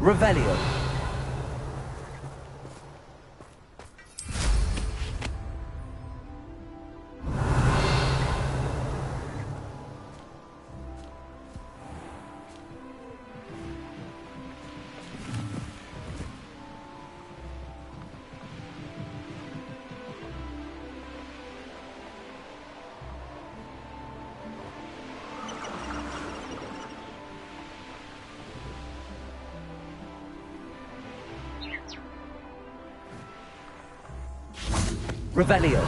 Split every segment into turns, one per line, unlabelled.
Revelio. Revelio.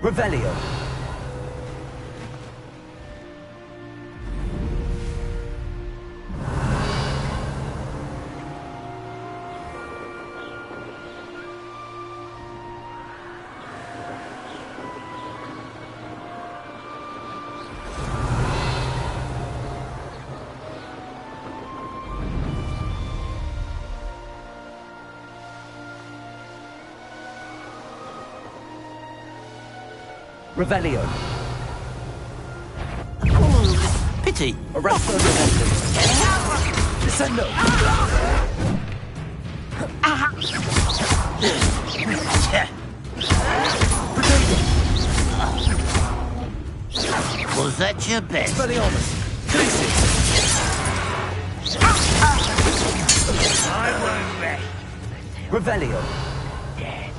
Revelio. Revelio.
Pity.
Arresto Descendo.
Was that your best?
Expelliarmus. Crisis.
I won't rest.
Revelio.
Dead.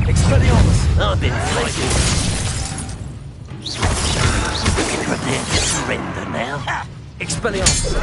Expelliarmus.
I've been fighting. Prepare to surrender now.
Expelliarmus.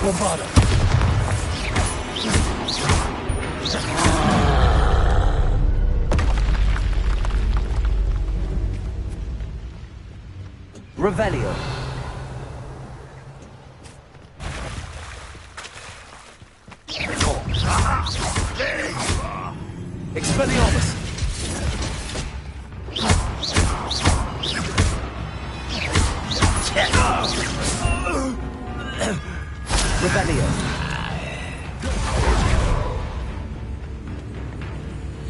Bombarda. Revelio. Expelliarmus. Revelio.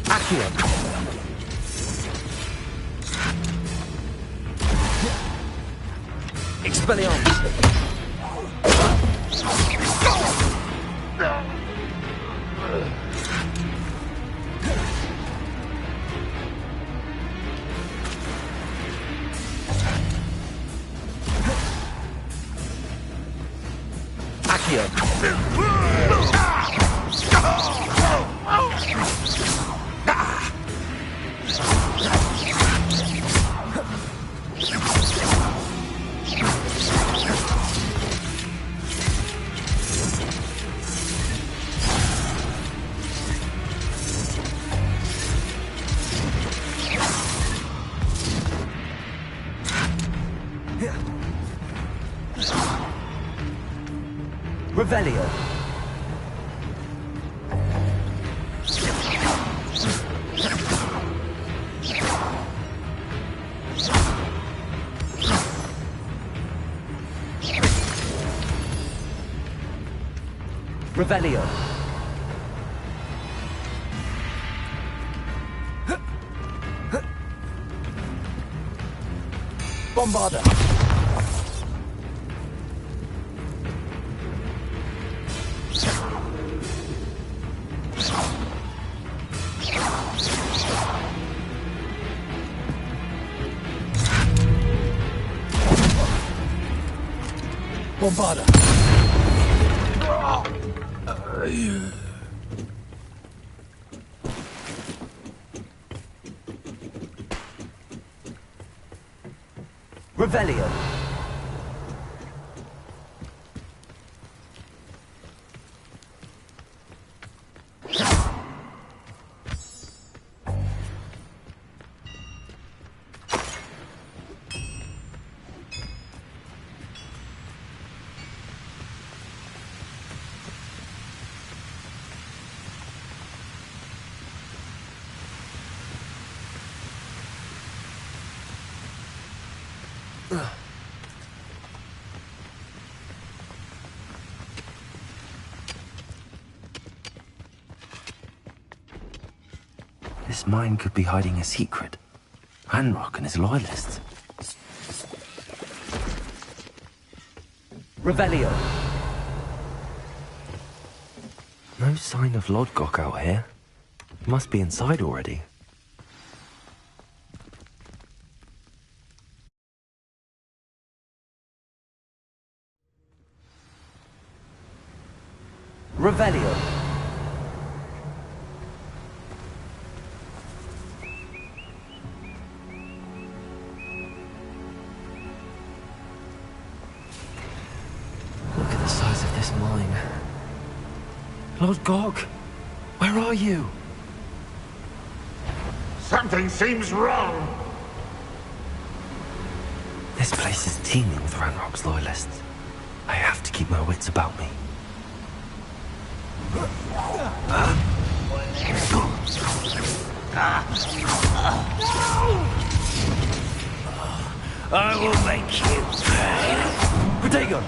Accio. Expelliarmus. Accio. Revelio. Revelio. Bombarder. Bombarder. Revelio.
This mine could be hiding a secret. Ranrock and his loyalists.
Revelio.
No sign of Lodgok out here. Must be inside already.
Revelio.
Look at the size of this mine. Lodgok, where are you?
Something seems wrong.
This place is teeming with Ranrock's loyalists. I have to keep my wits about me.
I will make you pay.
Protegon.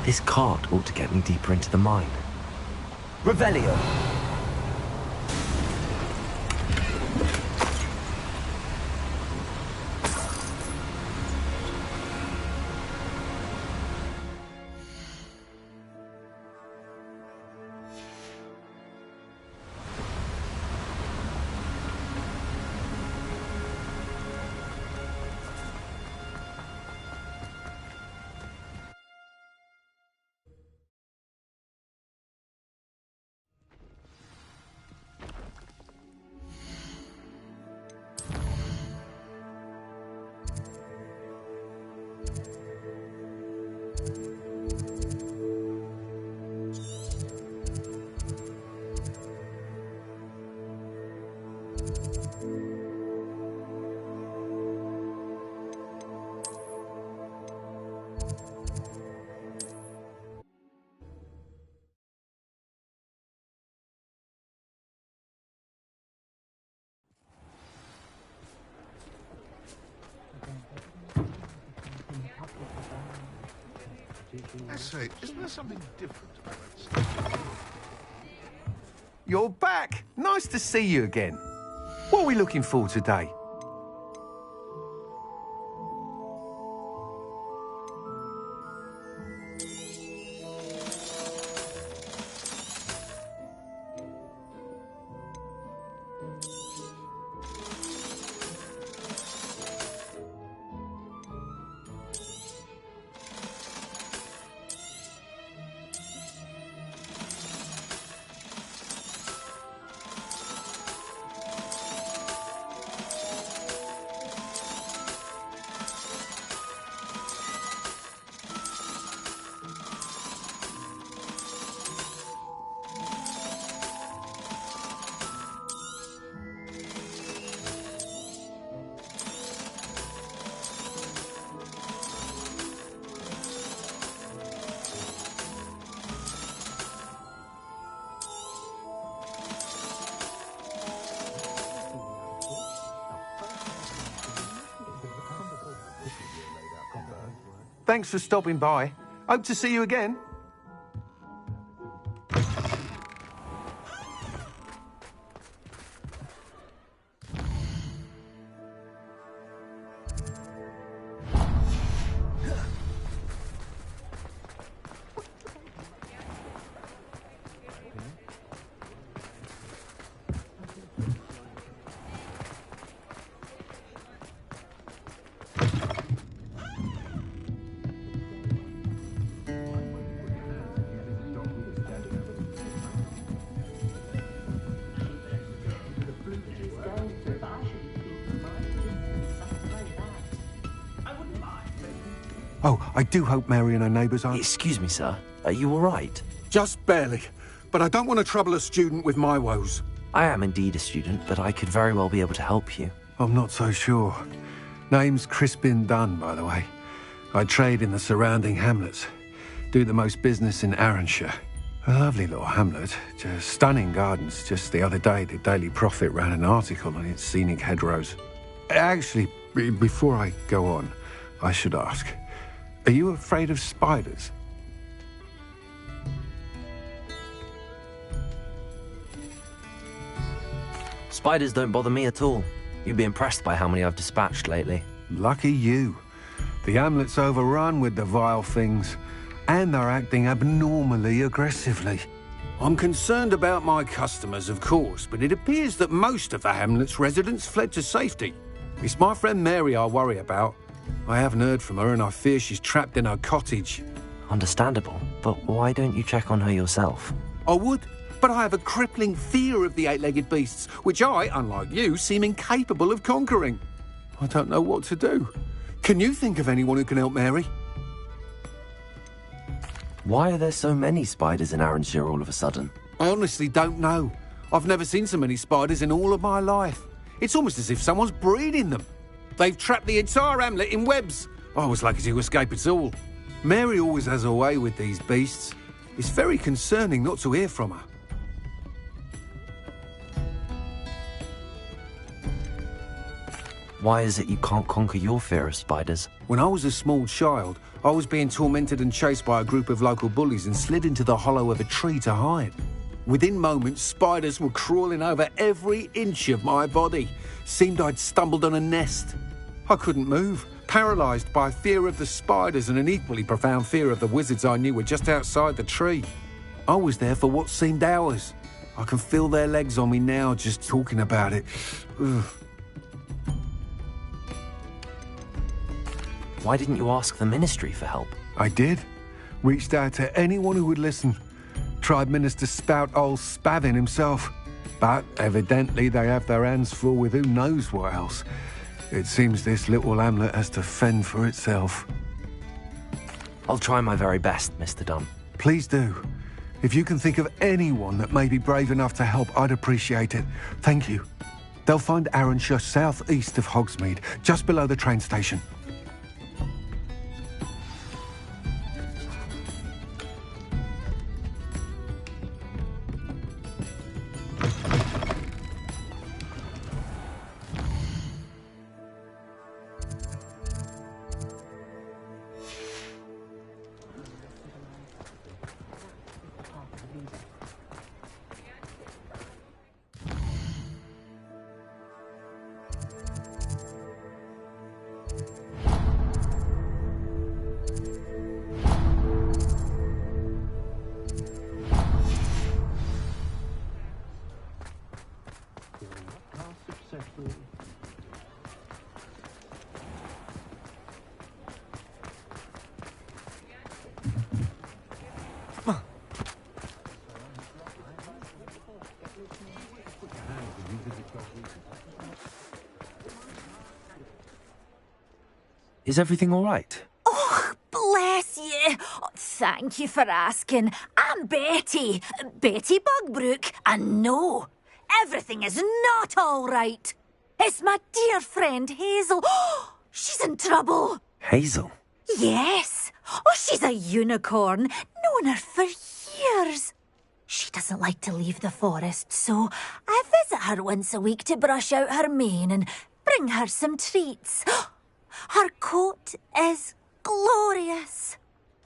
This cart ought to get me deeper into the mine.
Revelio.
I say, isn't there something different about that stuff?
You're back. Nice to see you again. What are we looking for today? Thanks for stopping by. Hope to see you again.
Oh, I do hope Mary and her neighbours aren't...
Excuse me, sir. Are you all right?
Just barely. But I don't want to trouble a student with my woes.
I am indeed a student, but I could very well be able to help you.
I'm not so sure. Name's Crispin Dunn, by the way. I trade in the surrounding hamlets. Do the most business in Arranshire. A lovely little hamlet. Just stunning gardens. Just the other day, the Daily Prophet ran an article on its scenic hedgerows. Actually, before I go on, I should ask, are you afraid of spiders?
Spiders don't bother me at all. You'd be impressed by how many I've dispatched lately.
Lucky you. The hamlet's overrun with the vile things, and they're acting abnormally aggressively. I'm concerned about my customers, of course, but it appears that most of the hamlet's residents fled to safety. It's my friend Mary I worry about. I haven't heard from her, and I fear she's trapped in her cottage.
Understandable, but why don't you check on her yourself?
I would, but I have a crippling fear of the eight-legged beasts, which I, unlike you, seem incapable of conquering. I don't know what to do. Can you think of anyone who can help Mary?
Why are there so many spiders in Arranshire all of a sudden?
I honestly don't know. I've never seen so many spiders in all of my life. It's almost as if someone's breeding them. They've trapped the entire hamlet in webs. I was lucky to escape it all. Mary always has a way with these beasts. It's very concerning not to hear from her.
Why is it you can't conquer your fear of spiders?
When I was a small child, I was being tormented and chased by a group of local bullies and slid into the hollow of a tree to hide. Within moments, spiders were crawling over every inch of my body. Seemed I'd stumbled on a nest. I couldn't move, paralysed by fear of the spiders and an equally profound fear of the wizards I knew were just outside the tree. I was there for what seemed hours. I can feel their legs on me now just talking about it. Ugh.
Why didn't you ask the ministry for help?
I did. Reached out to anyone who would listen. Tried Minister Spout old Spavin himself. But evidently they have their hands full with who knows what else. It seems this little hamlet has to fend for itself.
I'll try my very best, Mr. Dunn.
Please do. If you can think of anyone that may be brave enough to help, I'd appreciate it. Thank you. They'll find Arranshire south-east of Hogsmeade, just below the train station.
Is everything all right?
Oh, bless you. Oh, thank you for asking. I'm Betty. Betty Bugbrook. And no, everything is not all right. It's my dear friend Hazel. Oh, she's in trouble.
Hazel?
Yes. Oh, she's a unicorn. Known her for years. She doesn't like to leave the forest, so I visit her once a week to brush out her mane and bring her some treats. Her coat is glorious.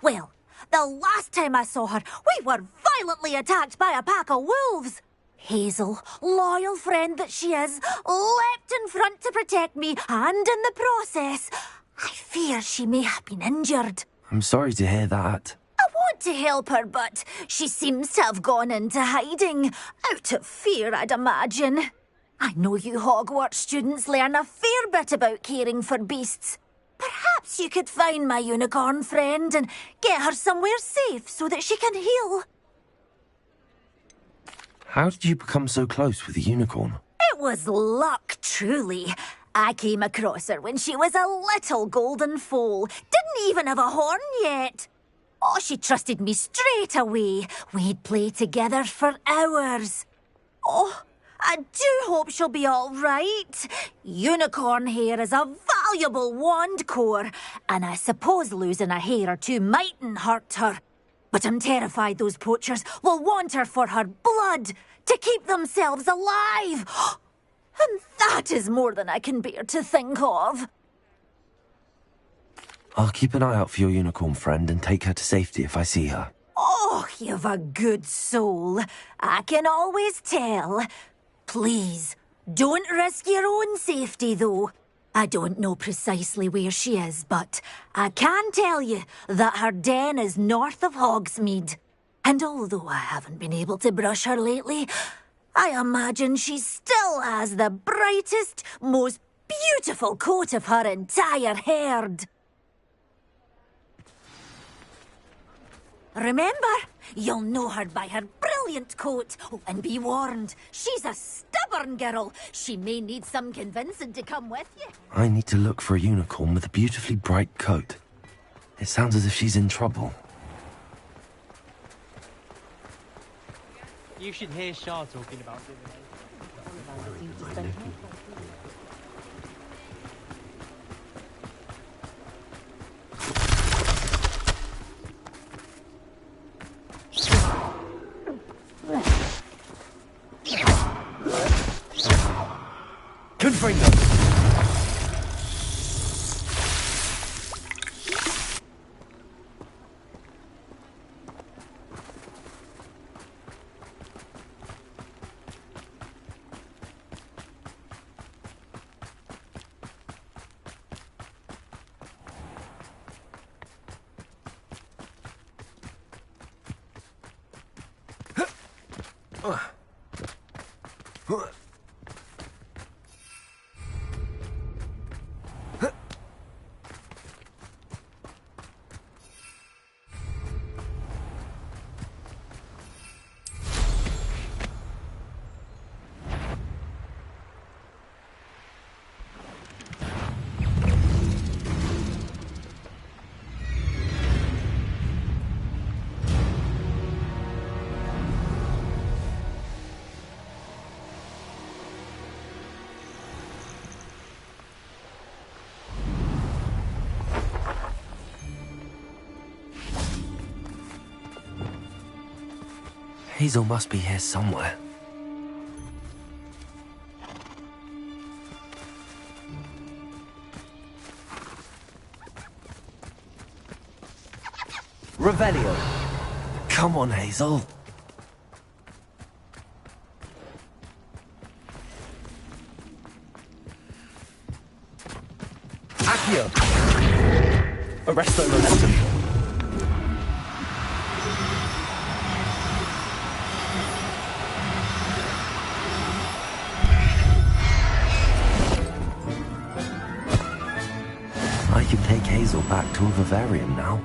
Well, the last time I saw her, we were violently attacked by a pack of wolves. Hazel, loyal friend that she is, leapt in front to protect me, and in the process, I fear she may have been injured.
I'm sorry to hear that.
I want to help her, but she seems to have gone into hiding. Out of fear, I'd imagine. I know you Hogwarts students learn a fair bit about caring for beasts. Perhaps you could find my unicorn friend and get her somewhere safe so that she can heal.
How did you become so close with the unicorn?
It was luck, truly. I came across her when she was a little golden foal. Didn't even have a horn yet. Oh, she trusted me straight away. We'd play together for hours. Oh, I do hope she'll be all right. Unicorn hair is a valuable wand core, and I suppose losing a hair or two mightn't hurt her. But I'm terrified those poachers will want her for her blood, to keep themselves alive. And that is more than I can bear to think of.
I'll keep an eye out for your unicorn friend and take her to safety if I see her.
Oh, you've a good soul. I can always tell. Please, don't risk your own safety, though. I don't know precisely where she is, but I can tell you that her den is north of Hogsmeade. And although I haven't been able to brush her lately, I imagine she still has the brightest, most beautiful coat of her entire herd. Remember, you'll know her by her brilliant coat. Oh, and be warned, she's a stubborn girl. She may need some convincing to come with you.
I need to look for a unicorn with a beautifully bright coat. It sounds as if she's in trouble.
You should hear Shah talking about it.
Confringo! Hazel must be here somewhere.
Revelio.
Come on, Hazel.
Accio. Arresto momentum.
I can take Hazel back to a vivarium now.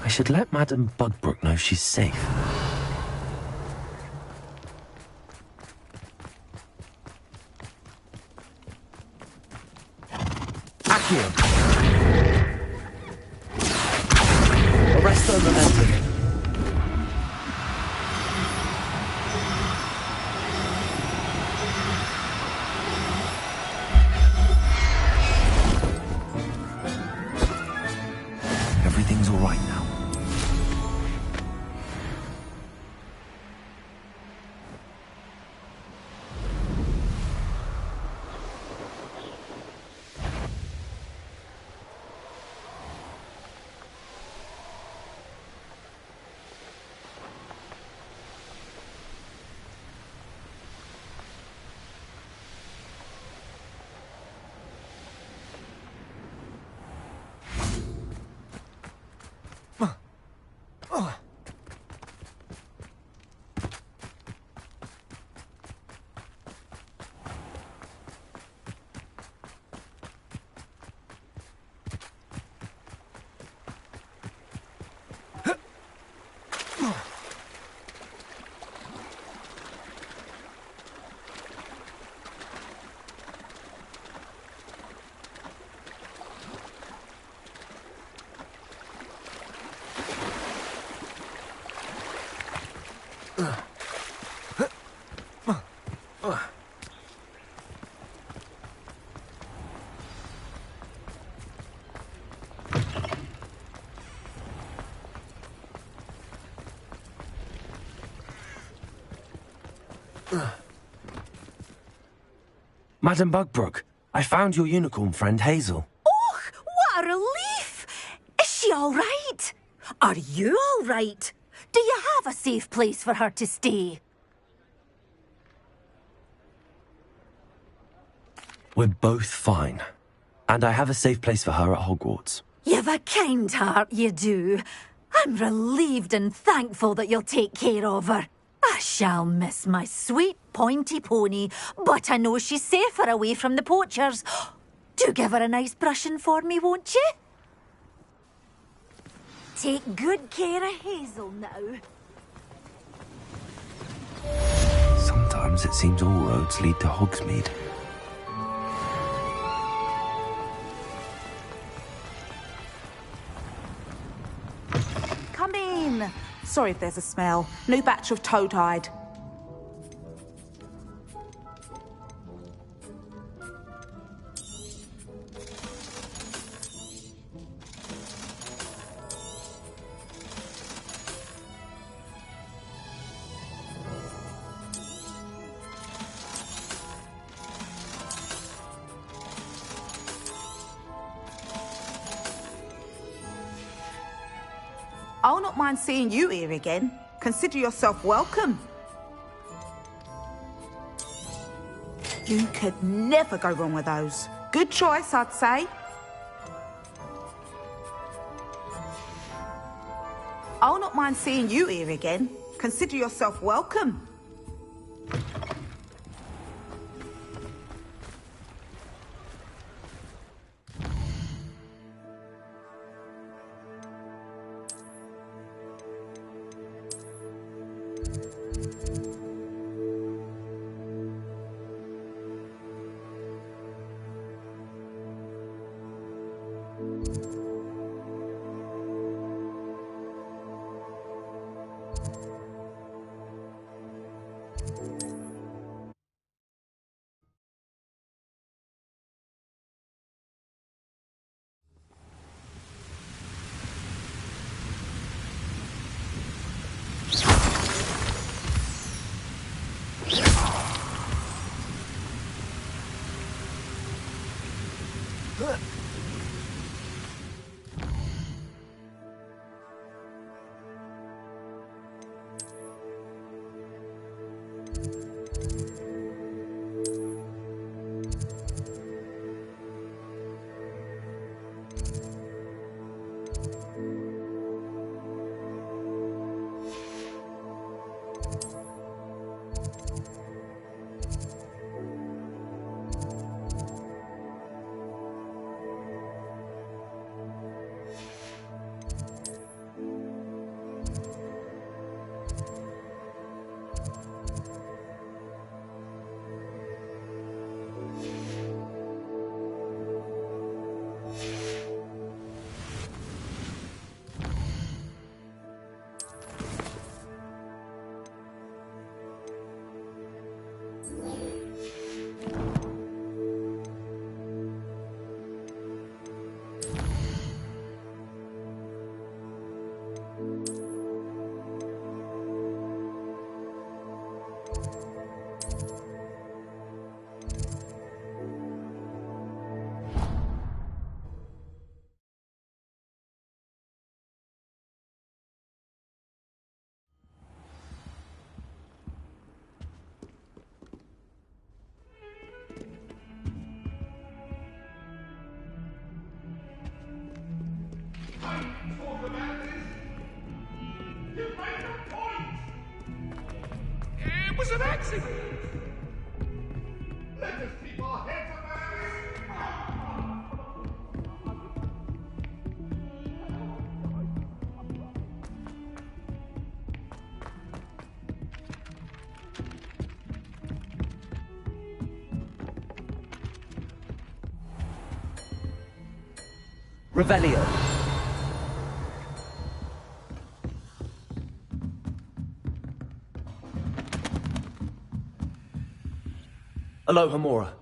I should let Madame Budbrook know she's safe.
Accio. Arresto momentum.
Everything's all right now. Madam Bugbrook, I found your unicorn friend Hazel.
Oh, what a relief! Is she all right? Are you all right? Do you have a safe place for her to stay?
We're both fine. And I have a safe place for her at Hogwarts.
You've a kind heart, you do. I'm relieved and thankful that you'll take care of her. I shall miss my sweet pointy pony, but I know she's safer away from the poachers. Do give her a nice brushing for me, won't you? Take good care of Hazel now.
Sometimes it seems all roads lead to Hogsmeade.
Come in. Sorry if there's a smell. New batch of toad hide. I'll not mind seeing you here again. Consider yourself welcome. You could never go wrong with those. Good choice, I'd say. I'll not mind seeing you here again. Consider yourself welcome.
It was an accident. Let us keep our heads about it.
Revelio. Alohomora.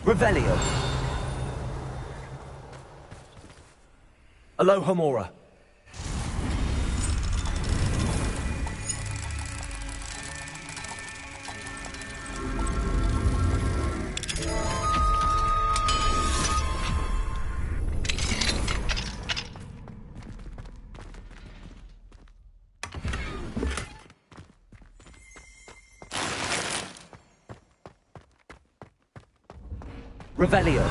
Revelio. Alohomora. Revelio.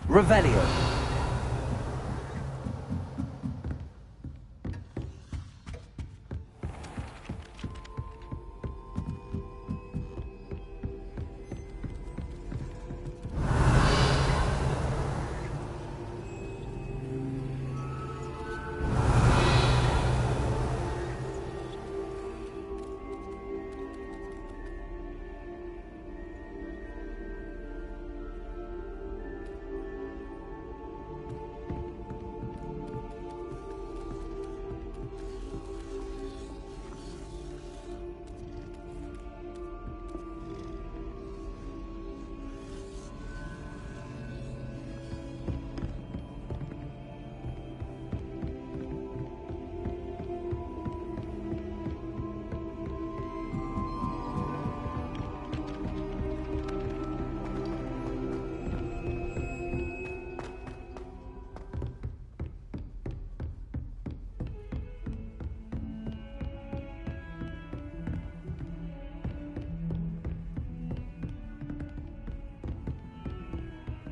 Revelio.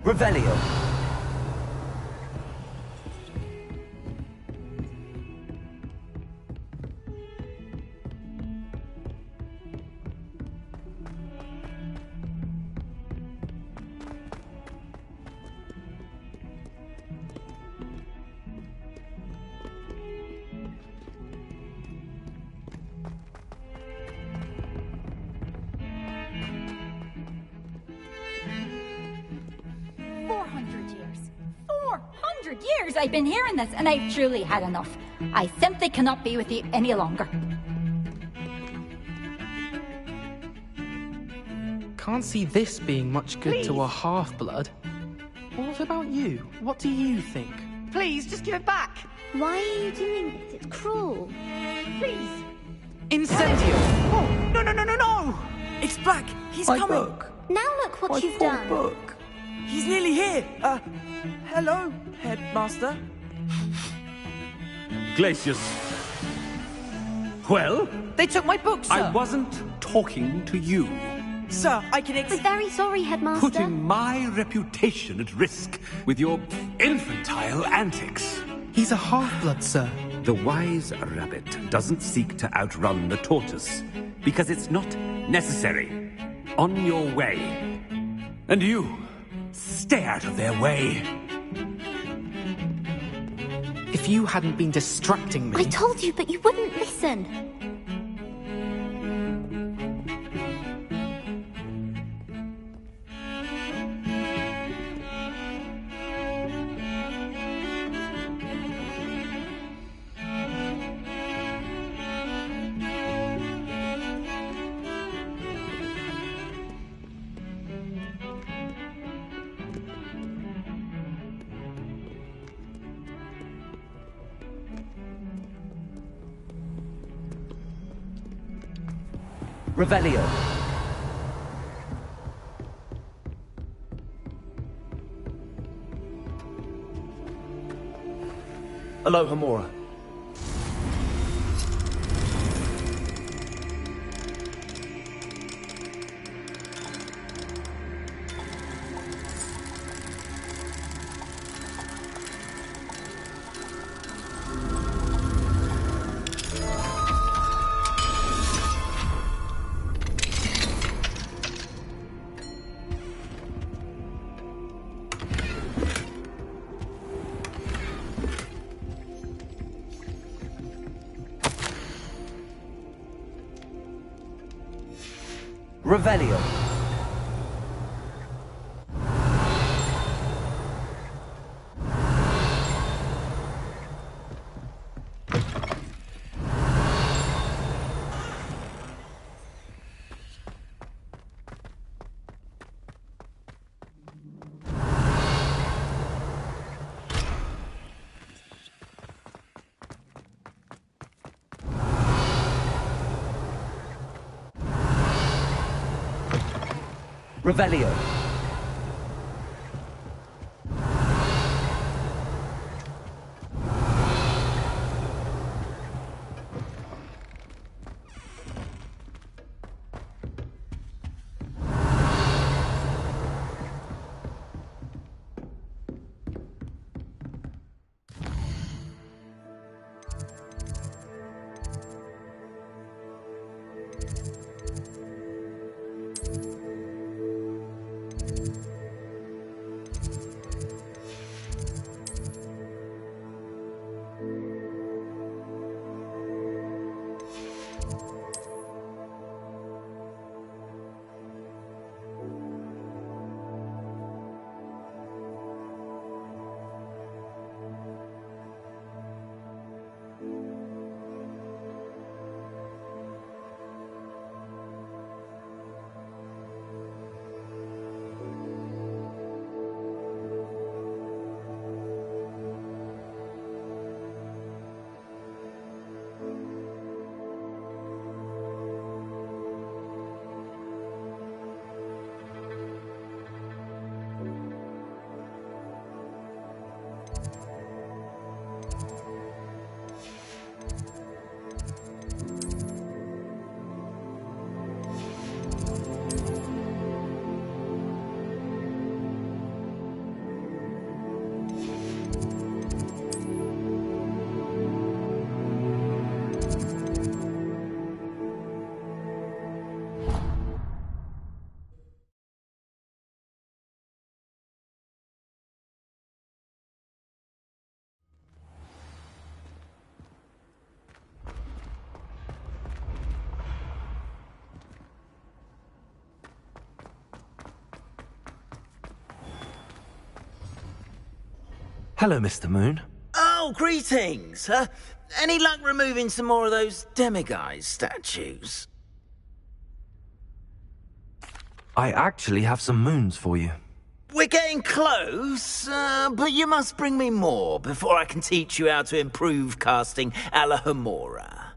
Revelio.
Years I've been hearing this, and I've truly had enough. I simply cannot be with you any longer.
Can't see this being much good to a half-blood. What about you? What do you think?
Please, just give it back.
Why are you doing this? It's cruel.
Please.
Incendio!
Oh, no, no, no, no, no!
It's back. He's
My
coming.
book. Now look what you've done.
Book. He's nearly here. Hello, Headmaster.
Glacius. Well?
They took my book, sir.
I wasn't talking to you.
Sir, I can
We're very sorry, Headmaster.
Putting my reputation at risk with your infantile antics.
He's a half-blood, sir.
The wise rabbit doesn't seek to outrun the tortoise, because it's not necessary. On your way. And you, stay out of their way.
If you hadn't been distracting me...
I told you, but you wouldn't listen.
Revelio. Alohomora. Revelio. Revelio.
Hello, Mr. Moon.
Oh, greetings. Any luck removing some more of those demiguise statues?
I actually have some moons for you.
We're getting close, but you must bring me more before I can teach you how to improve casting a la Homora.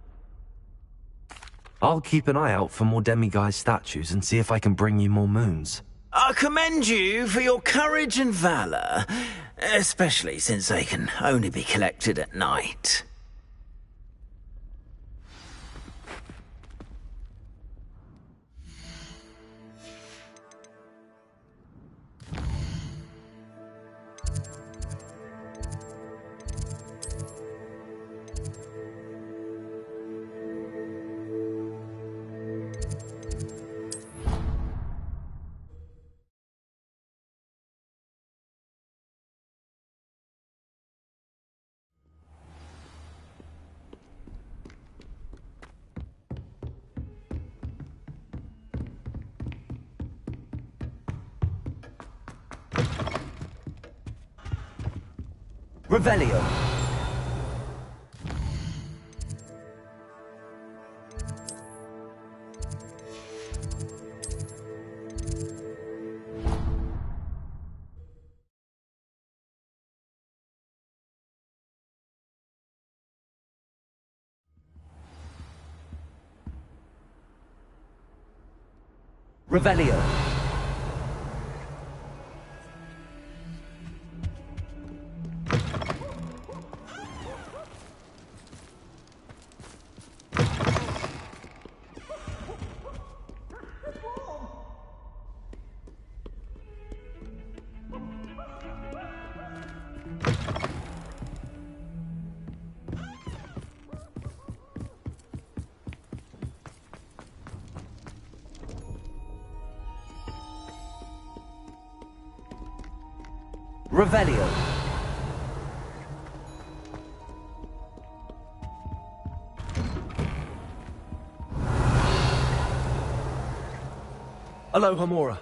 I'll keep an eye out for more demiguise statues and see if I can bring you more moons.
I commend you for your courage and valour, especially since they can only be collected at night.
Revelio. Revelio. Revelio. Aloha Mora.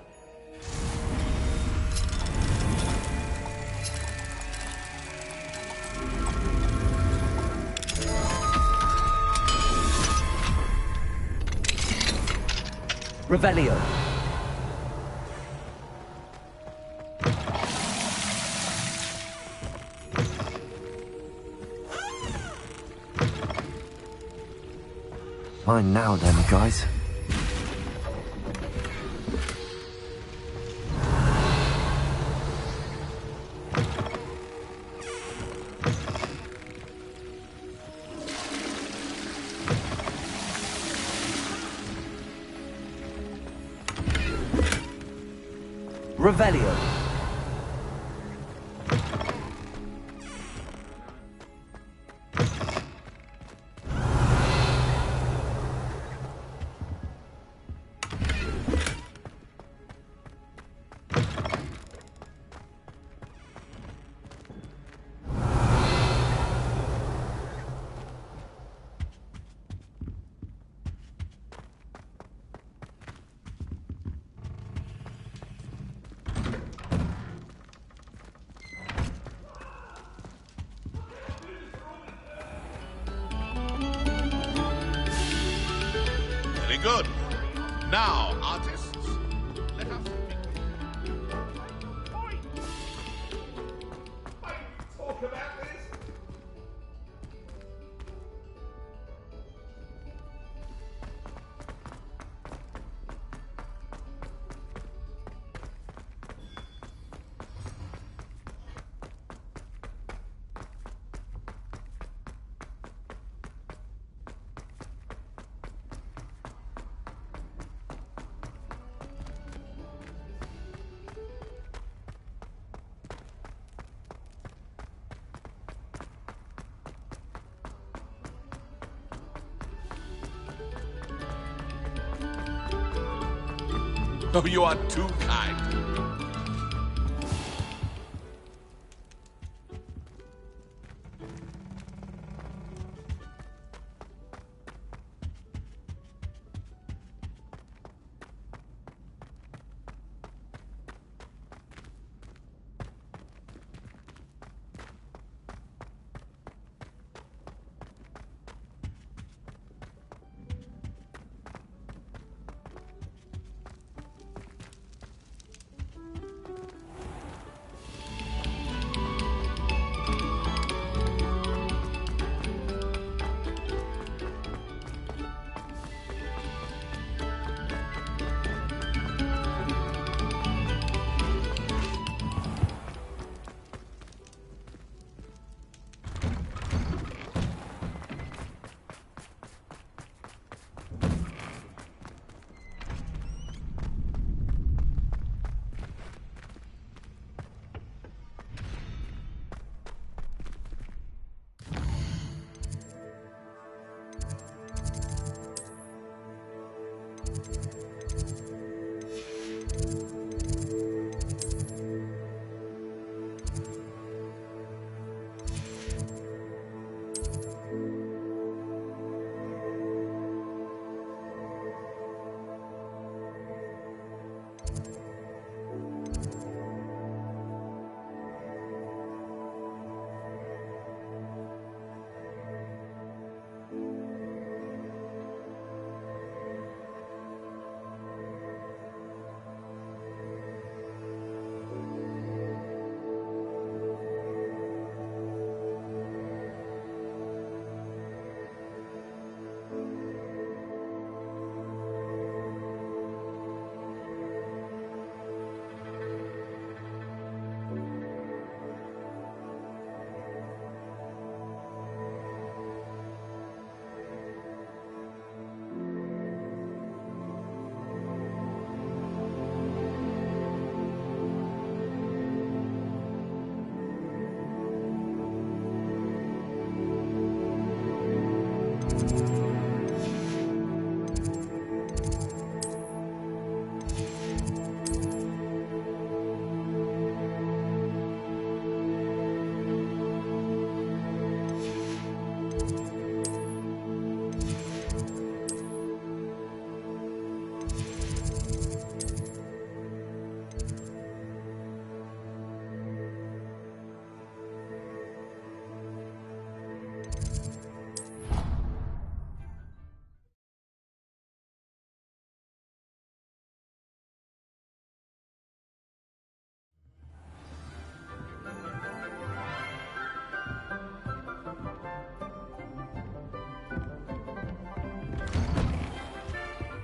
Revelio.
Fine now then, guys.
Revelio.
Very good. Now, artists, let us talk about this. Oh, you are too kind.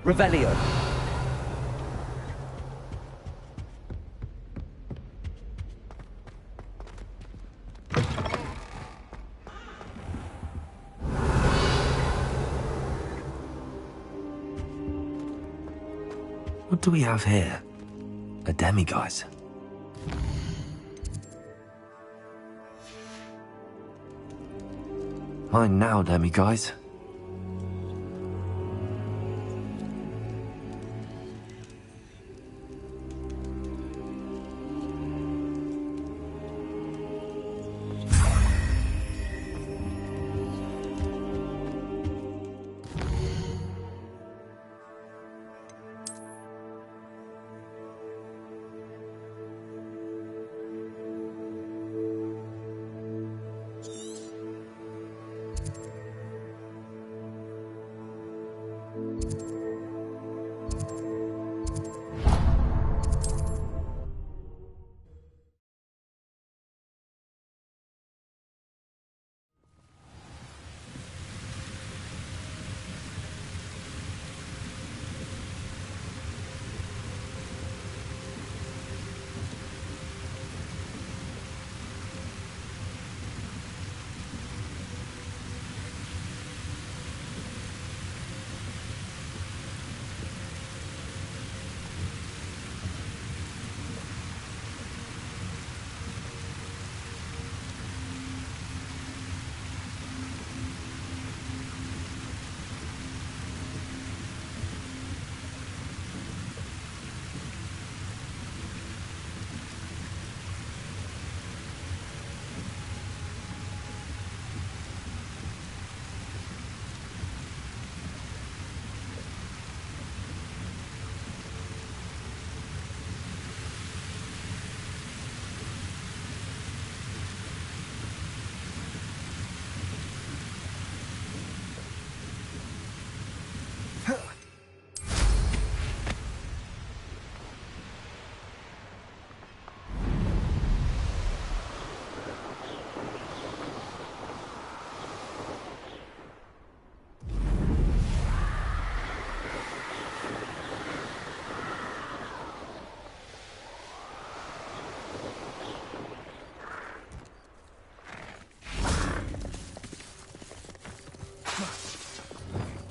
Revelio.
What do we have here? A demiguise. Mine now, demiguise.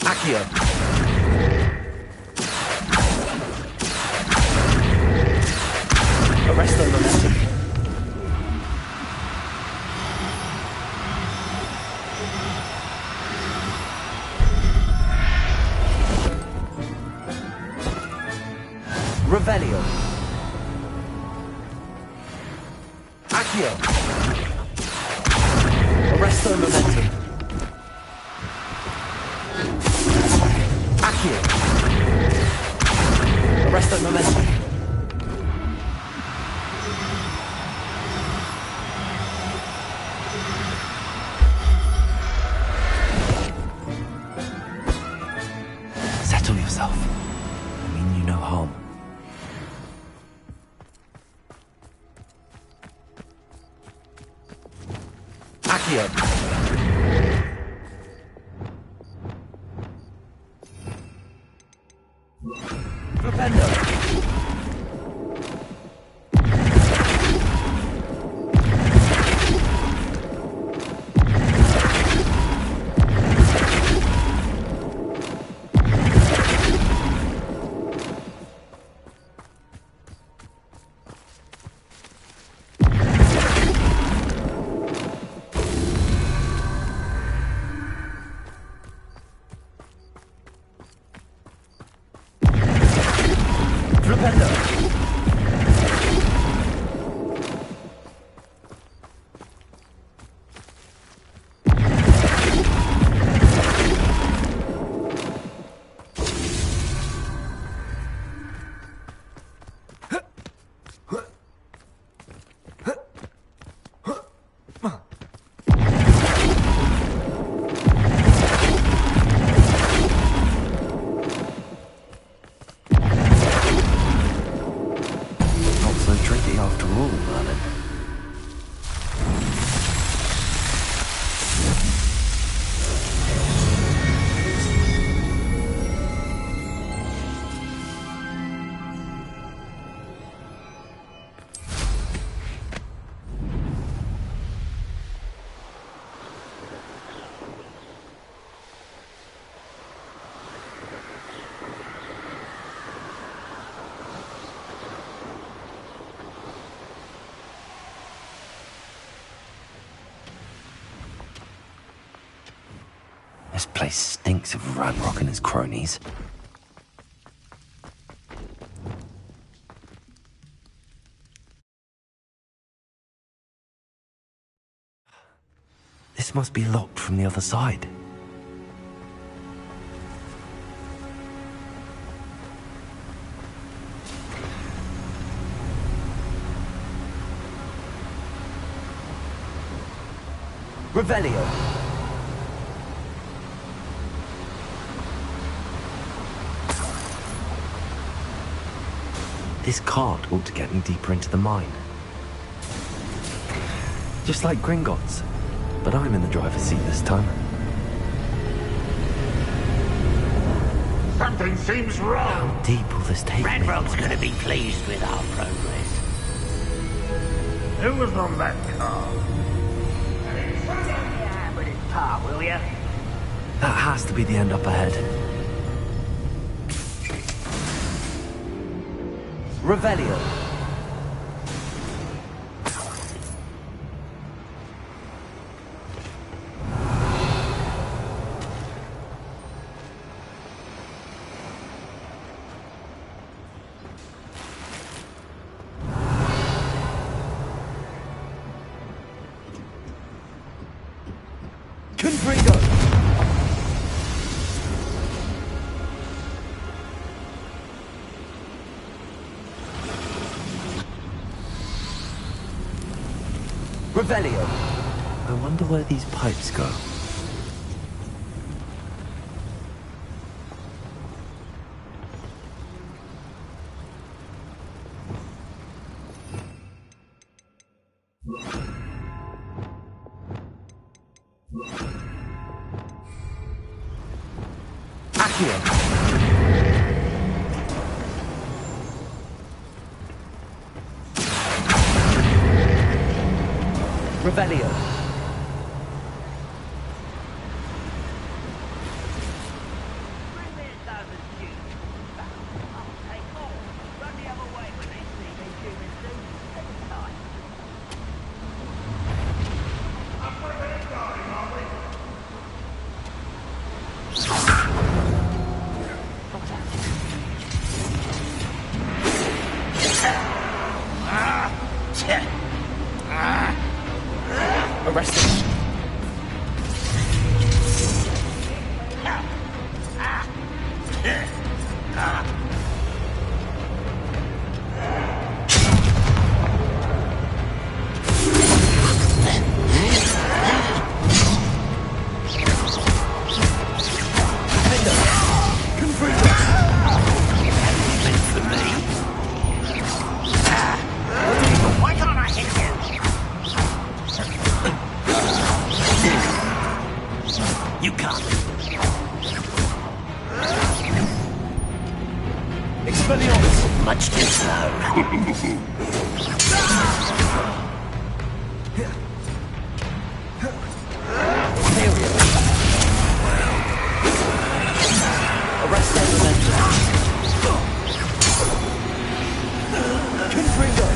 Accio. Arresto momentum. Revelio. Accio. Arresto momentum. Accio. Arresto momentum.
Settle yourself. I mean you no harm.
Accio. Flipendo.
This place stinks of Ranrock and his cronies. This must be locked from the other side.
Revelio.
This cart ought to get me deeper into the mine. Just like Gringotts, but I'm in the driver's seat this time.
Something seems wrong.
How deep will this take me?
Ranrock's gonna be pleased with our progress.
Who was on that car?
Yeah, but it's part, will ya?
That has to be the end up ahead.
Revelio. Confringo. Revelio.
I wonder where these pipes go.
Revelio. Arrest him.
Why can't I hit you? You can't.
Expelliarmus.
Much too slow.
Arrest that momentum. Confringo.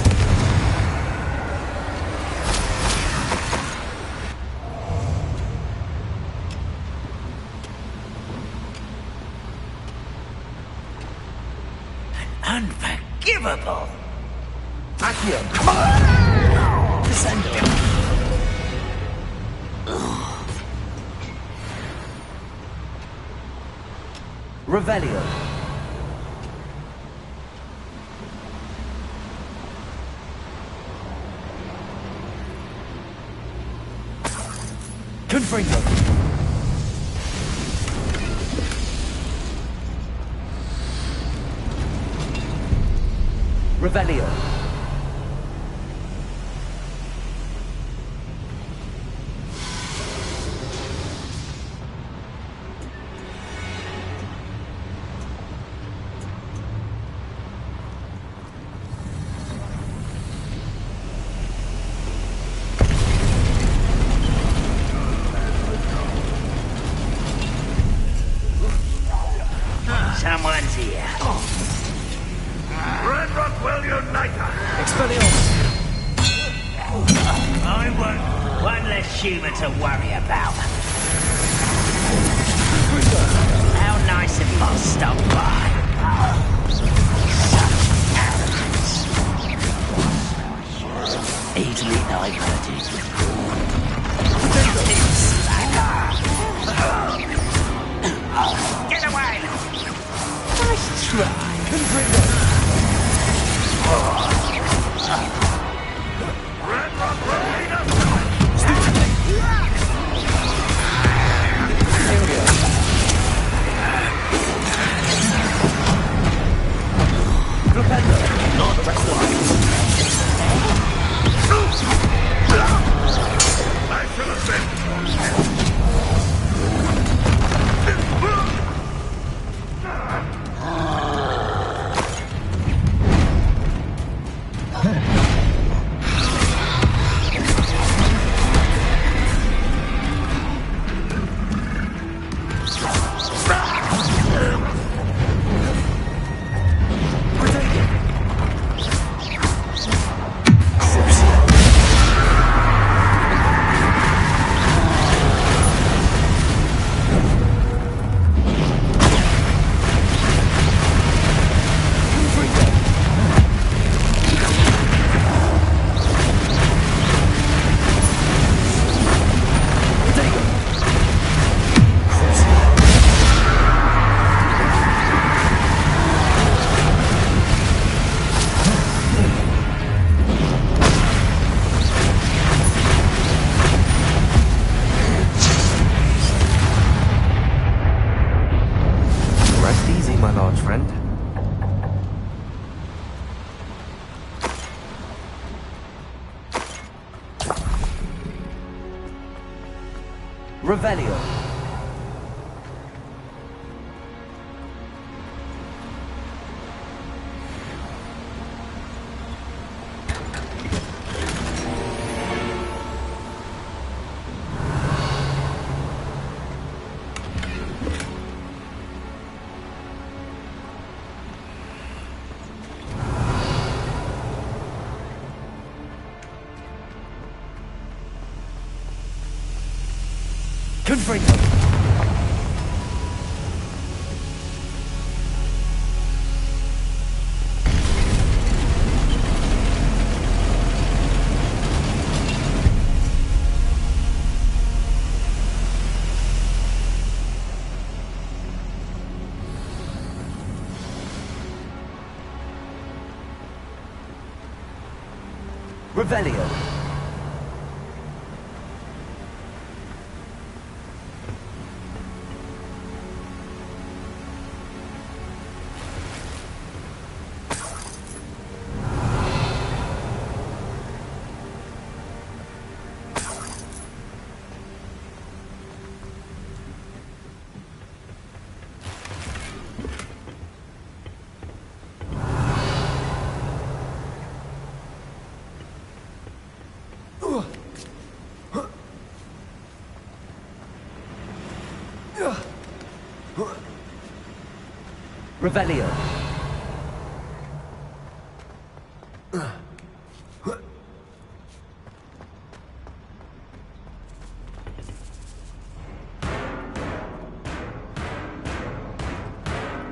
Unforgivable.
Accio. Descendo. Revelio. Confringo. Revelio.
Someone's here.
Ranrock will unite us.
Expelliarmus.
I won't. One less human to worry about. How nice if I stop by. Easily diverted. Get away! Nice try.
Rest easy, my large friend.
Revelio. Confringo. Revelio. Revelio.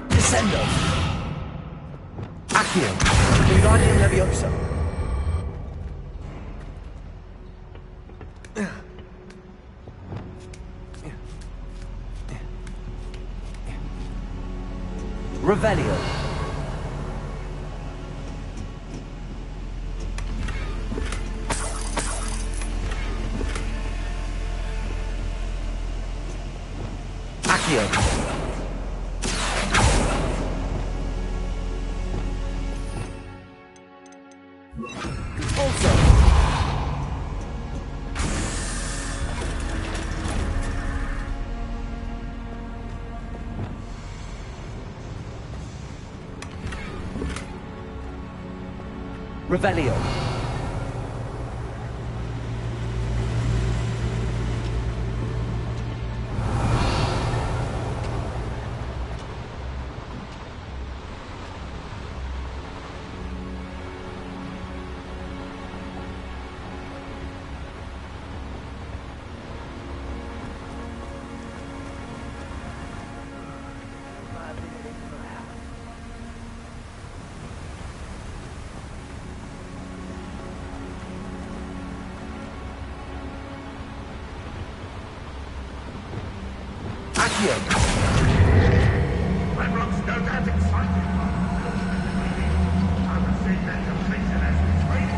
Descendo. Accio. Wingardium Leviosa. Revelio. Accio. Also. Revelio. Accio.
Ranrock's no doubt excited by I would see their completion as between.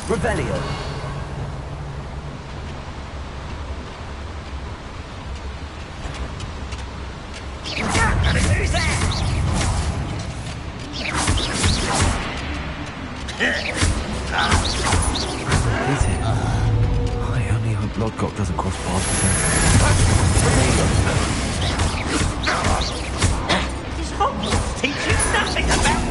Revelio.
Is it? I only hope Lodgok doesn't cross paths with him.
Does Howarts teach you nothing about...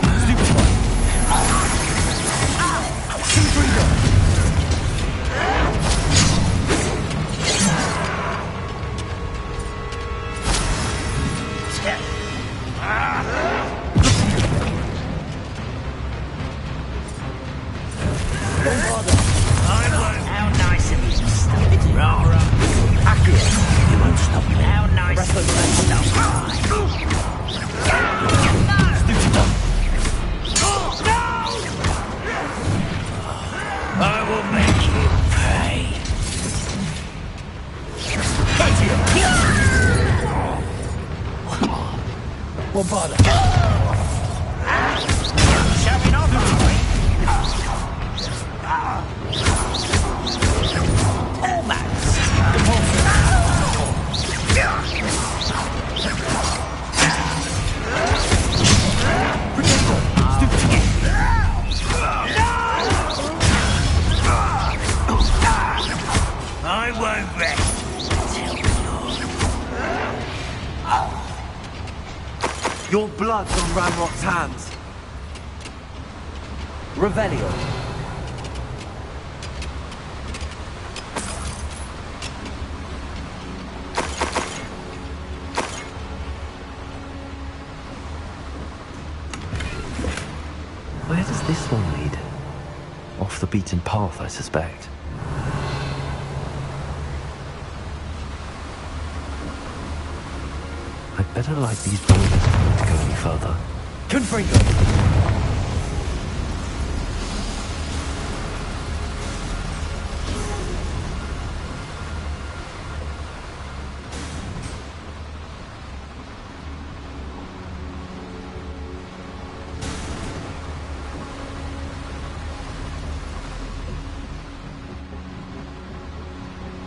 How nice of you to stop it. Rara. You won't stop me. How nice of you to stop I will make you pay.
One bother.
Showing off, are we? I won't rest till
Your blood's on Ranrock's hands. Revelio.
Where does this one lead? Off the beaten path, I suspect. I'd better light these boulders to go any further.
Confringo.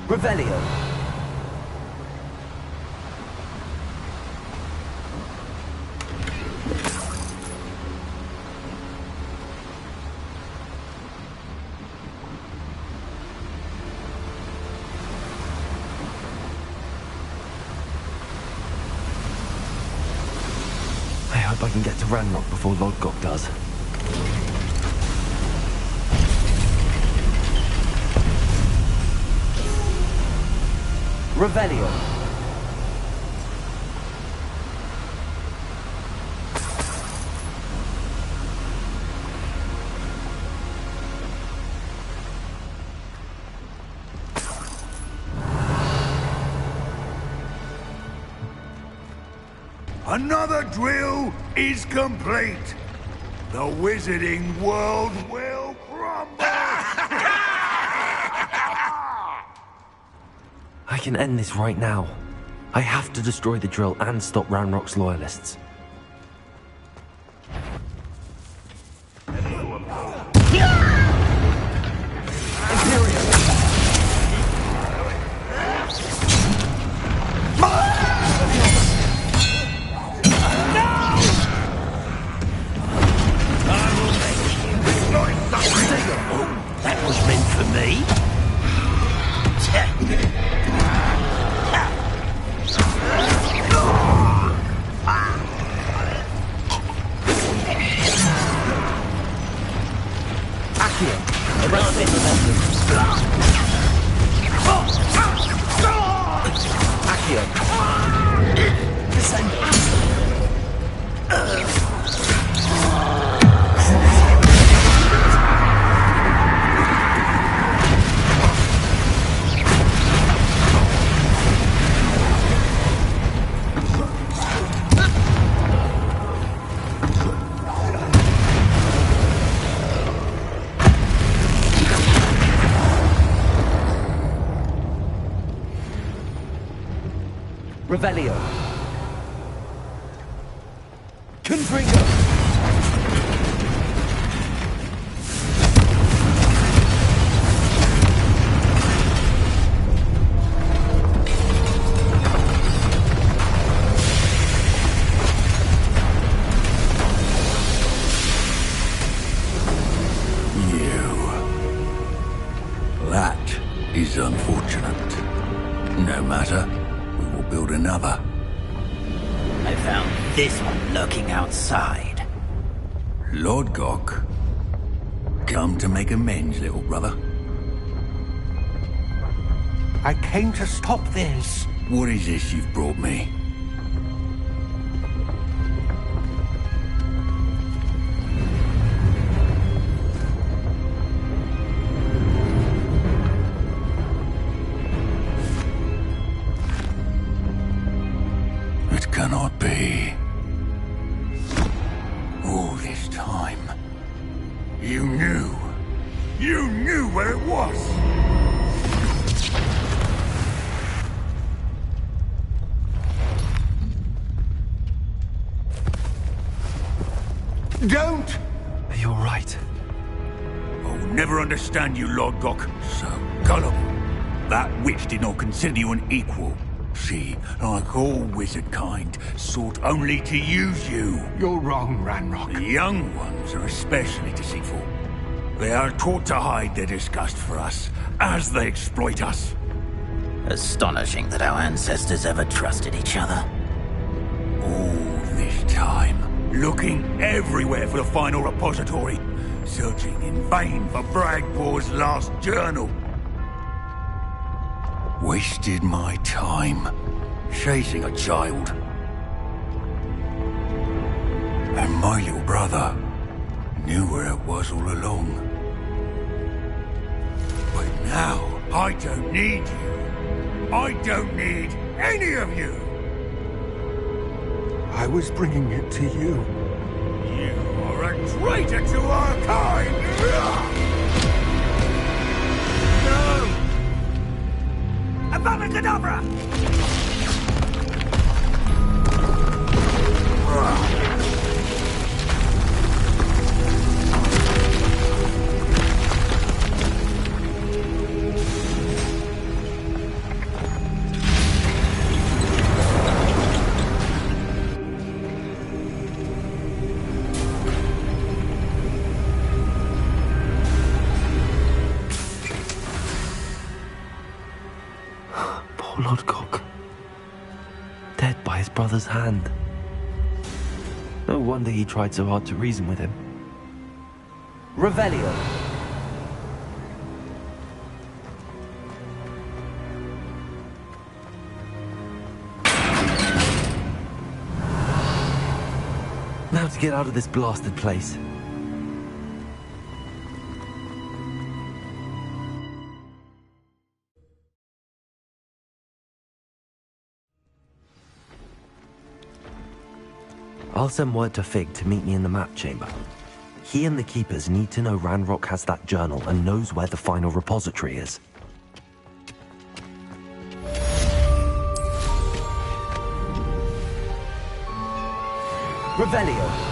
Revelio.
I hope I can get to Ranrock before Lodgok does.
Revelio.
Another drill is complete. The wizarding world will crumble.
I can end this right now. I have to destroy the drill and stop Ranrock's loyalists.
That was meant for me.
Revelio. Confringo.
That is unfortunate. No matter, we will build another.
I found this one lurking outside.
Lord Gok, come to make amends, little brother.
I came to stop this.
What is this you've brought me? It cannot be. All this time, you knew.
You knew where it was!
Don't!
Are you alright?
I will never understand you, Lord Gok. So gullible. That witch did not consider you an equal. She, like all wizard kind, sought only to use you.
You're wrong, Ranrock.
The young ones are especially deceitful. They are taught to hide their disgust for us, as they exploit us.
Astonishing that our ancestors ever trusted each other.
All this time, looking everywhere for the final repository, searching in vain for Bragbor's last journal. Wasted my time, chasing a child. And my little brother knew where it was all along. But now, I don't need you. I don't need any of you.
I was bringing it to you.
You are a traitor to our kind!
No! Avada Kedavra!
Poor Lord Gok. Dead by his brother's hand. No wonder he tried so hard to reason with him.
Revelio.
Now to get out of this blasted place. I'll send word to Fig to meet me in the map chamber. He and the Keepers need to know Ranrock has that journal and knows where the final repository is.
Revelio.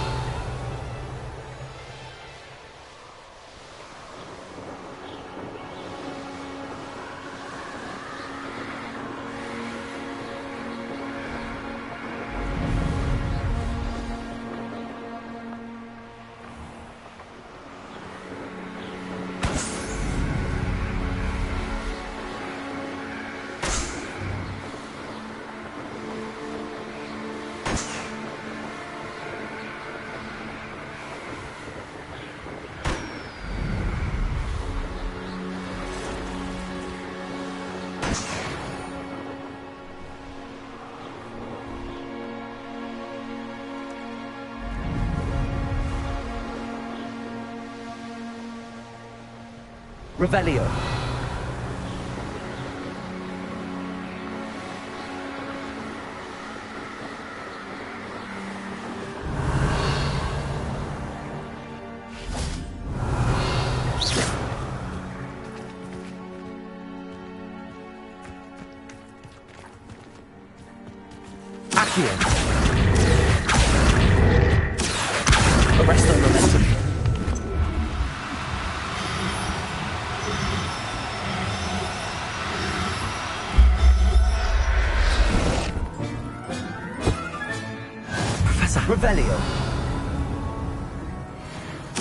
Revelio.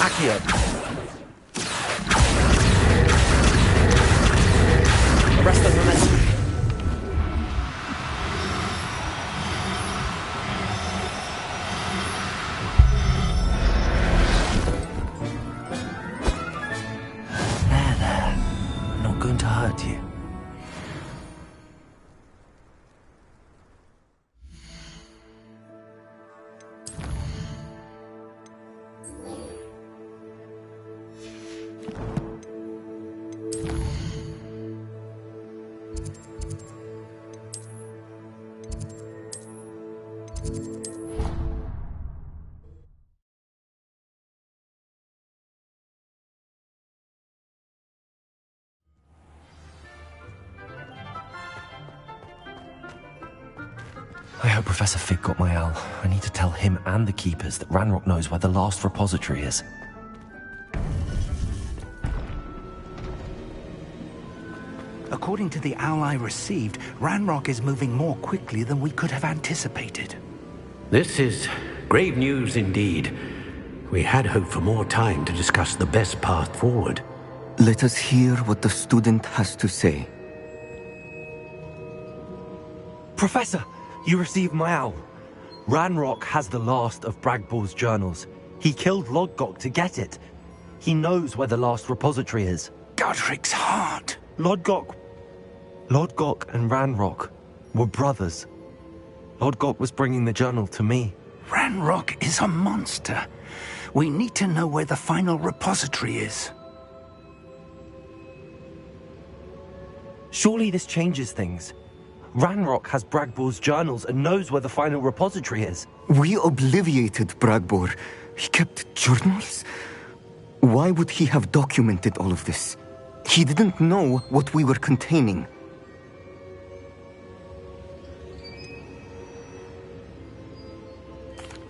Accio. Arrest the momentum. There. I'm not going to hurt you. I hope Professor Fig got my owl. I need to tell him and the Keepers that Ranrock knows where the last repository is.
According to the owl I received, Ranrock is moving more quickly than we could have anticipated.
This is grave news indeed. We had hoped for more time to discuss the best path forward.
Let us hear what the student has to say.
Professor, you received my owl. Ranrock has the last of Bragbor's journals. He killed Lodgok to get it. He knows where the last repository is.
Godric's heart.
Lodgok and Ranrock were brothers. Lodgok was bringing the journal to me.
Ranrock is a monster. We need to know where the final repository is.
Surely this changes things. Ranrock has Bragbor's journals and knows where the final repository is.
We obliviated Bragbor. He kept journals? Why would he have documented all of this? He didn't know what we were containing.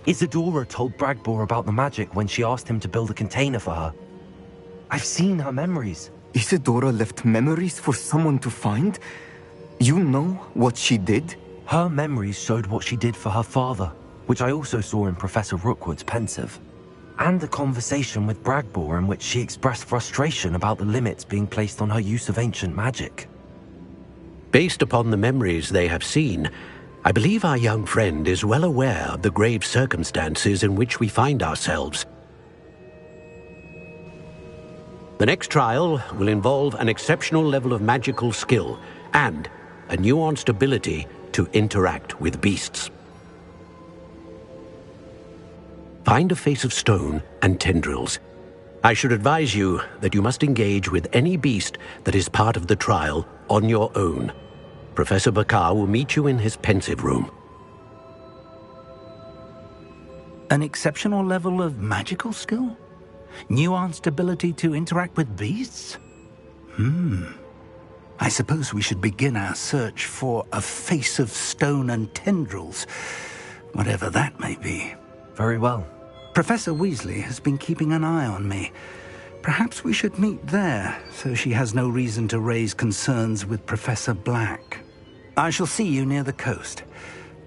Isadora told Bragbor about the magic when she asked him to build a container for her. I've seen her memories.
Isadora left memories for someone to find? You know what she did?
Her memories showed what she did for her father, which I also saw in Professor Rookwood's pensive. And a conversation with Bragbor in which she expressed frustration about the limits being placed on her use of ancient magic.
Based upon the memories they have seen, I believe our young friend is well aware of the grave circumstances in which we find ourselves. The next trial will involve an exceptional level of magical skill and a nuanced ability to interact with beasts. Find a face of stone and tendrils. I should advise you that you must engage with any beast that is part of the trial on your own. Professor Bakar will meet you in his pensive room.
An exceptional level of magical skill? Nuanced ability to interact with beasts? I suppose we should begin our search for a face of stone and tendrils, whatever that may be.
Very well.
Professor Weasley has been keeping an eye on me. Perhaps we should meet there, so she has no reason to raise concerns with Professor Black. I shall see you near the coast.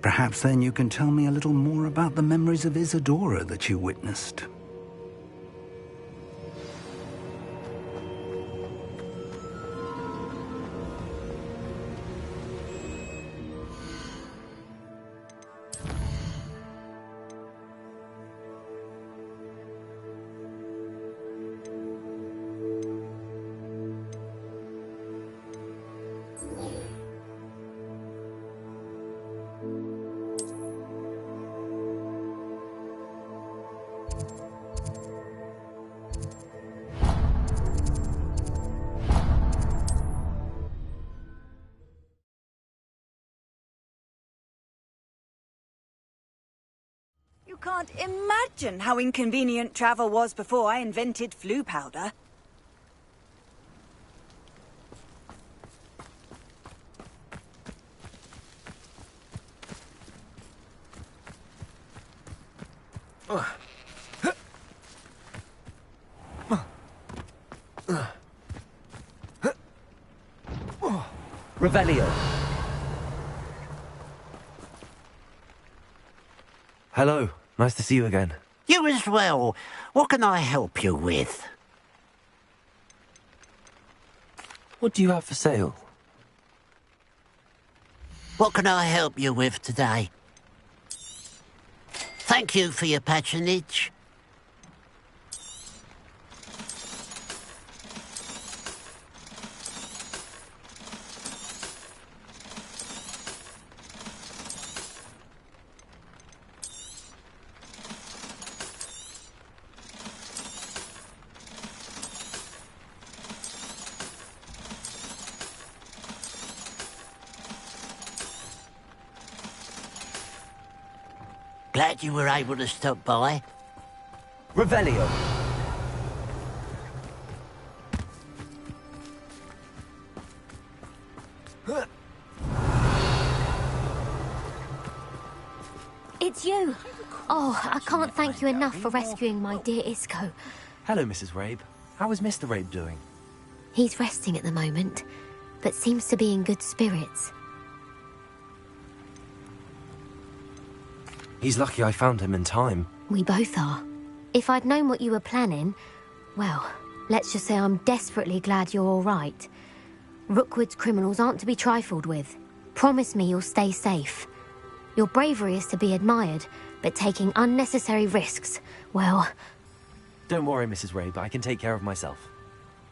Perhaps then you can tell me a little more about the memories of Isadora that you witnessed.
You can't imagine how inconvenient travel was before I invented flu powder.
Revelio. Hello. Nice to see you again.
You as well. What can I help you with?
What do you have for sale?
What can I help you with today? Thank you for your patronage. Glad you were able to stop by.
Revelio.
It's you. Oh, I can't thank you enough for rescuing my dear Isco.
Hello, Mrs. Rabe. How is Mr. Rabe doing?
He's resting at the moment, but seems to be in good spirits.
He's lucky I found him in time.
We both are. If I'd known what you were planning, well, let's just say I'm desperately glad you're all right. Rookwood's criminals aren't to be trifled with. Promise me you'll stay safe. Your bravery is to be admired, but taking unnecessary risks, well...
Don't worry, Mrs. Rabe. I can take care of myself.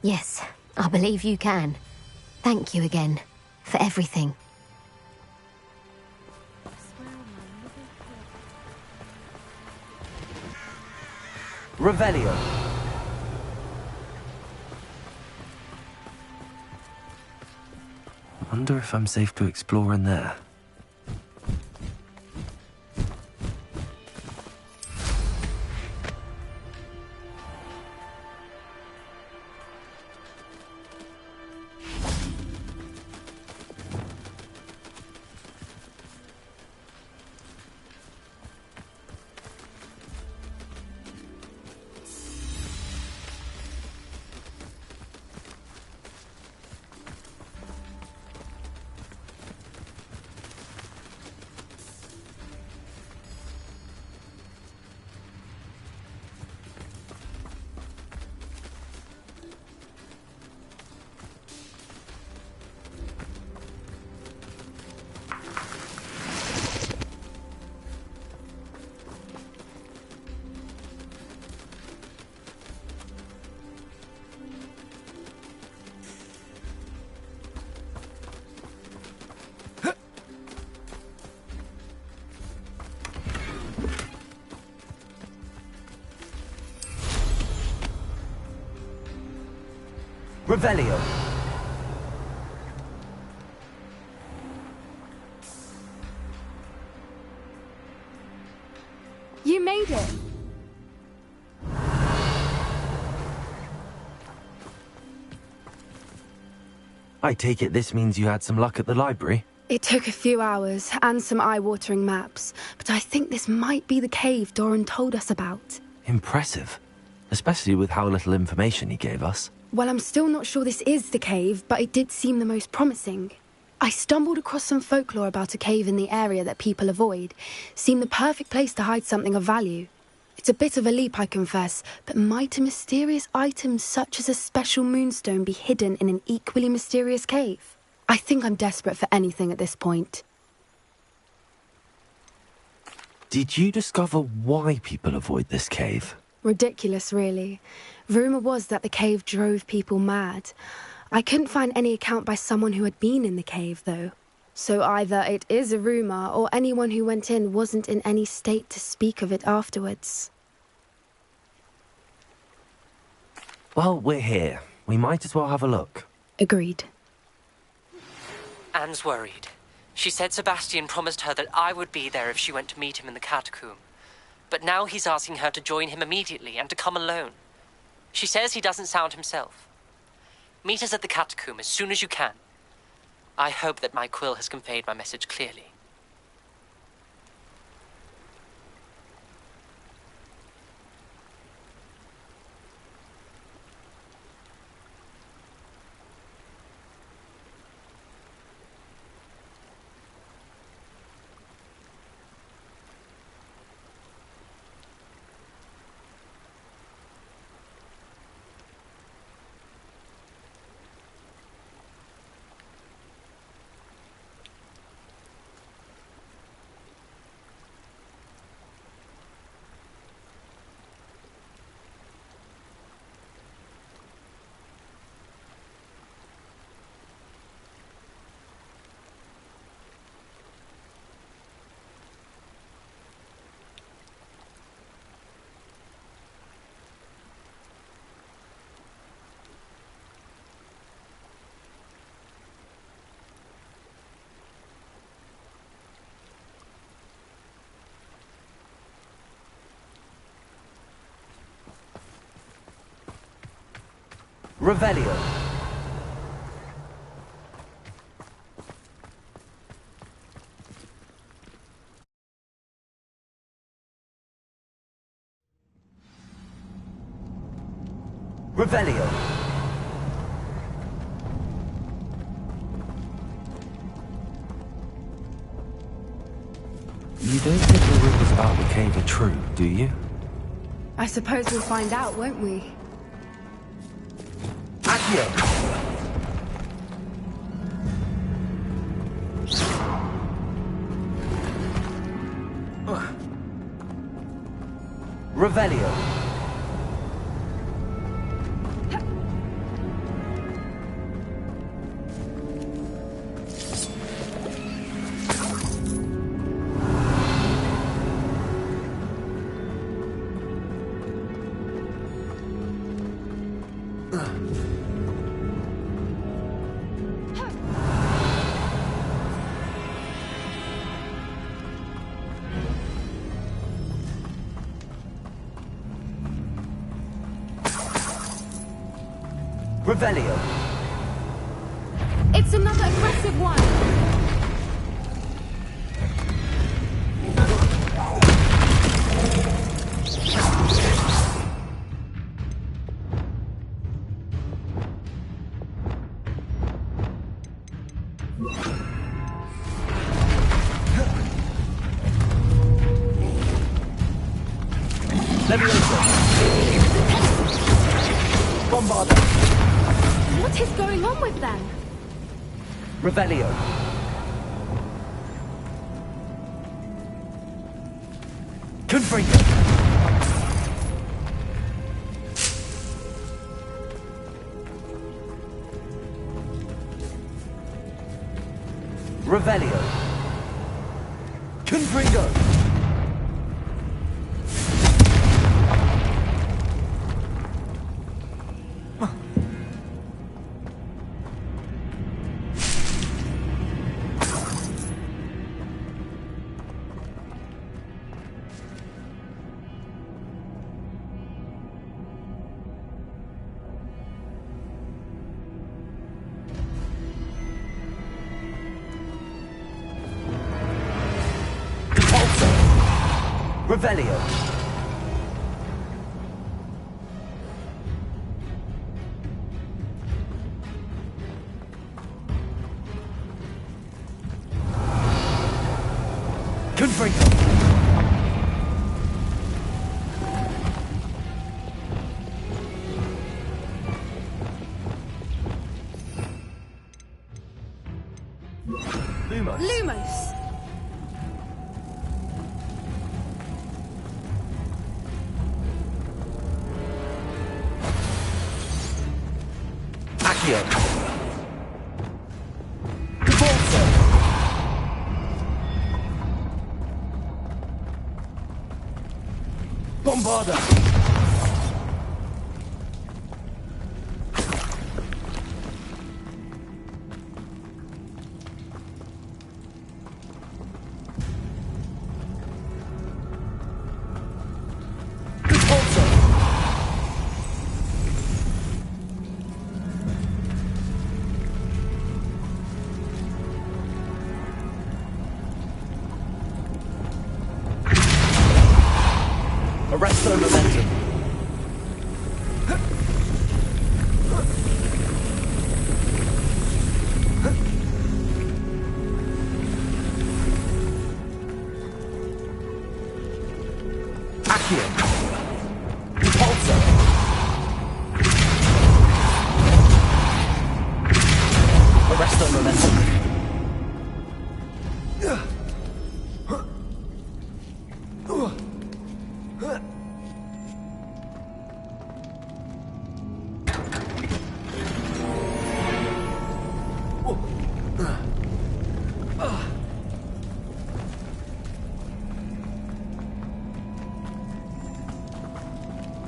Yes, I believe you can. Thank you again, for everything.
Revelio. Wonder if I'm safe to explore in there. Revelio.
You made it.
I take it this means you had some luck at the library?
It took a few hours and some eye-watering maps, but I think this might be the cave Doran told us about.
Impressive. Especially with how little information he gave us.
Well, I'm still not sure this is the cave, but it did seem the most promising. I stumbled across some folklore about a cave in the area that people avoid. Seemed the perfect place to hide something of value. It's a bit of a leap, I confess, but might a mysterious item such as a special moonstone be hidden in an equally mysterious cave? I think I'm desperate for anything at this point.
Did you discover why people avoid this cave?
Ridiculous, really. Rumour was that the cave drove people mad. I couldn't find any account by someone who had been in the cave, though. So either it is a rumour, or anyone who went in wasn't in any state to speak of it afterwards.
Well, we're here. We might as well have a look.
Agreed.
Anne's worried. She said Sebastian promised her that I would be there if she went to meet him in the catacomb. But now he's asking her to join him immediately and to come alone. She says he doesn't sound himself. Meet us at the catacomb as soon as you can. I hope that my quill has conveyed my message clearly.
Revelio. Revelio. You don't think the rumors about the cave are true, do you?
I suppose we'll find out, won't we?
Accio! Revelio. Revelio.
It's another aggressive one!
Bombarda.
What is going on with them?
Revelio. Confringo. Revelio. Confringo. Revelio. Confringo. Lumos.
Lumos!
Accio. Cabalso. Bombarda. Arresto momentum. Accio. Repulsor. Arresto momentum.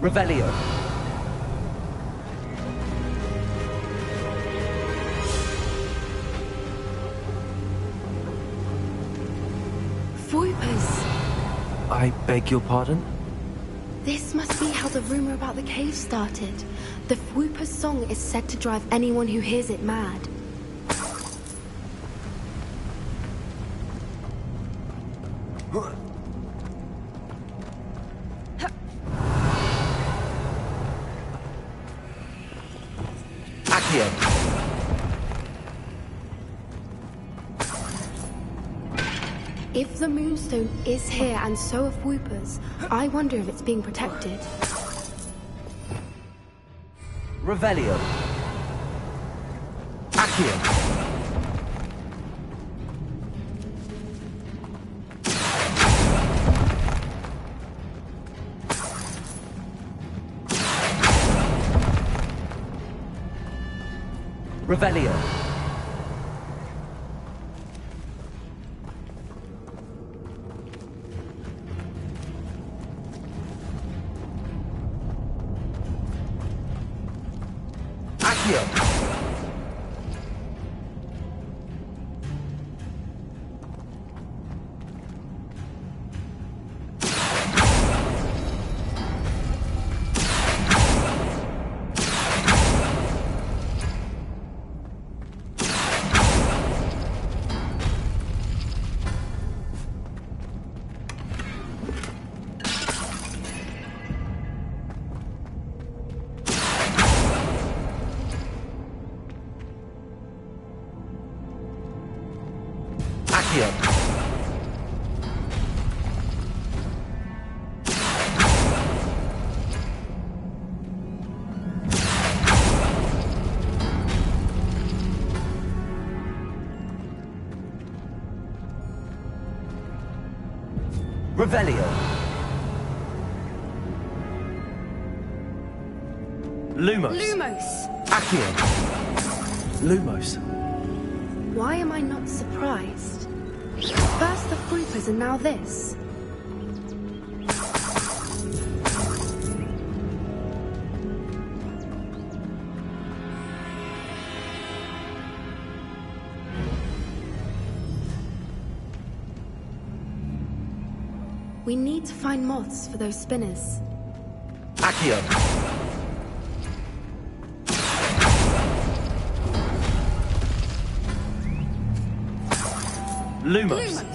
Revelio.
Foipers.
I beg your pardon?
This must be how the rumor about the cave started. The Whooper's song is said to drive anyone who hears it mad. If the Moonstone is here and so are Whoopers, I wonder if it's being protected.
Revelio. Accio. Revelio. Revelio. Lumos.
Lumos!
Accio. Lumos.
Why am I not surprised? First the Whoopers and now this. We need to find moths for those spinners.
Accio. Lumos.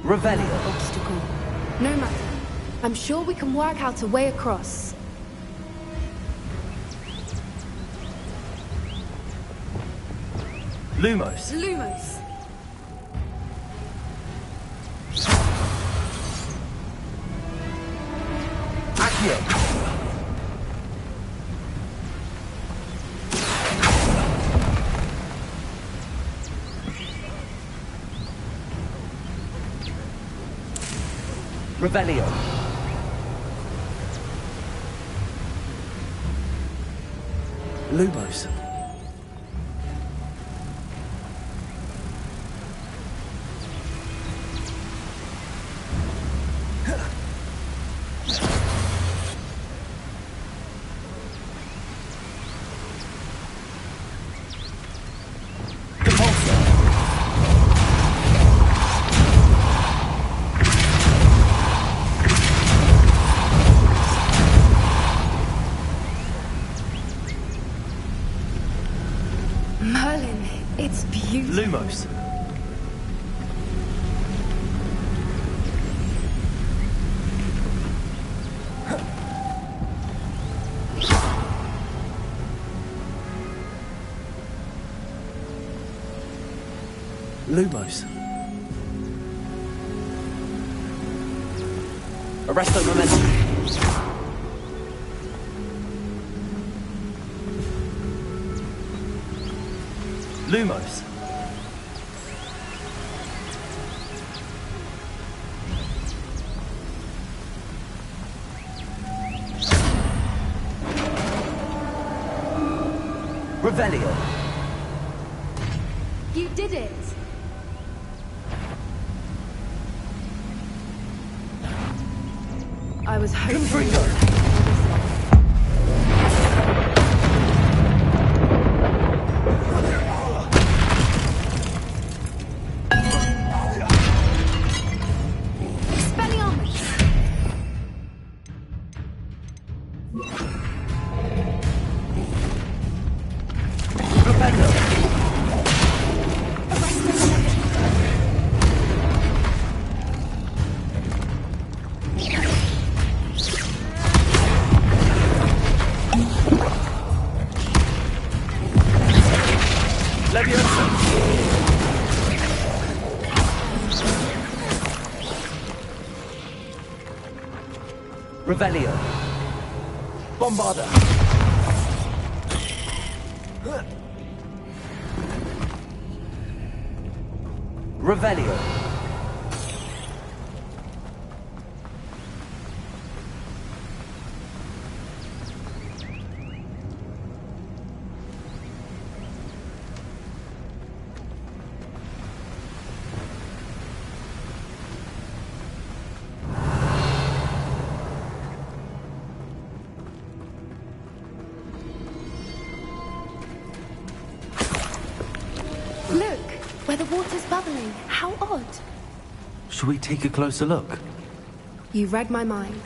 Revelio. Obstacle. No matter. I'm sure we can work out a way across.
Lumos.
Lumos.
Accio. Revelio. Lumos.
Merlin, it's beautiful.
Lumos. Lumos. Arresto momentum. Lumos. Revelio.
You did it! I was hoping...
Revelio. Bombarda. Revelio.
Look, where the water's bubbling. How odd.
Should we take a closer look?
You read my mind.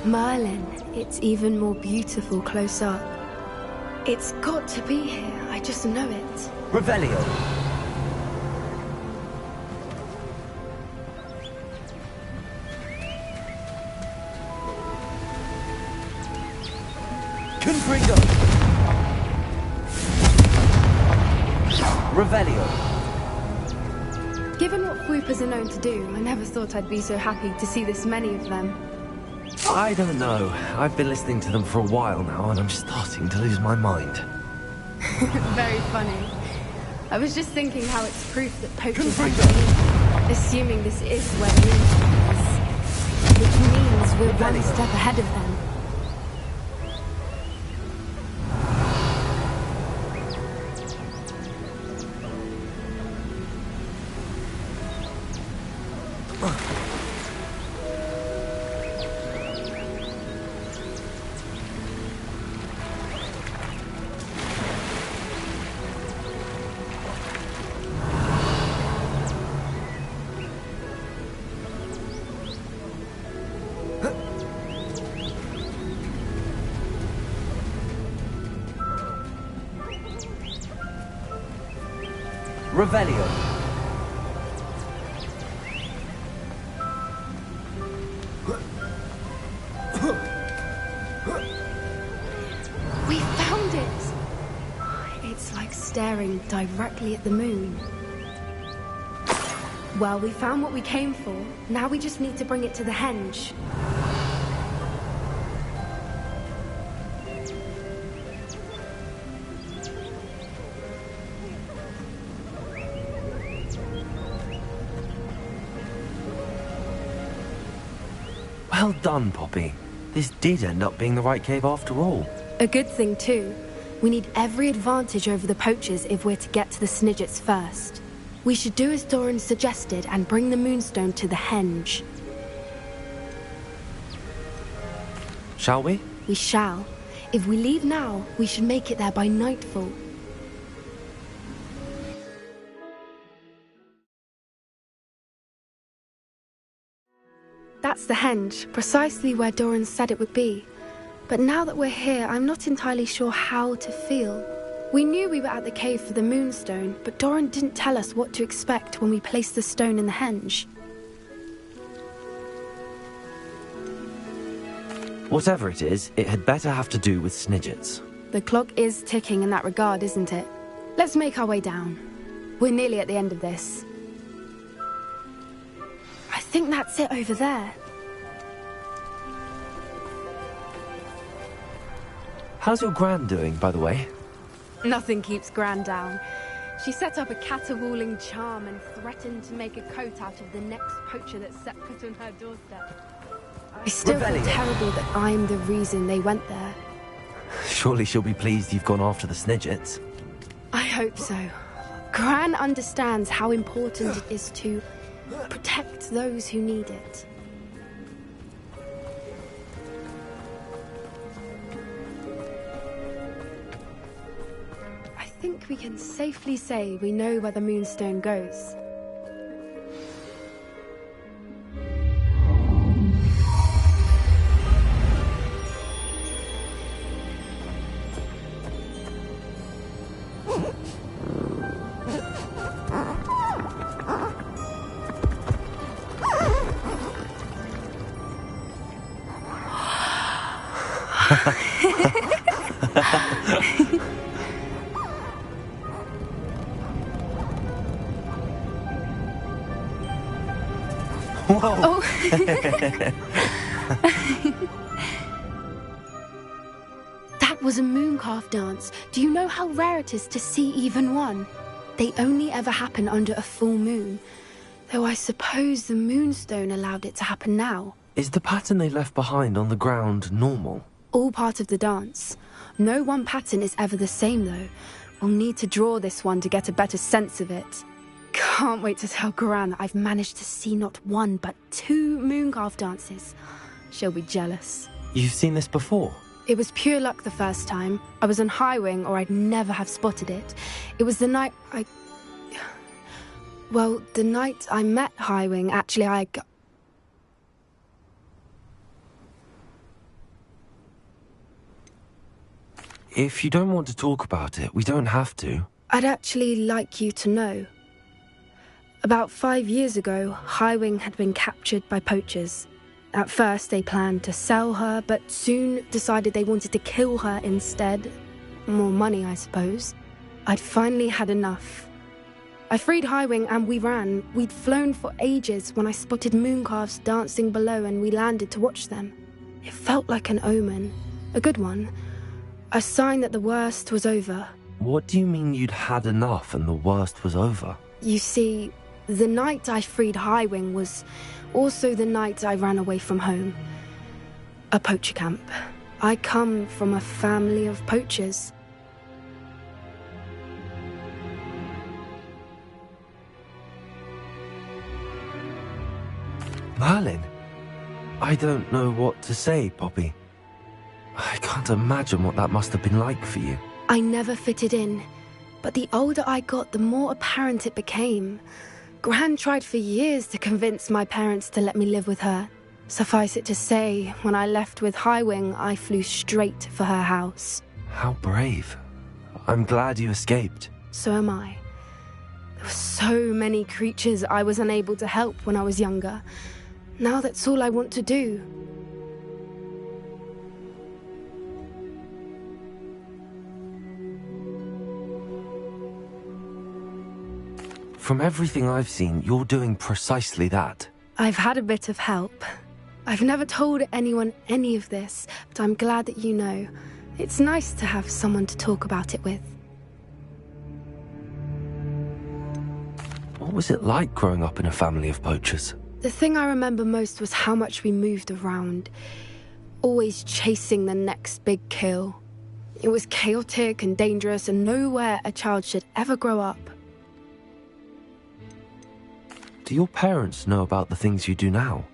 Merlin, it's even more beautiful close up. It's got to be here, I just know it.
Revelio. Confringo. Revelio.
Given what Fwoopas are known to do, I never thought I'd be so happy to see this many of them.
I don't know. I've been listening to them for a while now, and I'm starting to lose my mind.
Very funny. I was just thinking how it's proof that poachers are unique, assuming this is where the moon is. Which means we're one step ahead of them.
Revelio.
We found it! It's like staring directly at the moon. Well, we found what we came for. Now we just need to bring it to the henge.
Well done, Poppy. This did end up being the right cave after all.
A good thing, too. We need every advantage over the poachers if we're to get to the Snidgets first. We should do as Doran suggested and bring the Moonstone to the henge.
Shall we?
We shall. If we leave now, we should make it there by nightfall. That's the henge, precisely where Doran said it would be. But now that we're here, I'm not entirely sure how to feel. We knew we were at the cave for the Moonstone, but Doran didn't tell us what to expect when we placed the stone in the henge.
Whatever it is, it had better have to do with Snidgets.
The clock is ticking in that regard, isn't it? Let's make our way down. We're nearly at the end of this. I think that's it over there.
How's your gran doing, by the way?
Nothing keeps Gran down. She set up a caterwauling charm and threatened to make a coat out of the next poacher that set foot on her doorstep. I still feel terrible that I'm the reason they went there.
Surely she'll be pleased you've gone after the Snidgets.
I hope so. Gran understands how important it is to protect those who need it. I think we can safely say we know where the Moonstone goes.
Whoa!
That was a mooncalf dance. Do you know how rare it is to see even one? They only ever happen under a full moon. Though I suppose the Moonstone allowed it to happen now.
Is the pattern they left behind on the ground normal?
All part of the dance. No one pattern is ever the same, though. We'll need to draw this one to get a better sense of it. Can't wait to tell Gran that I've managed to see not one, but 2 mooncalf dances. She'll be jealous.
You've seen this before?
It was pure luck the first time. I was on Highwing, or I'd never have spotted it. It was the night Well, the night I met Highwing, actually,
If you don't want to talk about it, we don't have to.
I'd actually like you to know. About 5 years ago, Highwing had been captured by poachers. At first, they planned to sell her, but soon decided they wanted to kill her instead. More money, I suppose. I'd finally had enough. I freed Highwing and we ran. We'd flown for ages when I spotted mooncalves dancing below and we landed to watch them. It felt like an omen. A good one. A sign that the worst was over.
What do you mean you'd had enough and the worst was over?
You see, the night I freed Highwing was also the night I ran away from home. A poacher camp. I come from a family of poachers.
Merlin? I don't know what to say, Poppy. I can't imagine what that must have been like for you.
I never fitted in, but the older I got, the more apparent it became. Gran tried for years to convince my parents to let me live with her. Suffice it to say, when I left with Highwing, I flew straight for her house.
How brave. I'm glad you escaped.
So am I. There were so many creatures I was unable to help when I was younger. Now that's all I want to do.
From everything I've seen, you're doing precisely that.
I've had a bit of help. I've never told anyone any of this, but I'm glad that you know. It's nice to have someone to talk about it with.
What was it like growing up in a family of poachers?
The thing I remember most was how much we moved around, always chasing the next big kill. It was chaotic and dangerous, and nowhere a child should ever grow up.
Do your parents know about the things you do now?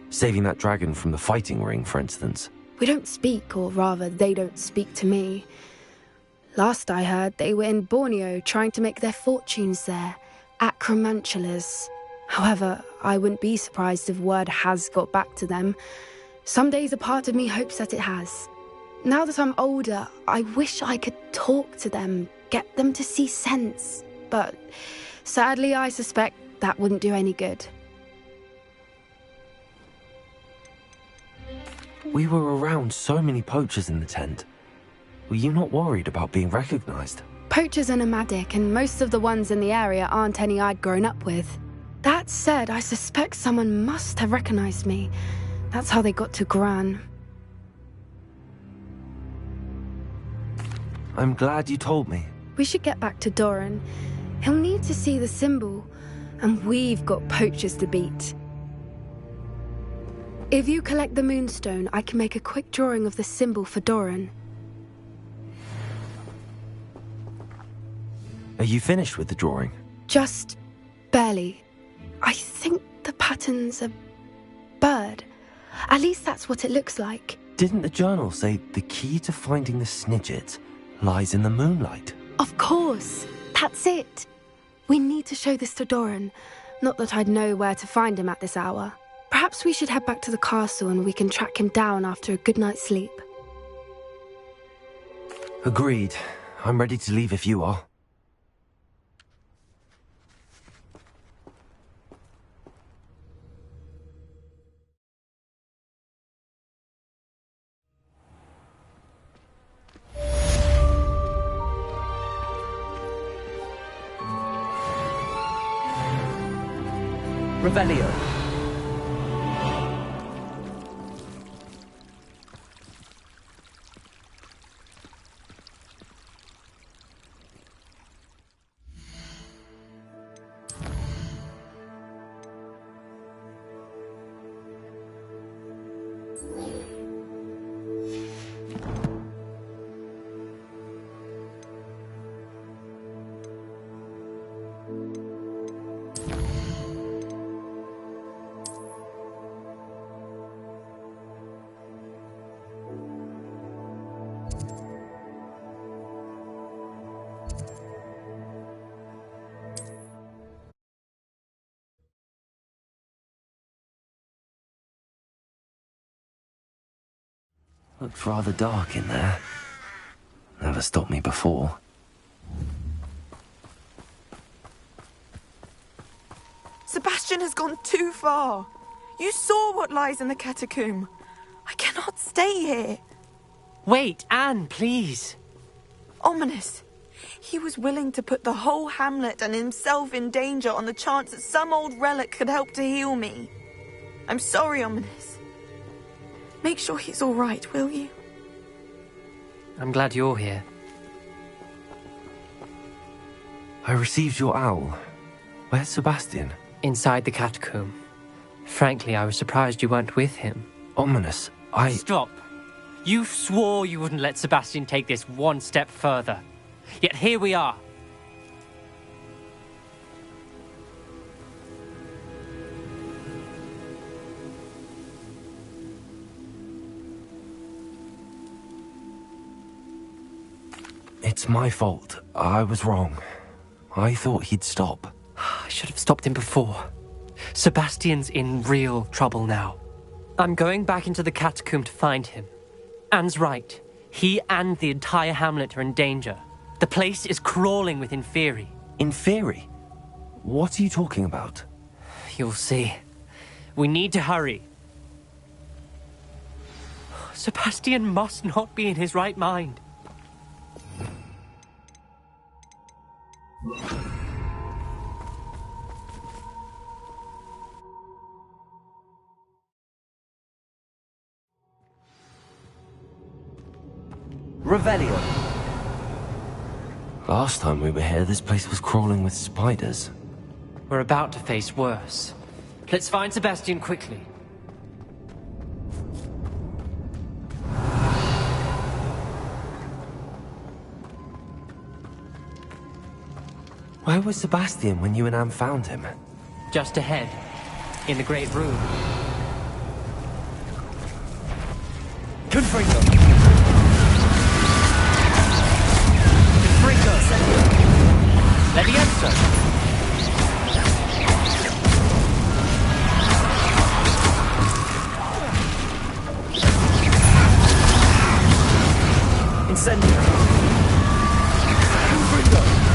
Saving that dragon from the fighting ring, for instance.
We don't speak, or rather, they don't speak to me. Last I heard, they were in Borneo trying to make their fortunes there, acromantulas. However, I wouldn't be surprised if word has got back to them. Some days a part of me hopes that it has. Now that I'm older, I wish I could talk to them, get them to see sense. But sadly, I suspect that wouldn't do any good.
We were around so many poachers in the tent. Were you not worried about being recognized?
Poachers are nomadic, and most of the ones in the area aren't any I'd grown up with. That said, I suspect someone must have recognized me. That's how they got to Gran.
I'm glad you told me.
We should get back to Doran. He'll need to see the symbol, and we've got poachers to beat. If you collect the moonstone, I can make a quick drawing of the symbol for Doran.
Are you finished with the drawing?
Just barely. I think the pattern's a bird. At least that's what it looks like.
Didn't the journal say the key to finding the Snidget lies in the moonlight?
Of course. That's it. We need to show this to Doran. Not that I'd know where to find him at this hour. Perhaps we should head back to the castle and we can track him down after a good night's sleep.
Agreed. I'm ready to leave if you are.
Revelio.
Looked rather dark in there. Never stopped me before.
Sebastian has gone too far. You saw what lies in the catacomb. I cannot stay here.
Wait, Anne, please.
Ominous. He was willing to put the whole hamlet and himself in danger on the chance that some old relic could help to heal me. I'm sorry, Ominous. Make sure he's all right, will you?
I'm glad you're here.
I received your owl. Where's Sebastian?
Inside the catacomb. Frankly, I was surprised you weren't with him.
Ominous,
Stop. You swore you wouldn't let Sebastian take this one step further. Yet here we are.
It's my fault. I was wrong. I thought he'd stop.
I should have stopped him before. Sebastian's in real trouble now. I'm going back into the catacomb to find him. Anne's right. He and the entire hamlet are in danger. The place is crawling with Inferi.
Inferi? What are you talking about?
You'll see. We need to hurry. Sebastian must not be in his right mind.
Revelio.
Last time we were here, this place was crawling with spiders.
We're about to face worse. Let's find Sebastian quickly.
Where was Sebastian when you and Anne found him?
Just ahead, in the Great Room.
Confringo.
Levioso!
Incendio. Confringo.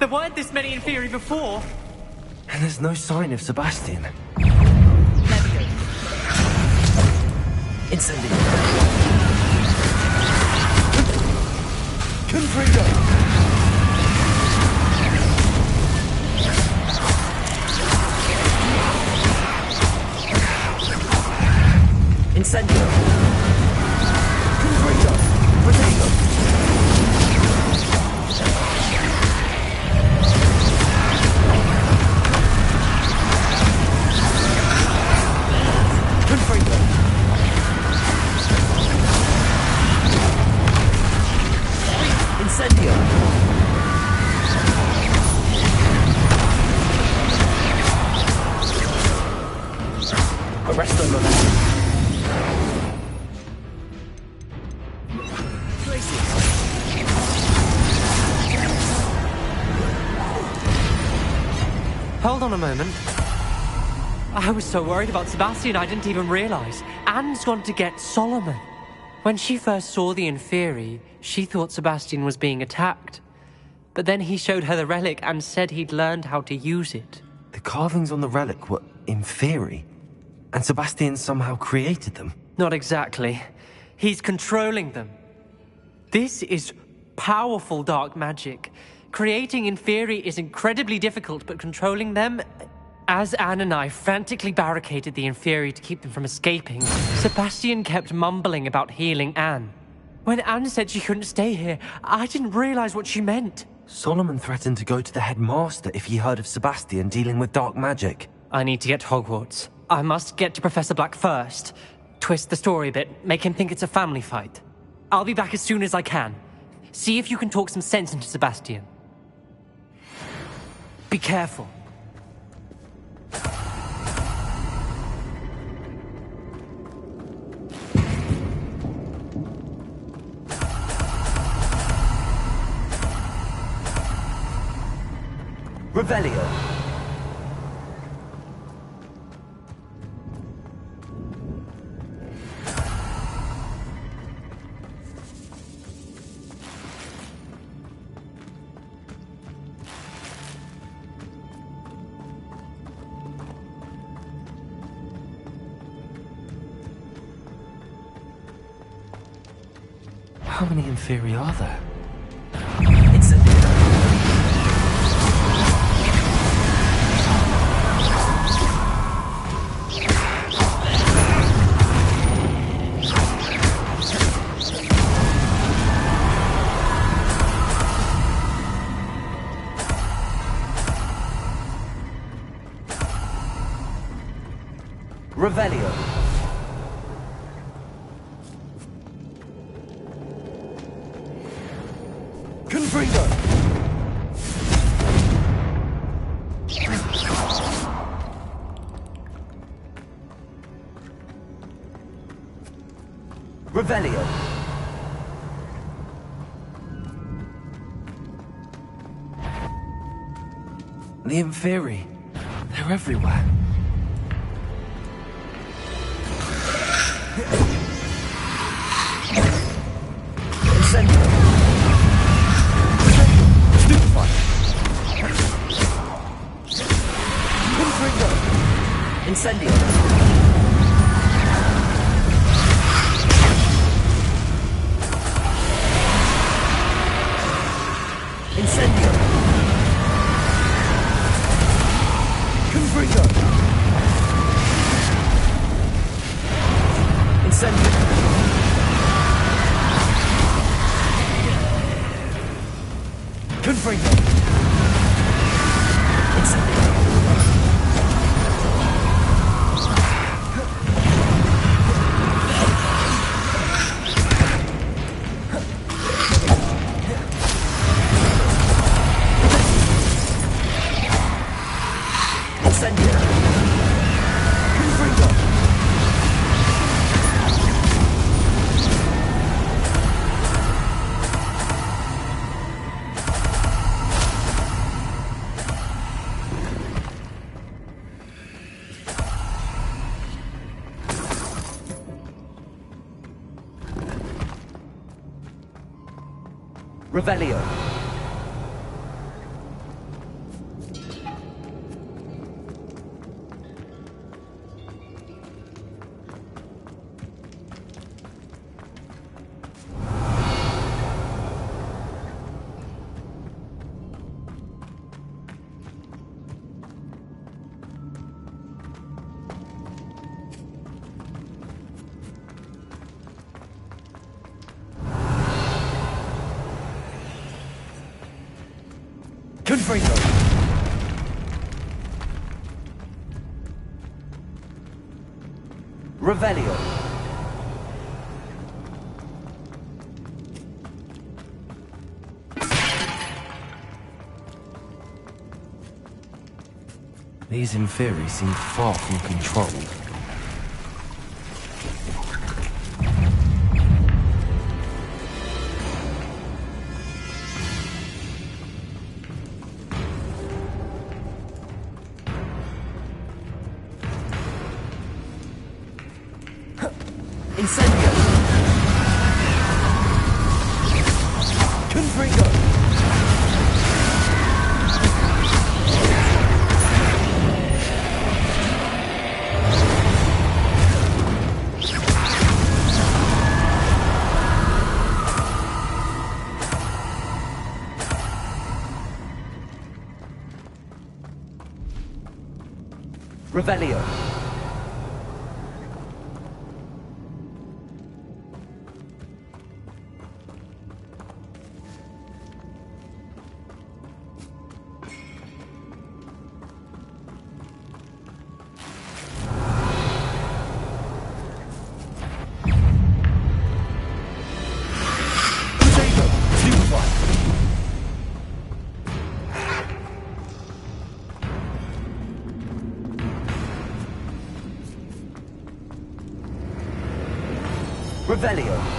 There weren't this many Inferi before.
And there's no sign of Sebastian. Incendio. Confringo. Incendio. Confringo. Potato. Confringo. Incendio. Arresto momentum.
Hold on a moment. I was so worried about Sebastian I didn't even realize. Anne's gone to get Solomon. When she first saw the Inferi, she thought Sebastian was being attacked. But then he showed her the relic and said he'd learned how to use it.
The carvings on the relic were Inferi, and Sebastian somehow created them.
Not exactly. He's controlling them. This is powerful dark magic. Creating Inferi is incredibly difficult, but controlling them... As Anne and I frantically barricaded the Inferi to keep them from escaping, Sebastian kept mumbling about healing Anne. When Anne said she couldn't stay here, I didn't realize what she meant.
Solomon threatened to go to the headmaster if he heard of Sebastian dealing with dark magic.
I need to get to Hogwarts. I must get to Professor Black first. Twist the story a bit, make him think it's a family fight. I'll be back as soon as I can. See if you can talk some sense into Sebastian. Be careful.
Revelio. How many Inferi are there? It's a... Revelio. Confringo. Revelio. The Inferi. They're everywhere. Incendio. Stupefy. Confringo. Incendio. Incendio. Confringo. Incendio. Confringo. Incendio. Incendio. Confringo. Revelio.
Confringo. Revelio.
These Inferi seem far from controlled.
Incendio. Confringo. Revelio. Revelio.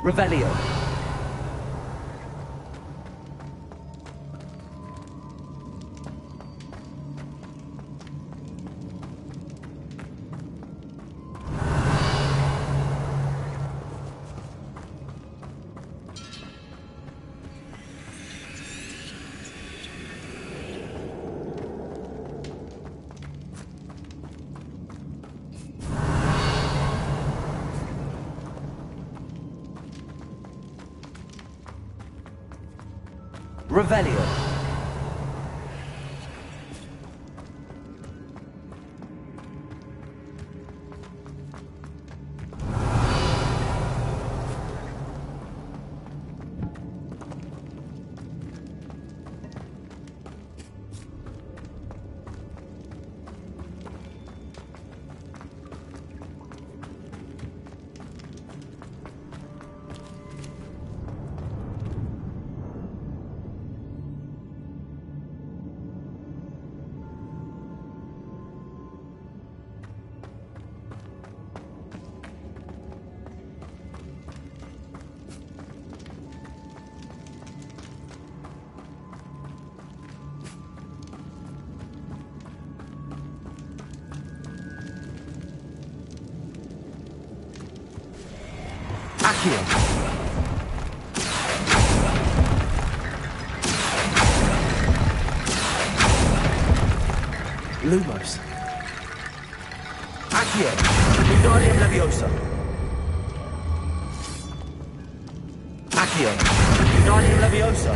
Revelio. Revelio. Accio. Lumos. Accio. Wingardium Leviosa. Accio. Wingardium Leviosa.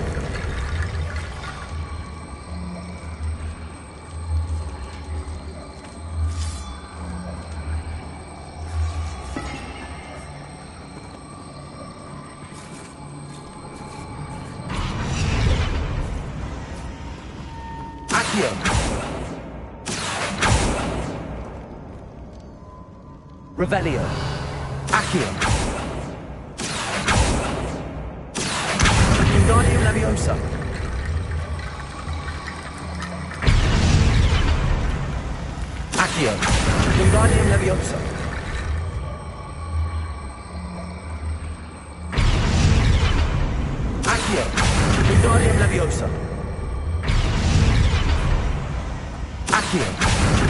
Accio. Revelio. Accio. Wingardium Leviosa. Accio. Wingardium Leviosa.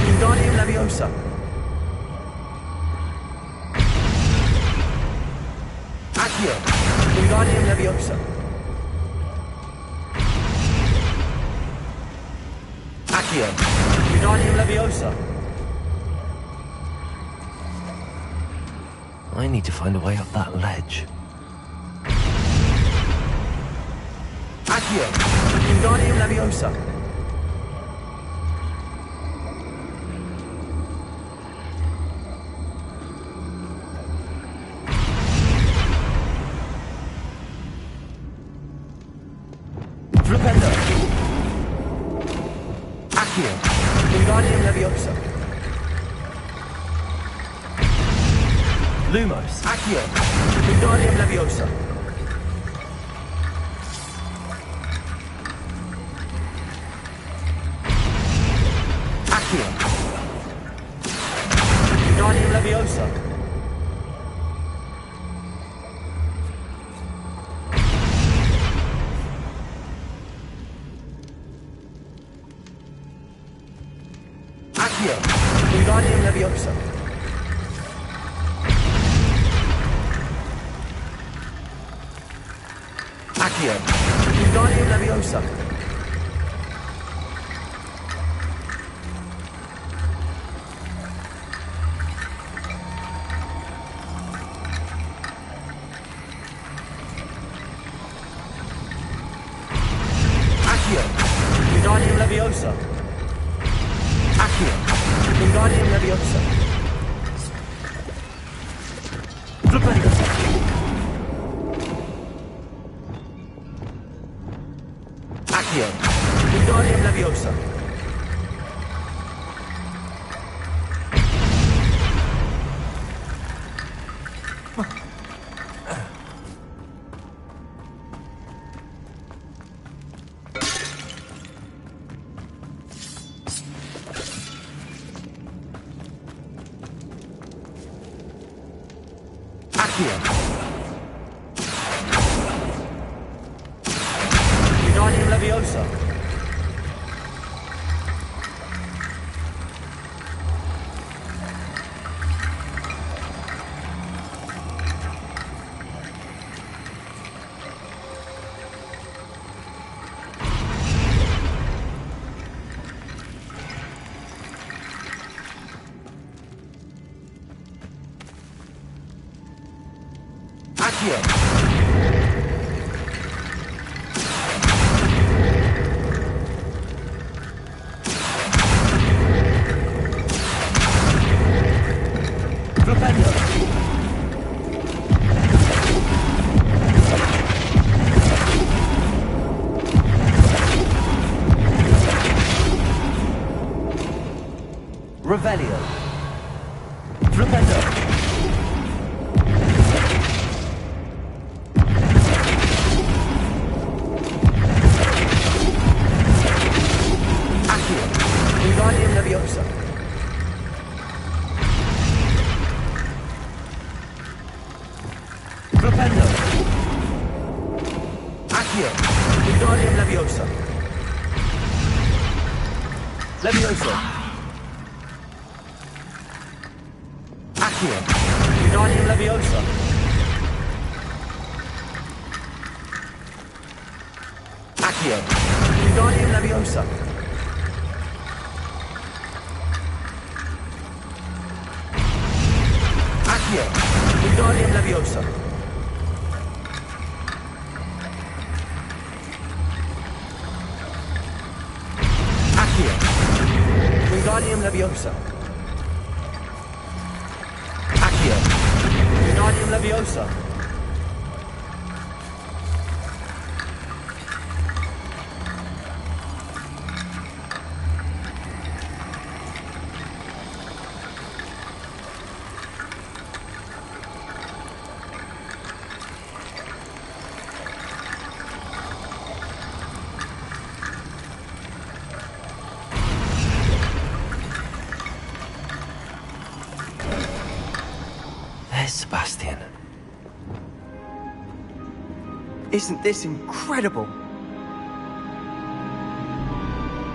Wingardium Leviosa. Accio. Wingardium Leviosa. Accio. Wingardium Leviosa.
I need to find a way up that ledge.
Accio. Wingardium Leviosa. Flipendo. Accio. Wingardium Leviosa. Lumos. Accio. Wingardium Leviosa. Accio. Wingardium Leviosa. Accio. Wingardium Leviosa. Accio. Wingardium Leviosa. Accio. Wingardium Leviosa. Accio. Wingardium Leviosa. Flipendo. Accio. Wingardium Leviosa. Accio. Wingardium Leviosa. Accio. Flipendo. Revelio. Flipendo. Accio. Wingardium Leviosa. Flipendo. Accio. Wingardium Leviosa. Leviosa. Accio. Wingardium Leviosa. Accio. Wingardium Leviosa. Accio. Wingardium Leviosa. Accio. Wingardium Leviosa. Accio. Wingardium Leviosa.
There's Sebastian.
Isn't this incredible?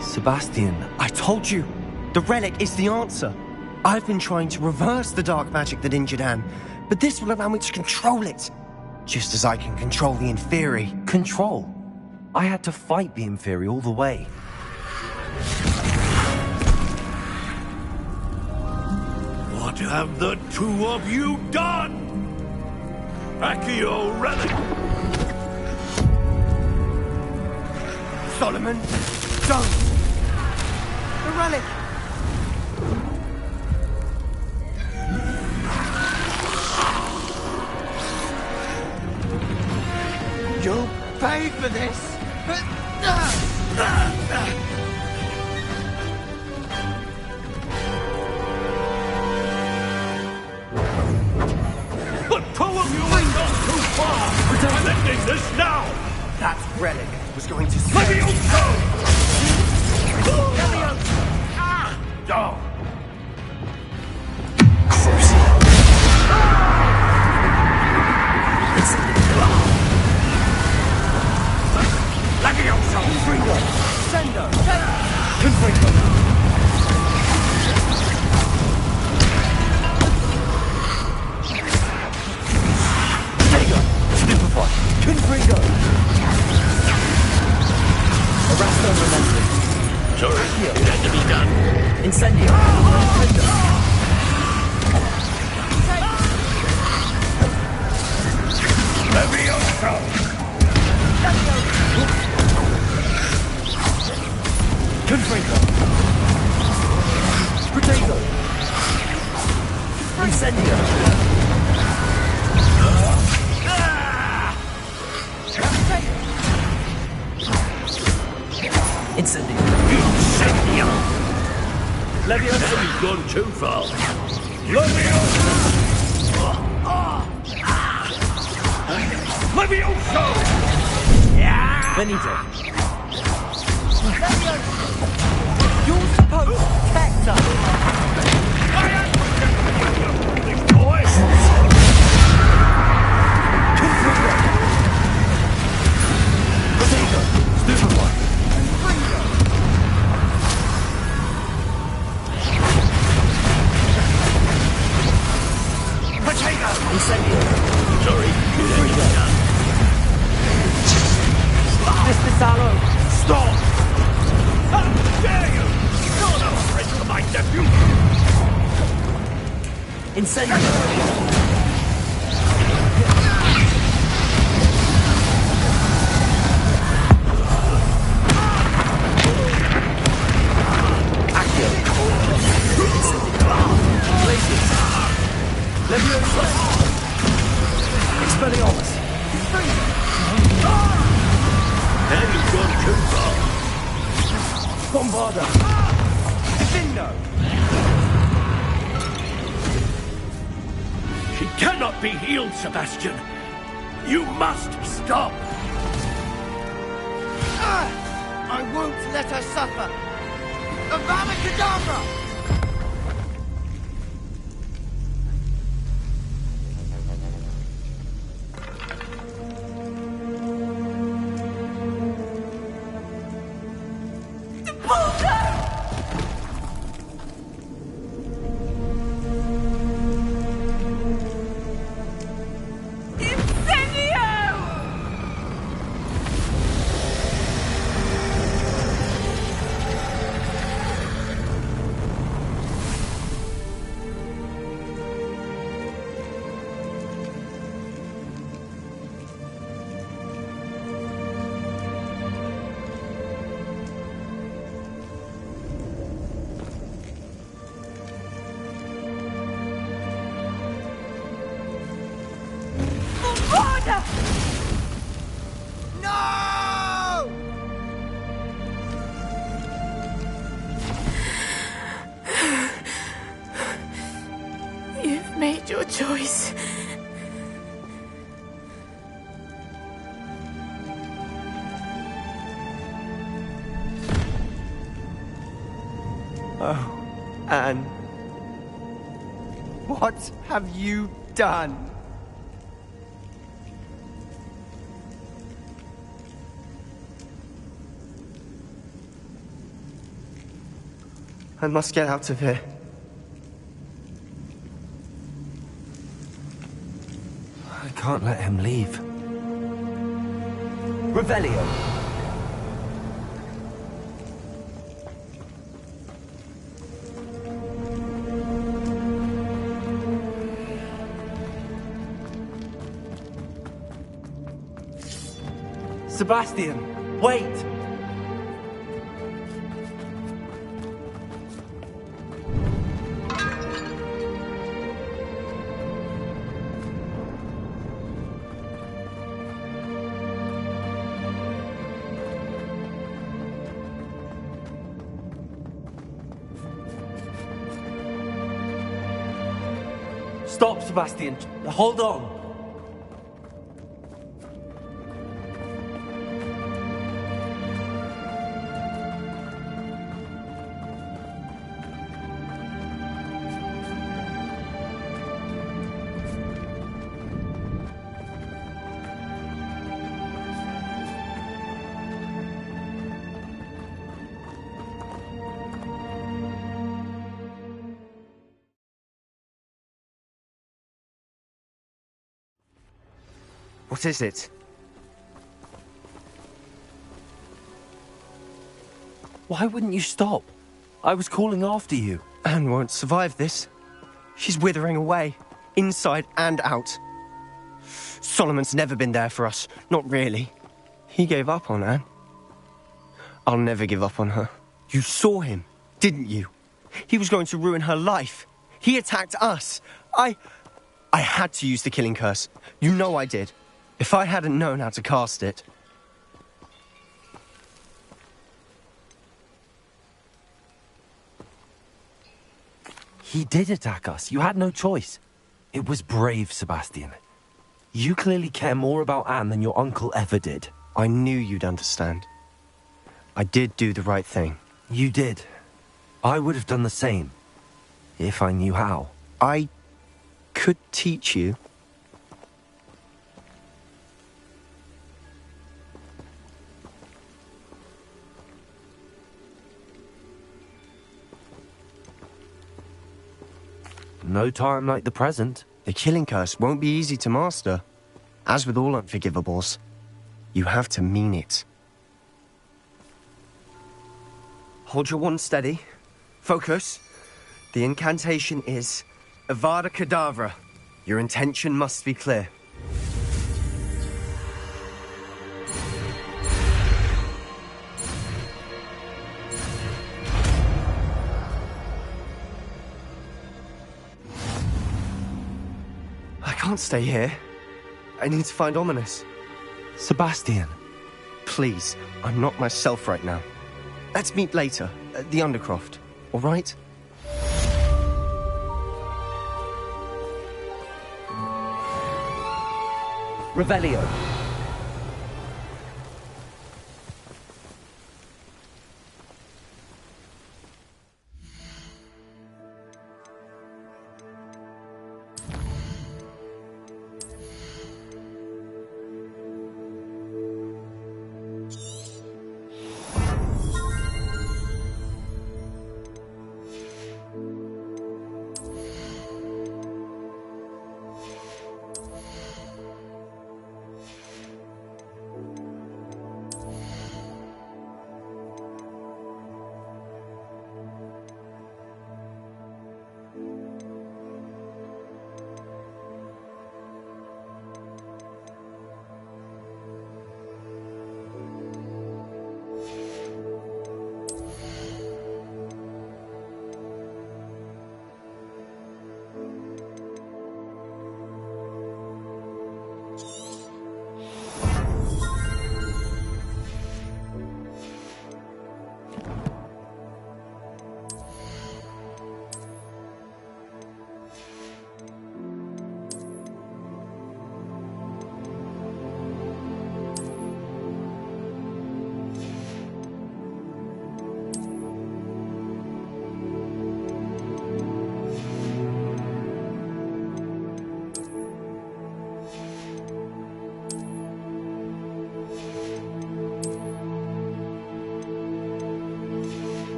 Sebastian.
I told you. The relic is the answer. I've been trying to reverse the dark magic that injured Anne, but this will allow me to control it. Just as I can control the Inferi.
Control? I had to fight the Inferi all the way.
What have the two of you done? Accio relic!
Solomon, don't! The relic! You'll pay for this!
The two of you have gone too far! I'm ending this now!
That relic was going to
Levioso!
Levioso! Confringo! Sendo! Confringo! Diego! Stupefy! Confringo! Arresto Momentum!
Sorry, it had to be done.
Incendio!
Levioso!
Confringo! Protego! Incendio! Incendio!
Incendio!
Levioso!
He's gone too far. Levioso! Levioso!
Benito! You're supposed to protect us!
Boys!
Confringo! Protego! Stupefy!
Potato!
Incendio!
Sorry, it had to be done.
Mr. Salo!
Stop! How dare you! You're no friend to my nephew!
Incendio! Accio! Glacius! Levioso! Expelliarmus!
Now you've gone too far.
Bombarda! Divindo!
She cannot be healed, Sebastian. You must stop.
I won't let her suffer! Avada Kedavra! No!
You've made your choice.
Oh, Anne. What have you done? I must get out of here.
I can't let him leave. Revelio! Sebastian, wait! Stop, Sebastian. Hold on.
What is it?
Why wouldn't you stop? I was calling after you.
Anne won't survive this. She's withering away, inside and out. Solomon's never been there for us. Not really. He gave up on Anne. I'll never give up on her. You saw him, didn't you? He was going to ruin her life. He attacked us. I had to use the killing curse. You know I did. If I hadn't known how to cast it...
He did attack us. You had no choice. It was brave, Sebastian. You clearly care more about Anne than your uncle ever did.
I knew you'd understand. I did do the right thing.
You did. I would have done the same, if I knew how.
I could teach you.
No time like the present.
The killing curse won't be easy to master. As with all unforgivables, you have to mean it. Hold your wand steady. Focus. The incantation is Avada Kedavra. Your intention must be clear. I can't stay here. I need to find Ominous.
Sebastian.
Please, I'm not myself right now. Let's meet later, at the Undercroft, all right?
Revelio.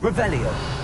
Revelio.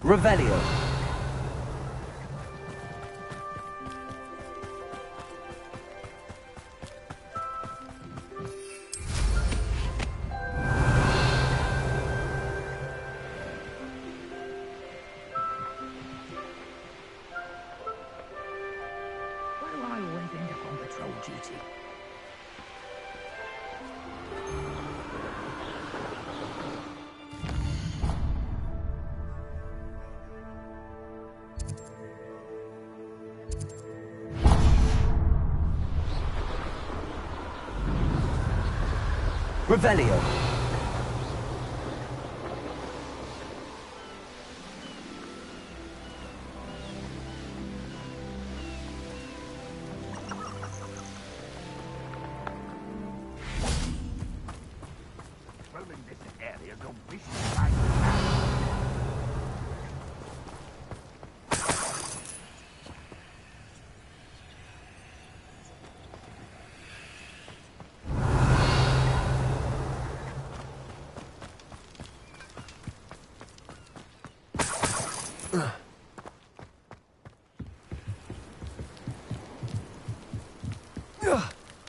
Revelio.
Why do I always end up on patrol duty?
Revelio.
Well, in this area, go fishing like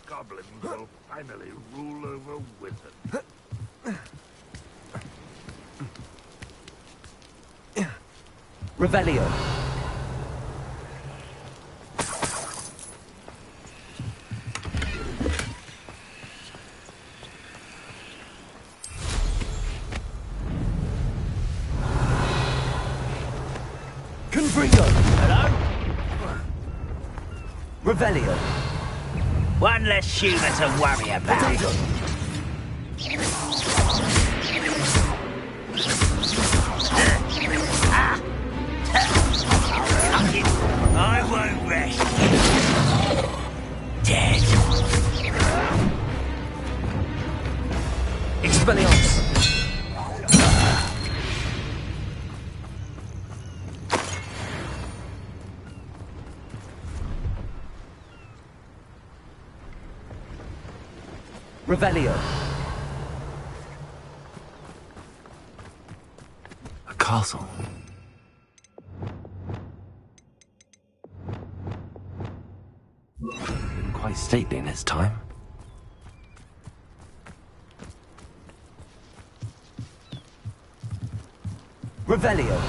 goblins will finally rule over wizards.
Revelio. Confringo.
Hello?
Revelio.
One less humour to worry about. I won't rest. Dead.
Expelliarmus. Revelio.
A castle. Been quite stately in its time.
Revelio.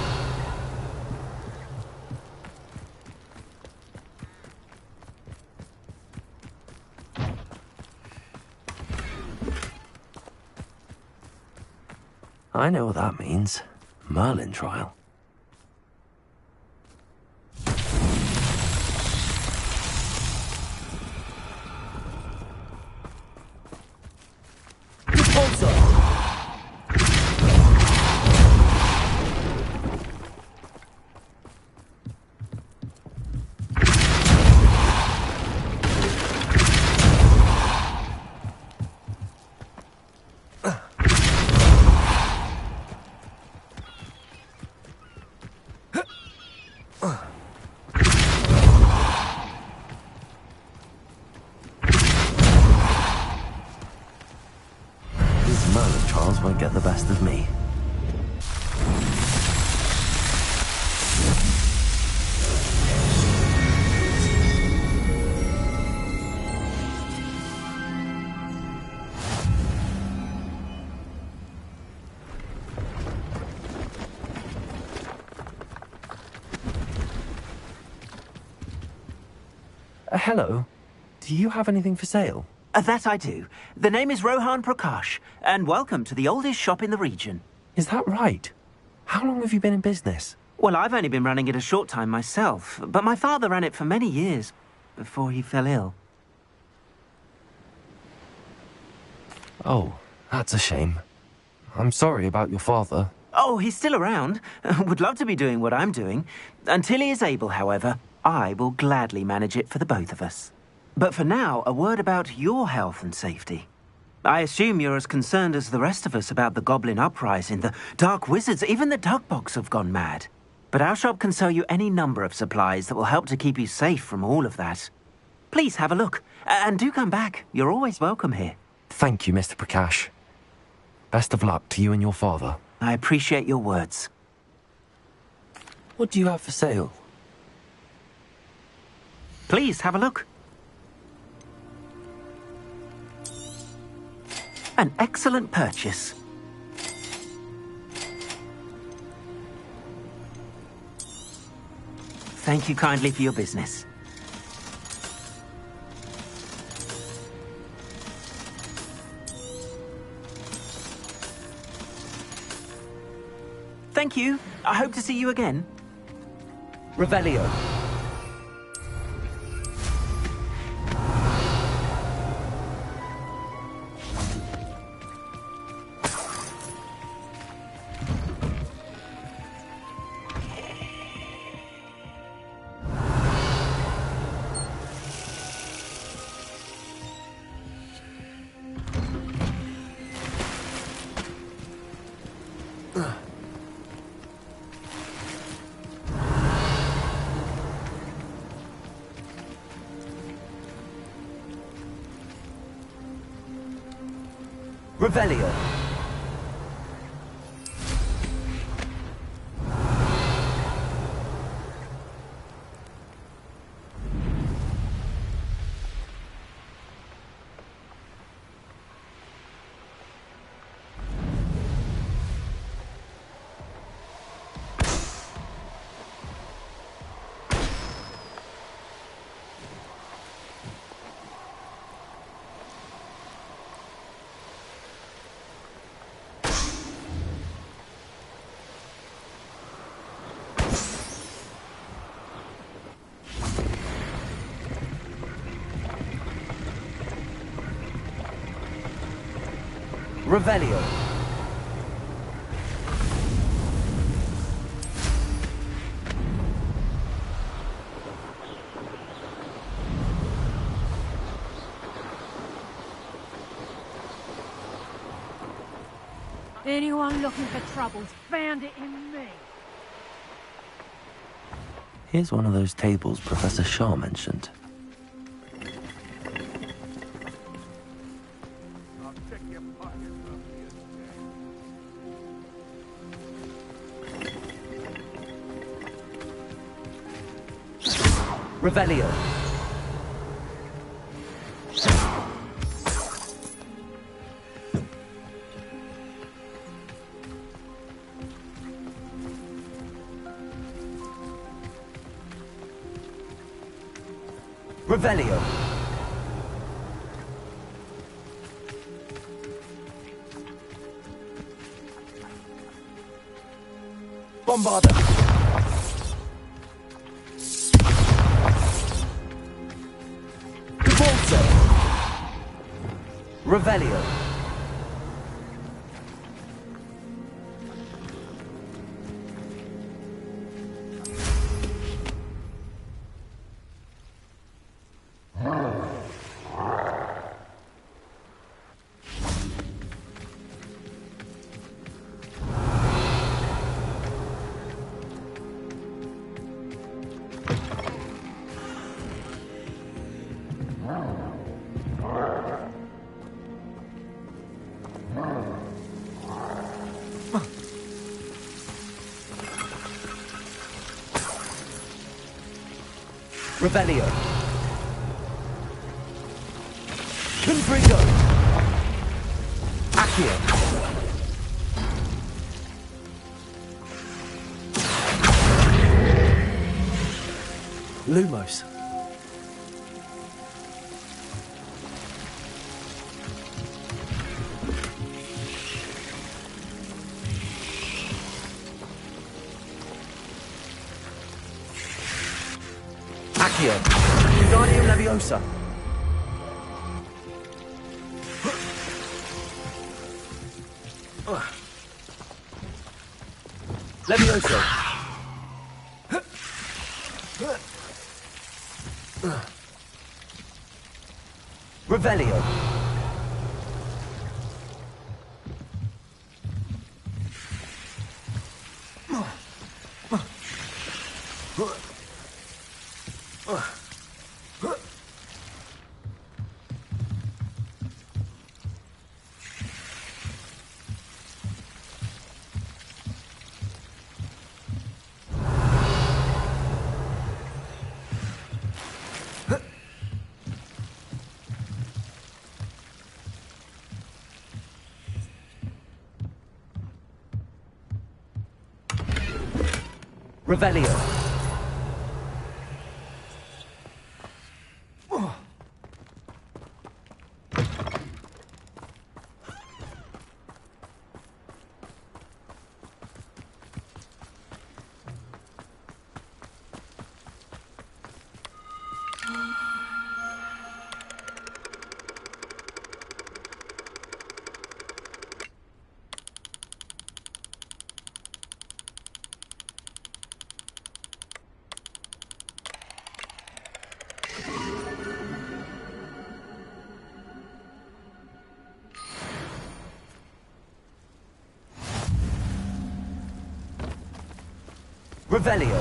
I know what that means. Merlin trial. These Merlin trials won't get the best of me. Hello. Do you have anything for sale?
That I do. The name is Rohan Prakash, and welcome to the oldest shop in the region.
Is that right? How long have you been in business?
Well, I've only been running it a short time myself, but my father ran it for many years before he fell ill.
Oh, that's a shame. I'm sorry about your father.
Oh, he's still around. Would love to be doing what I'm doing. Until he is able, however, I will gladly manage it for the both of us. But for now, a word about your health and safety. I assume you're as concerned as the rest of us about the Goblin Uprising, the Dark Wizards, even the Dugbox have gone mad. But our shop can sell you any number of supplies that will help to keep you safe from all of that. Please have a look, and do come back. You're always welcome here.
Thank you, Mr. Prakash. Best of luck to you and your father.
I appreciate your words.
What do you have for sale?
Please have a look. An excellent purchase. Thank you kindly for your business. Thank you. I hope to see you again.
Revelio. Revelio. Revelio.
Anyone looking for troubles found it in me.
Here's one of those tables Professor Shah mentioned.
Revelio. Revelio. Bombarda. Volta. Revelio. Revelio. Confringo. Accio.
Lumos.
Accio. Wingardium Leviosa. Levioso. Revelio. Revelio. Revelio.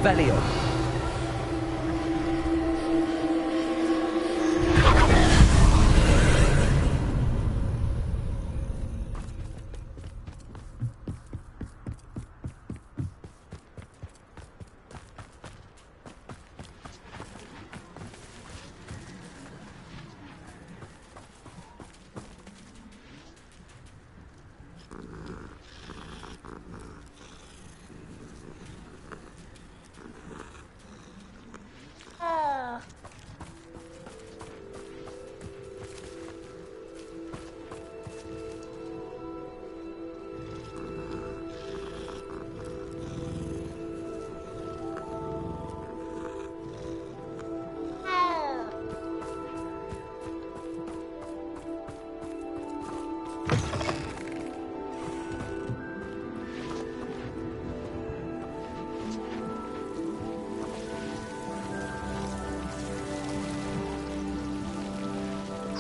Revelio.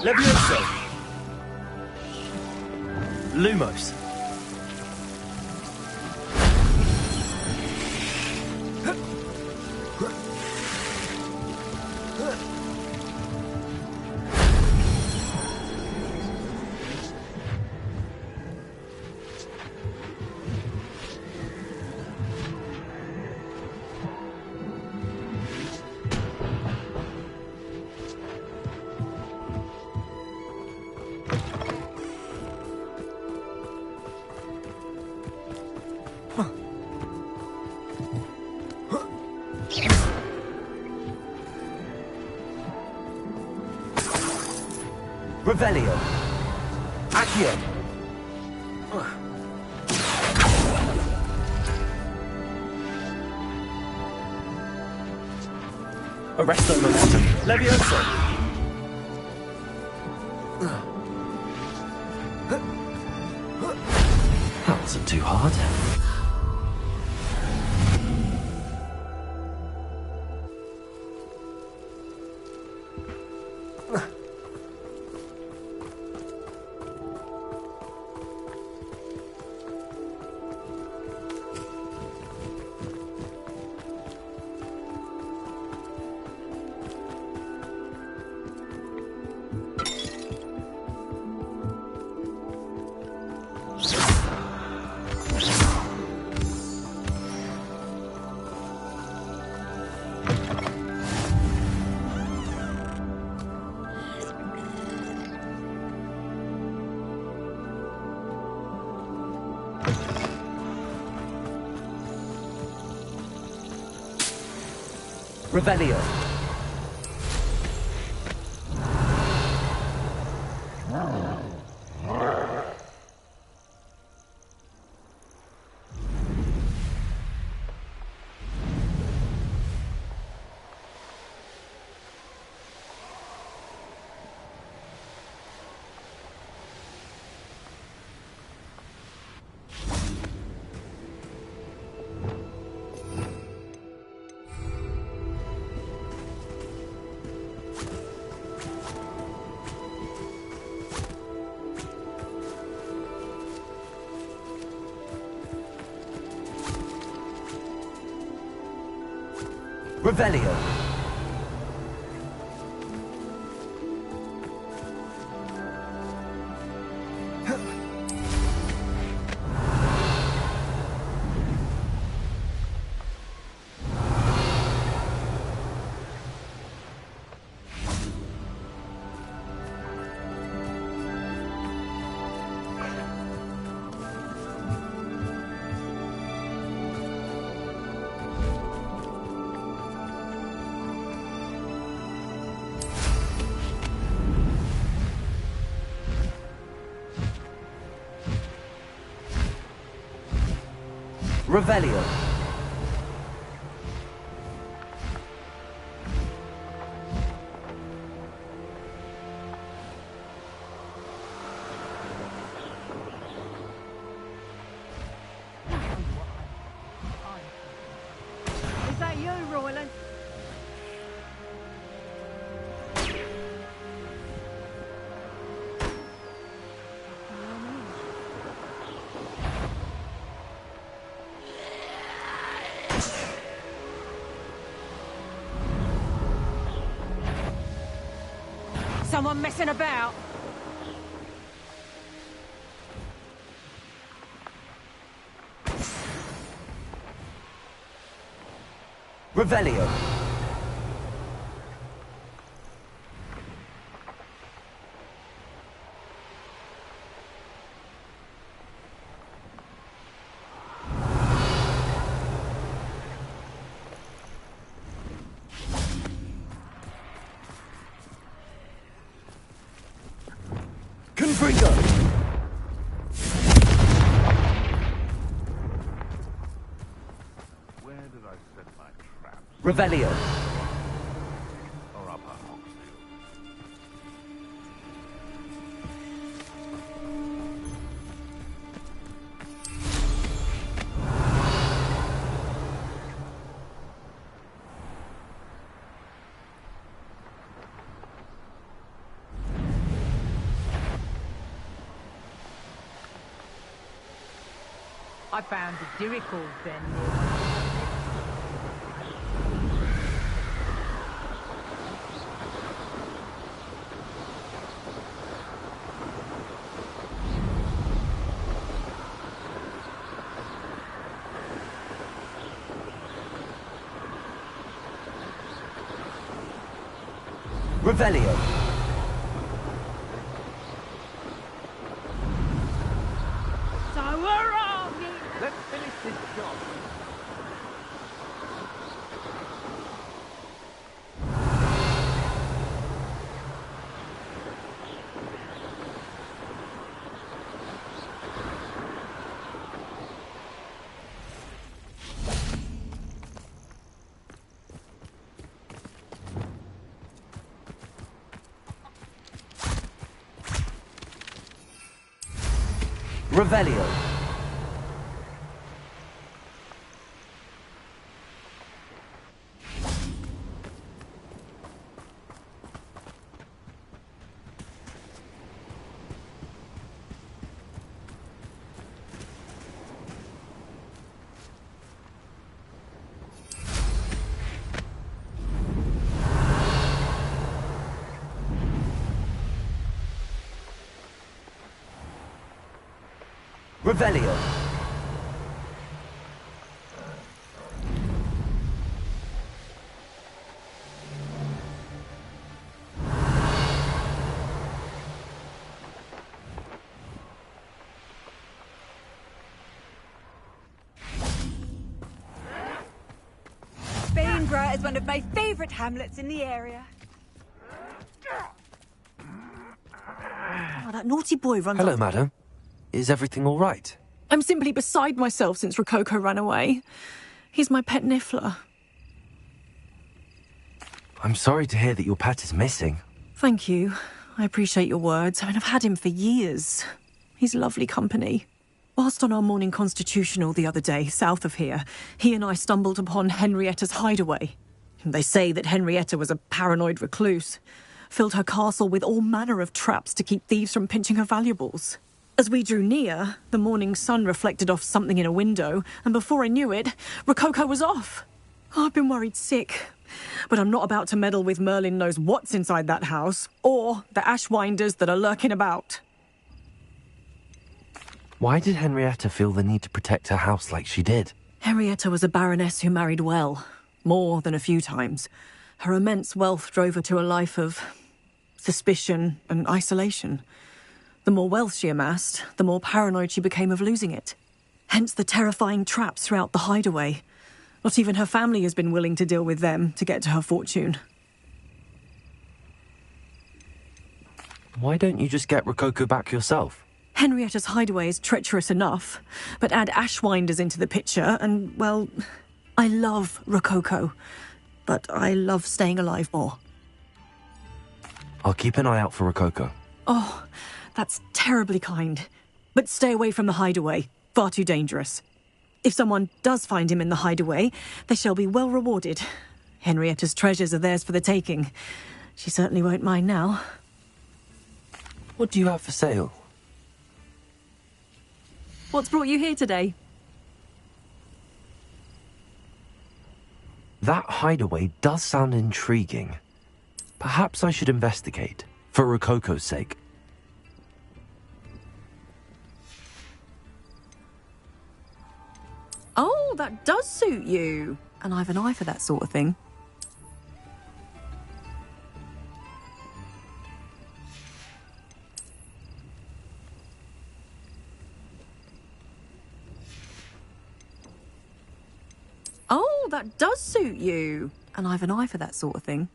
Levioso. Lumos. Revelio. Accio. Arresto momentum. Levioso.
That wasn't too hard.
Revelio. Revelio. Revelio.
Is that you, Royland? Someone messing about?
Revelio. Confringo.
Where did I set my traps?
Revelio.
Or up a Hogsfield?
I found the Diricles then.
Revelio.
So we're on it.
Let's finish this job.
Revelio. Revelio.
Edinburgh is one of my favourite hamlets in the area. Oh, that naughty boy runs
Hello,
off.
madam. Is everything all right?
I'm simply beside myself since Rococo ran away. He's my pet niffler.
I'm sorry to hear that your pet is missing.
Thank you. I appreciate your words. I mean, I've had him for years. He's lovely company. Whilst on our morning constitutional the other day, south of here, he and I stumbled upon Henrietta's hideaway. They say that Henrietta was a paranoid recluse, filled her castle with all manner of traps to keep thieves from pinching her valuables. As we drew near, the morning sun reflected off something in a window, and before I knew it, Rococo was off. Oh, I've been worried sick. But I'm not about to meddle with Merlin knows what's inside that house, or the ashwinders that are lurking about.
Why did Henrietta feel the need to protect her house like she did?
Henrietta was a baroness who married well, more than a few times. Her immense wealth drove her to a life of suspicion and isolation. The more wealth she amassed, the more paranoid she became of losing it. Hence the terrifying traps throughout the hideaway. Not even her family has been willing to deal with them to get to her fortune.
Why don't you just get Rococo back yourself?
Henrietta's hideaway is treacherous enough, but add ashwinders into the picture and, well, I love Rococo, but I love staying alive more.
I'll keep an eye out for Rococo.
Oh, that's terribly kind. But stay away from the hideaway. Far too dangerous. If someone does find him in the hideaway, they shall be well rewarded. Henrietta's treasures are theirs for the taking. She certainly won't mind now.
What do you have for sale?
What's brought you here today?
That hideaway does sound intriguing. Perhaps I should investigate, for Rococo's sake.
Oh, that does suit you. And I've an eye for that sort of thing. Oh, that does suit you. And I've an eye for that sort of thing.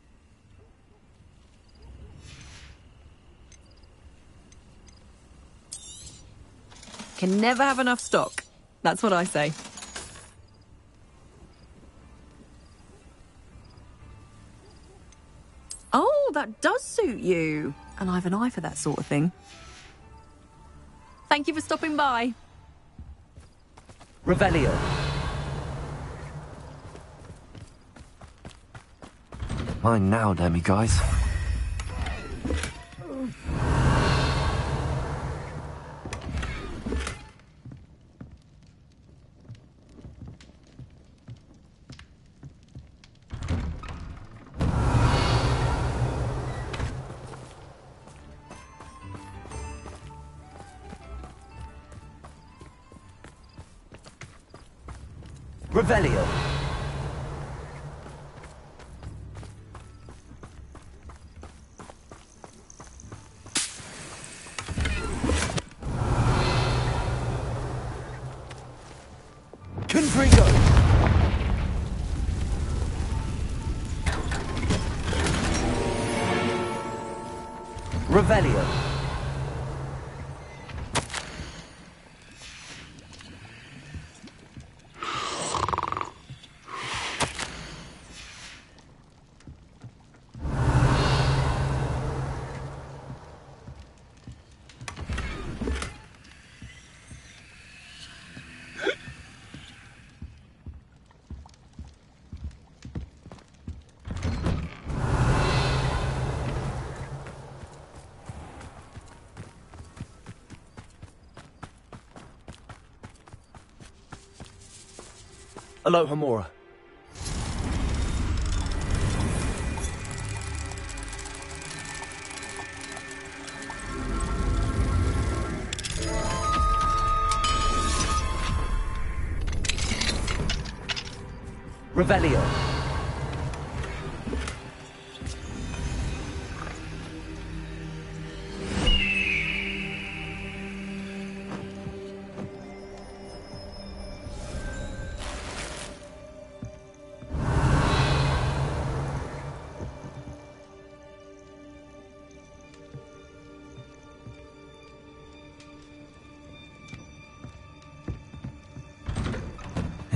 Can never have enough stock. That's what I say. Oh, that does suit you. And I've an eye for that sort of thing. Thank you for stopping by.
Revelio.
Mine now, Demi, guys.
Revelio. Confringo. Revelio.
Aloha, Mora.
Revelio.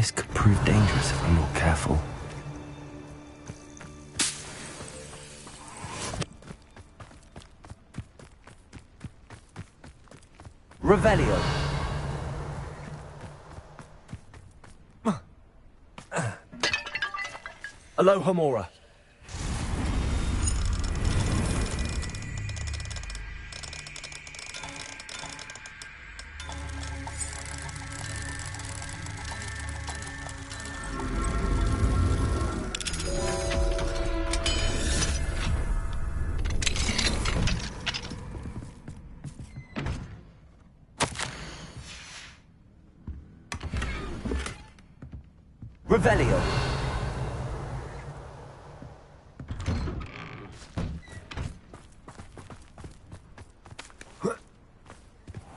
This could prove dangerous if I'm not careful.
Revelio. Aloha Mora. Revelio.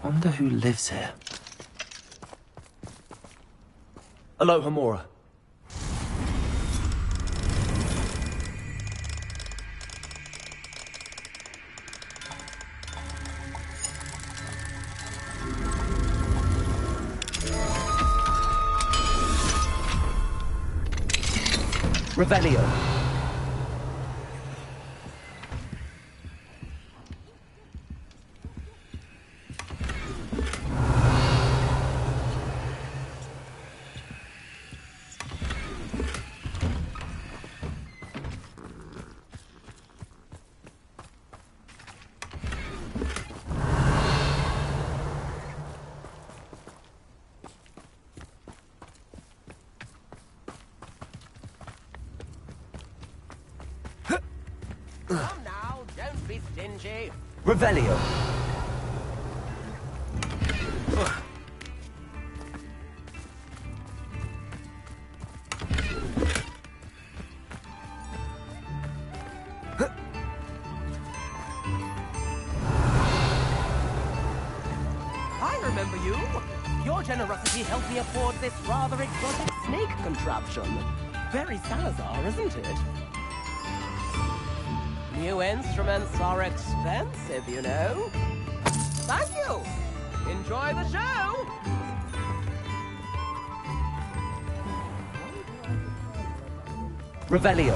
Wonder who lives here.
Aloha Mora. Revelio.
Come now, don't be stingy.
Revelio.
I remember you. Your generosity helped me afford this rather exotic snake contraption. Very Salazar, isn't it? New instruments are expensive, you know. Thank you. Enjoy the show.
Revelio.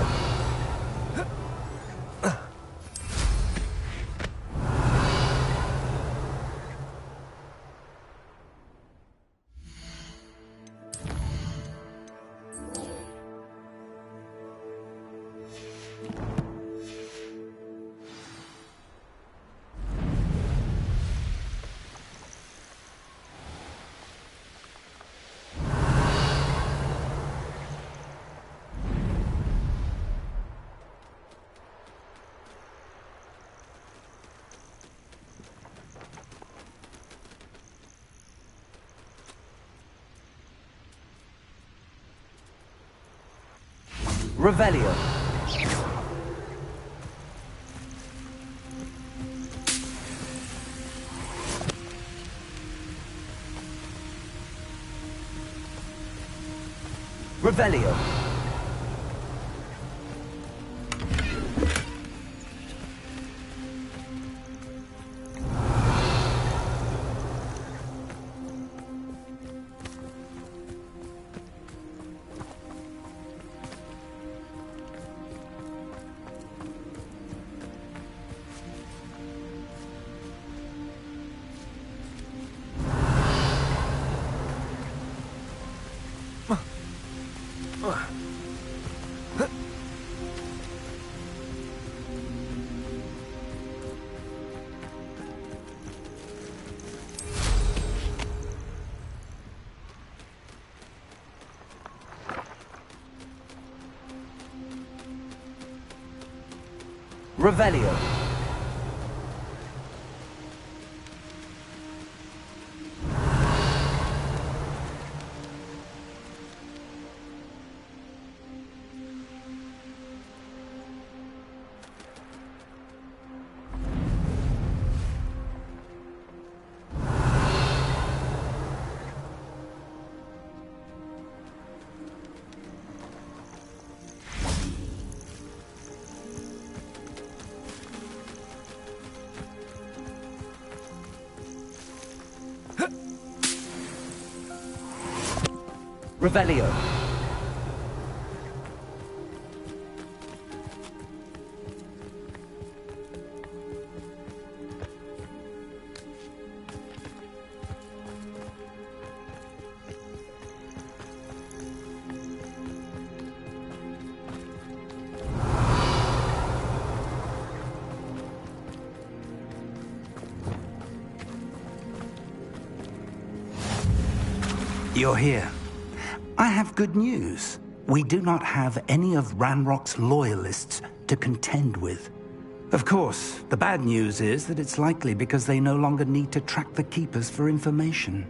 Revelio. Revelio. Revelio. Revelio.
You're here. I have good news. We do not have any of Ranrock's loyalists to contend with. Of course, the bad news is that it's likely because they no longer need to track the Keepers for information.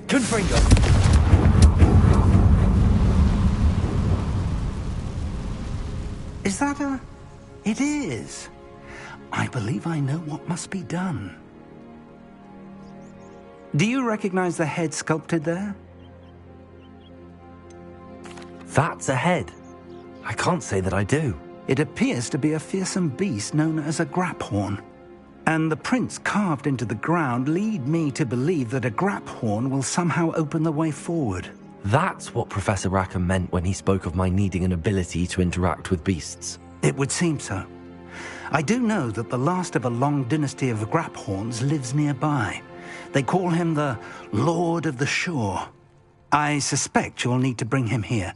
Confringo.
Is that a... It is. I believe I know what must be done. Do you recognize the head sculpted there?
That's a head. I can't say that I do.
It appears to be a fearsome beast known as a graphorn. And the prints carved into the ground lead me to believe that a graphorn will somehow open the way forward.
That's what Professor Rackham meant when he spoke of my needing an ability to interact with beasts.
It would seem so. I do know that the last of a long dynasty of graphorns lives nearby. They call him the Lord of the Shore. I suspect you'll need to bring him here.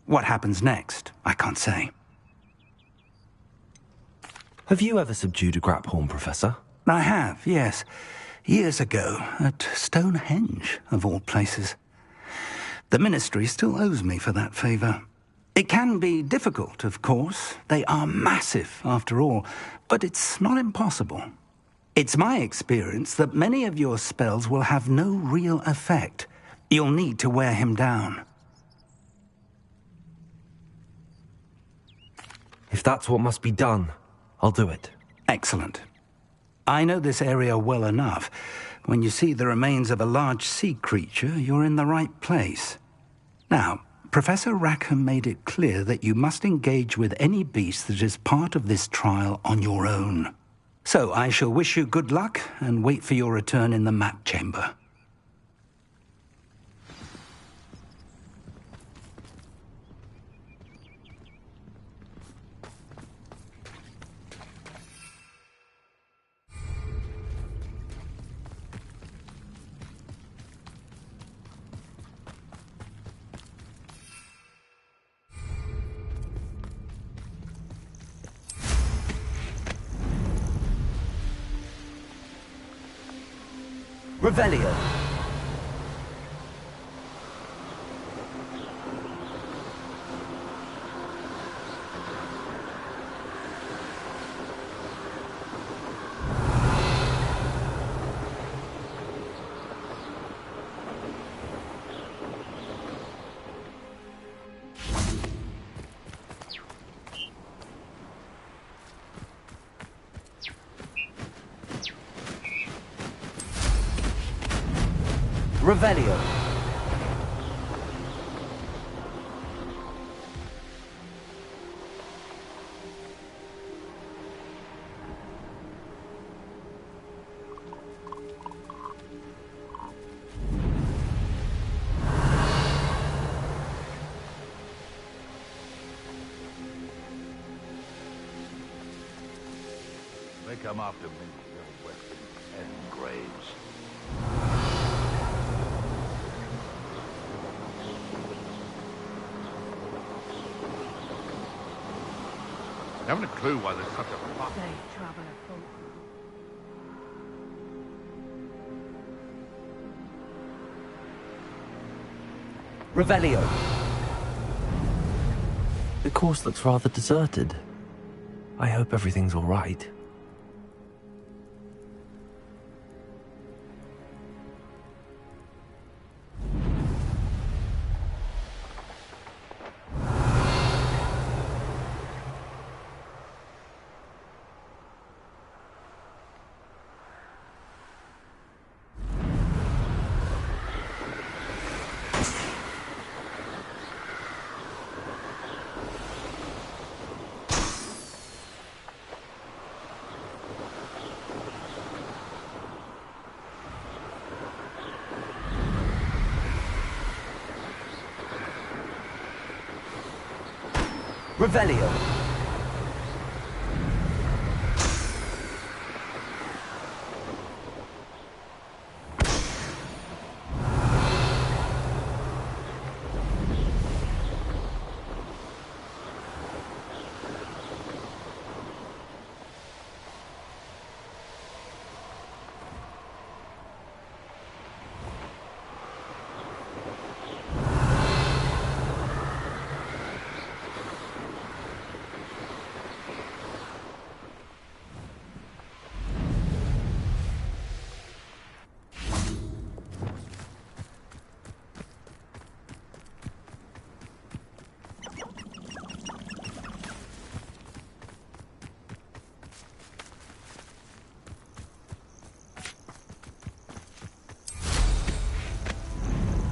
What happens next, I can't say.
Have you ever subdued a graphorn, Professor?
I have, yes. Years ago, at Stonehenge, of all places. The Ministry still owes me for that favor. It can be difficult, of course. They are massive, after all, but it's not impossible. It's my experience that many of your spells will have no real effect. You'll need to wear him down.
If that's what must be done, I'll do it.
Excellent. I know this area well enough. When you see the remains of a large sea creature, you're in the right place. Now, Professor Rackham made it clear that you must engage with any beast that is part of this trial on your own. So I shall wish you good luck and wait for your return in the map chamber.
Revelio. Revelio.
They come after me, your weapons and graves. I haven't a clue why there's such a fuss.
They trouble afoot.
Revelio.
The course looks rather deserted. I hope everything's all right.
Revelio.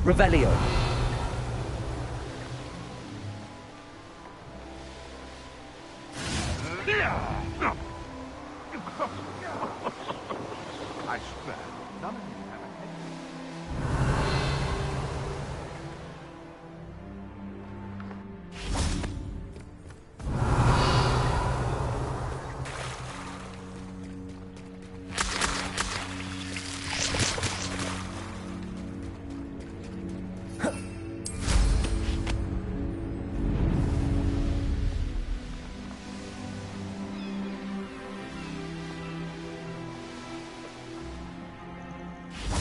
Revelio.
I swear, none of you have a head.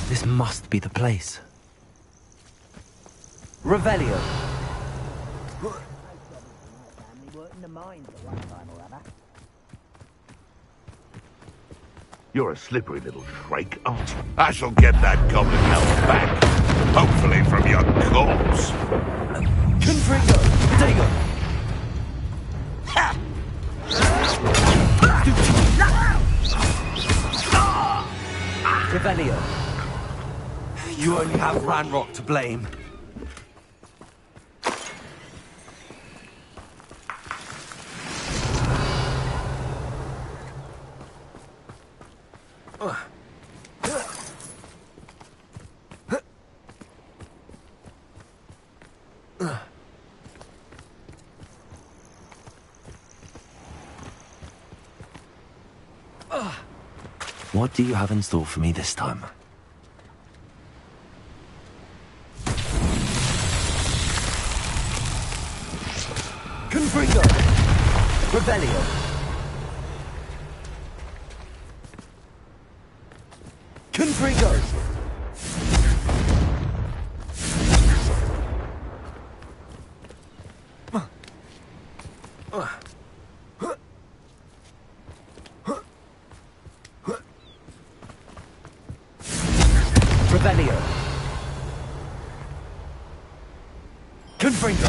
This must be the place.
Revelio.
You're a slippery little shrike, aren't you? I shall get that goblin health back. Hopefully from your corpse.
Confringo. Dago. Revelio.
You only have Ranrock to blame.
What do you have in store for me this time?
Confringo. Revelio. Confringo. Revelio. Confringo.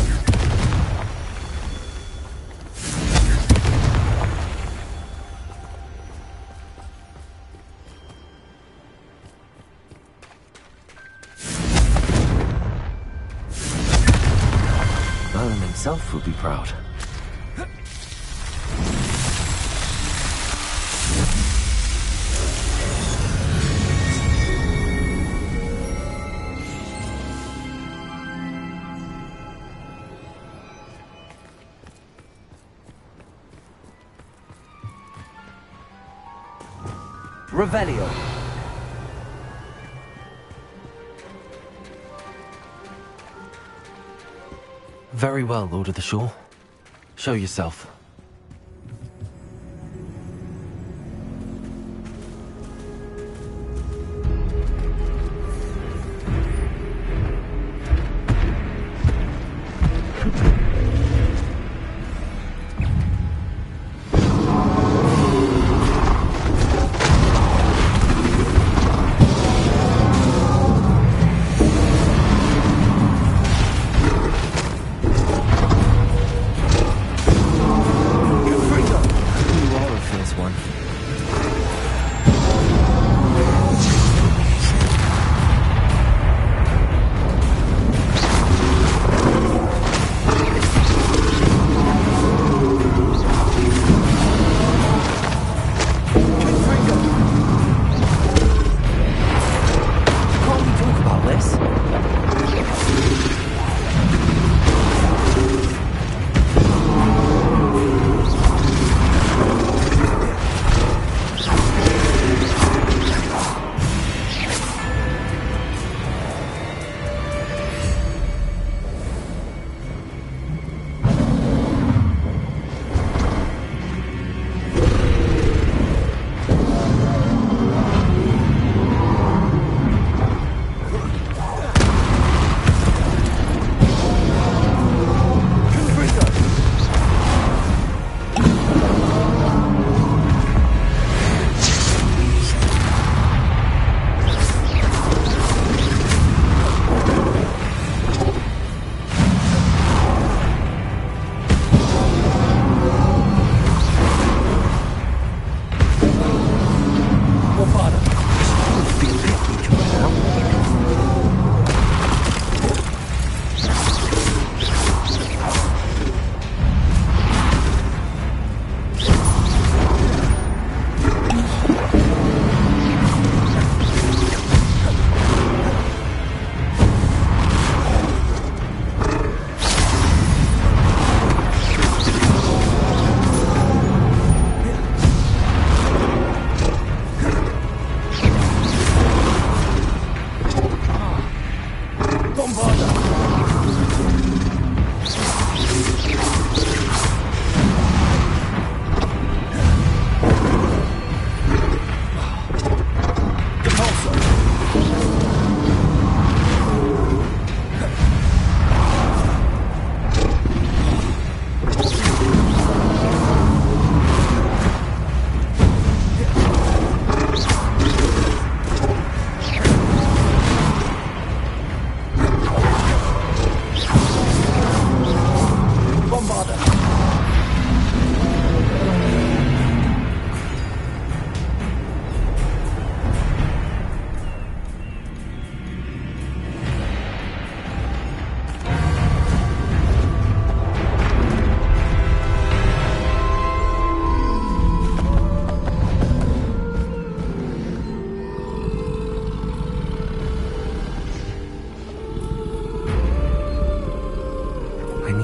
Merlin himself would be proud.
Revelio.
Very well, Lord of the Shore. Show yourself.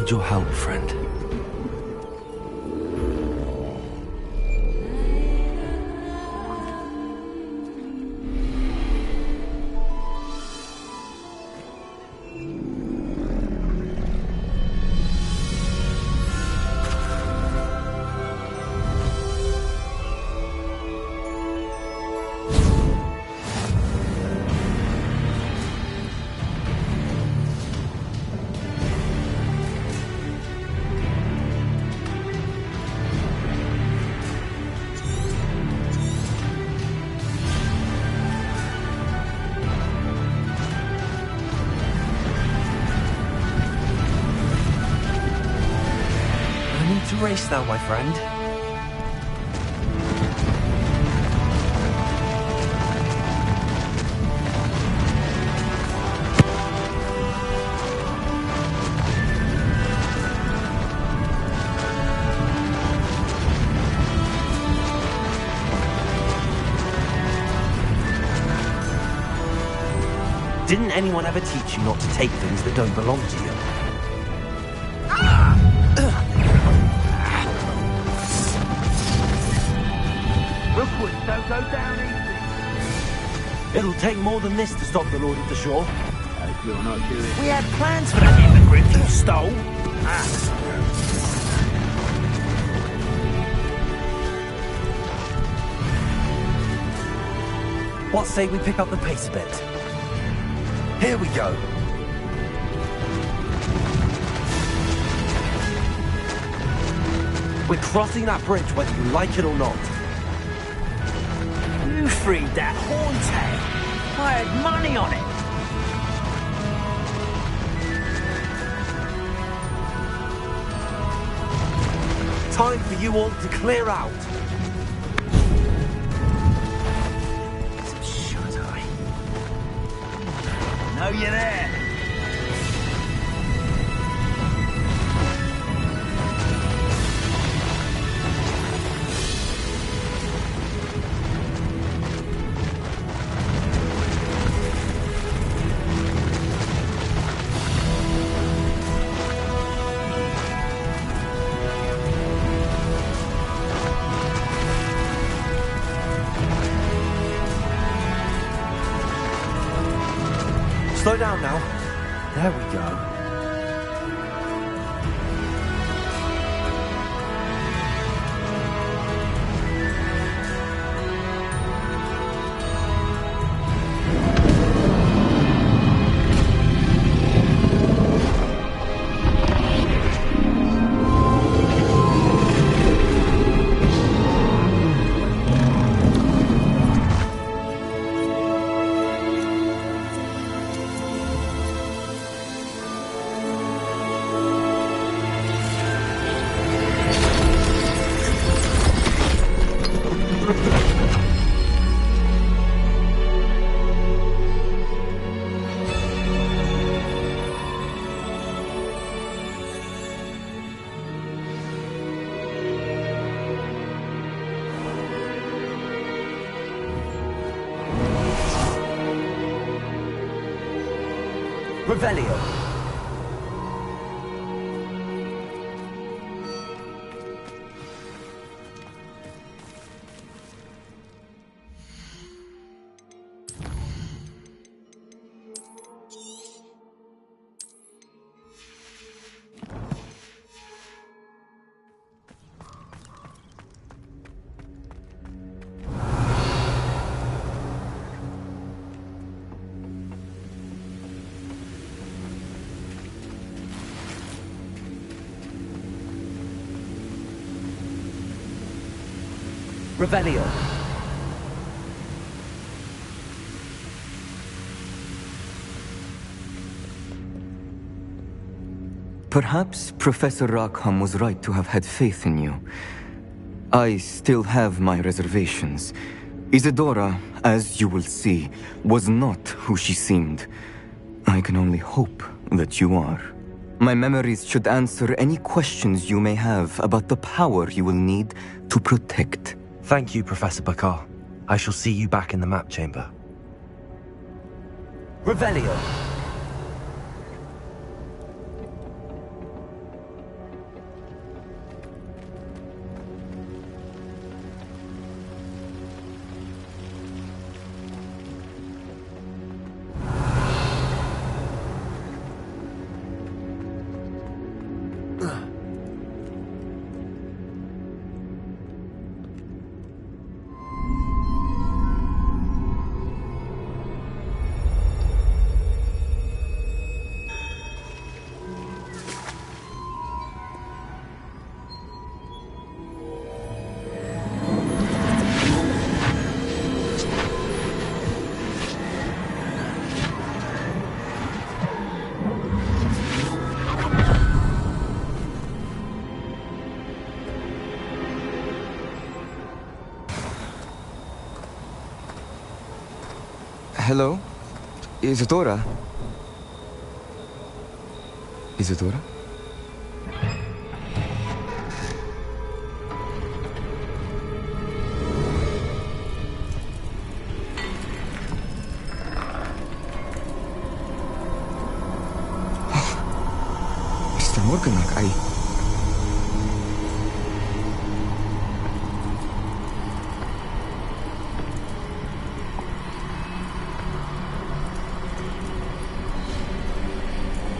need your help, friend. Race now, my friend. Didn't anyone ever teach you not to take things that don't belong to you?
Don't go down easy.
It'll take more than this to stop the Lord of the Shore.
Hope you're not doing it. We had plans for that immigrant you stole.
What say we pick up the pace a bit? Here we go. We're crossing that bridge whether you like it or not.
You freed that horntail. I had money on it.
Time for you all to clear out.
Shut eye. Know you're there.
Slow down now. There we go. Revelio. Revelio.
Perhaps Professor Rackham was right to have had faith in you. I still have my reservations. Isadora, as you will see, was not who she seemed. I can only hope that you are. My memories should answer any questions you may have about the power you will need to protect.
Thank you, Professor Bakar. I shall see you back in the map chamber.
Revelio.
Hello? Isadora? Isadora? Mr. Morganach,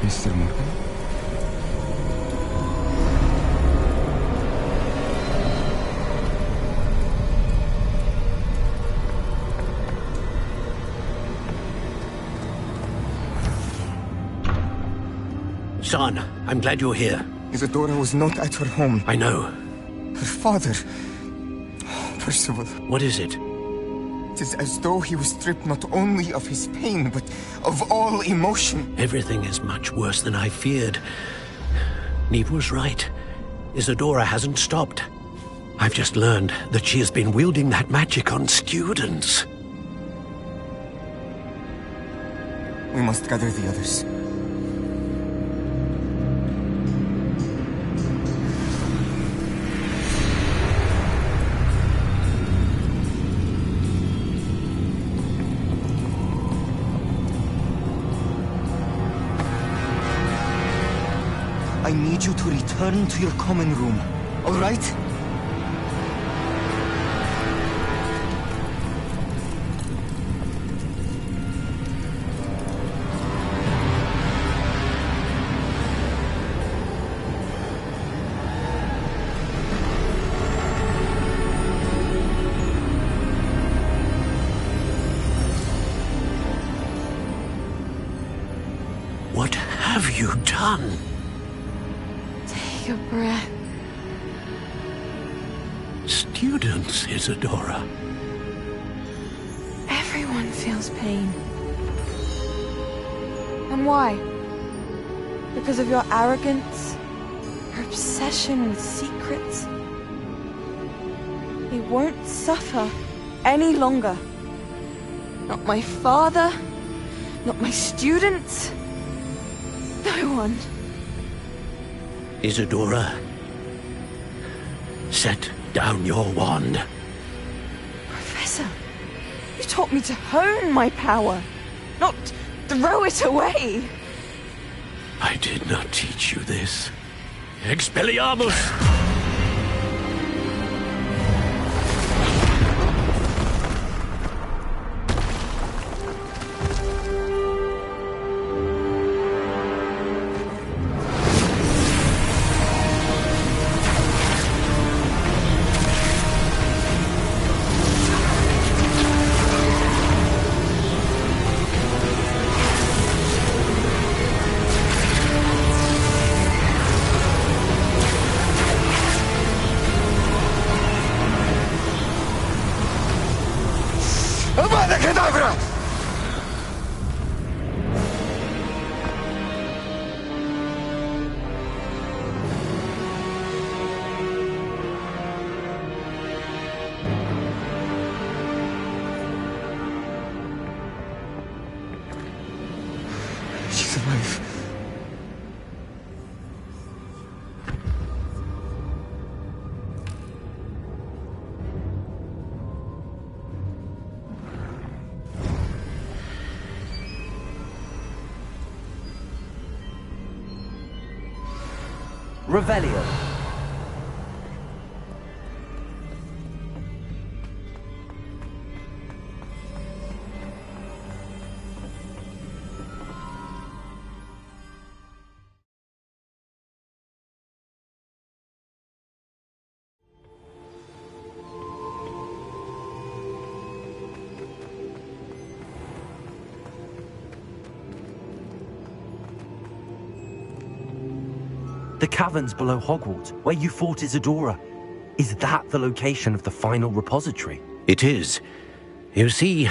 Mr. Morgan?
Son, I'm glad you're here.
Isadora was not at her home.
I know.
Her father... Percival.
What is it?
It is as though he was stripped not only of his pain, but of all emotion.
Everything is much worse than I feared. Neve was right. Isadora hasn't stopped. I've just learned that she has been wielding that magic on students.
We must gather the others. I need you to return to your common room, all right?
What have you done?
Take a breath.
Students, Isadora.
Everyone feels pain. And why? Because of your arrogance? Your obsession with secrets? They won't suffer any longer. Not my father, not my students, no one.
Isadora, set down your wand.
Professor, you taught me to hone my power, not throw it away.
I did not teach you this. Expelliarmus!
She's alive.
Revelio.
The caverns below Hogwarts, where you fought Isadora. Is that the location of the final repository?
It is. You see,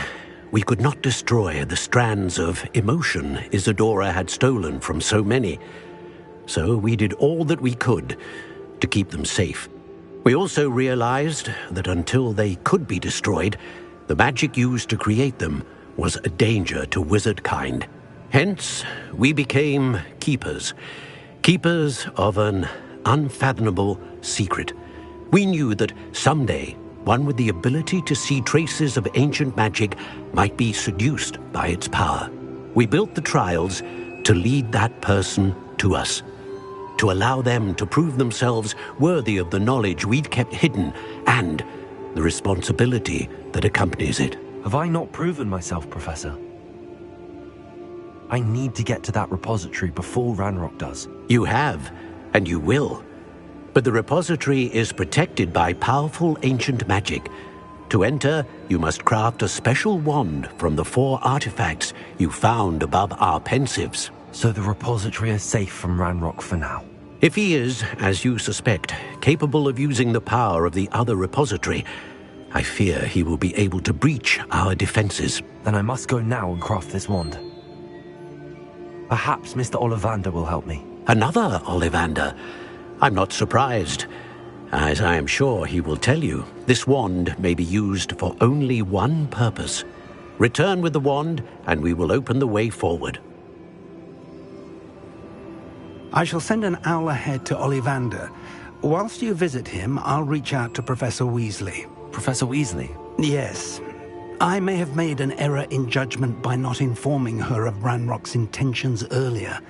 we could not destroy the strands of emotion Isadora had stolen from so many. So we did all that we could to keep them safe. We also realized that until they could be destroyed, the magic used to create them was a danger to wizard kind. Hence, we became keepers. Keepers of an unfathomable secret. We knew that someday, one with the ability to see traces of ancient magic might be seduced by its power. We built the trials to lead that person to us, to allow them to prove themselves worthy of the knowledge we'd kept hidden and the responsibility that accompanies it.
Have I not proven myself, Professor? I need to get to that repository before Ranrock does.
You have, and you will. But the repository is protected by powerful ancient magic. To enter, you must craft a special wand from the 4 artifacts you found above our pensives.
So the repository is safe from Ranrock for now?
If he is, as you suspect, capable of using the power of the other repository, I fear he will be able to breach our defenses.
Then I must go now and craft this wand. Perhaps Mr. Ollivander will help me.
Another Ollivander? I'm not surprised. As I am sure he will tell you, this wand may be used for only one purpose. Return with the wand, and we will open the way forward.
I shall send an owl ahead to Ollivander. Whilst you visit him, I'll reach out to Professor Weasley.
Professor Weasley?
Yes. I may have made an error in judgment by not informing her of Ranrock's intentions earlier.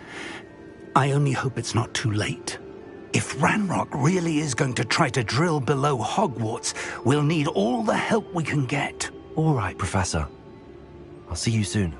I only hope it's not too late. If Ranrock really is going to try to drill below Hogwarts, we'll need all the help we can get.
All right, Professor. I'll see you soon.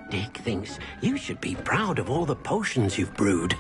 Dick thinks you should be proud of all the potions you've brewed.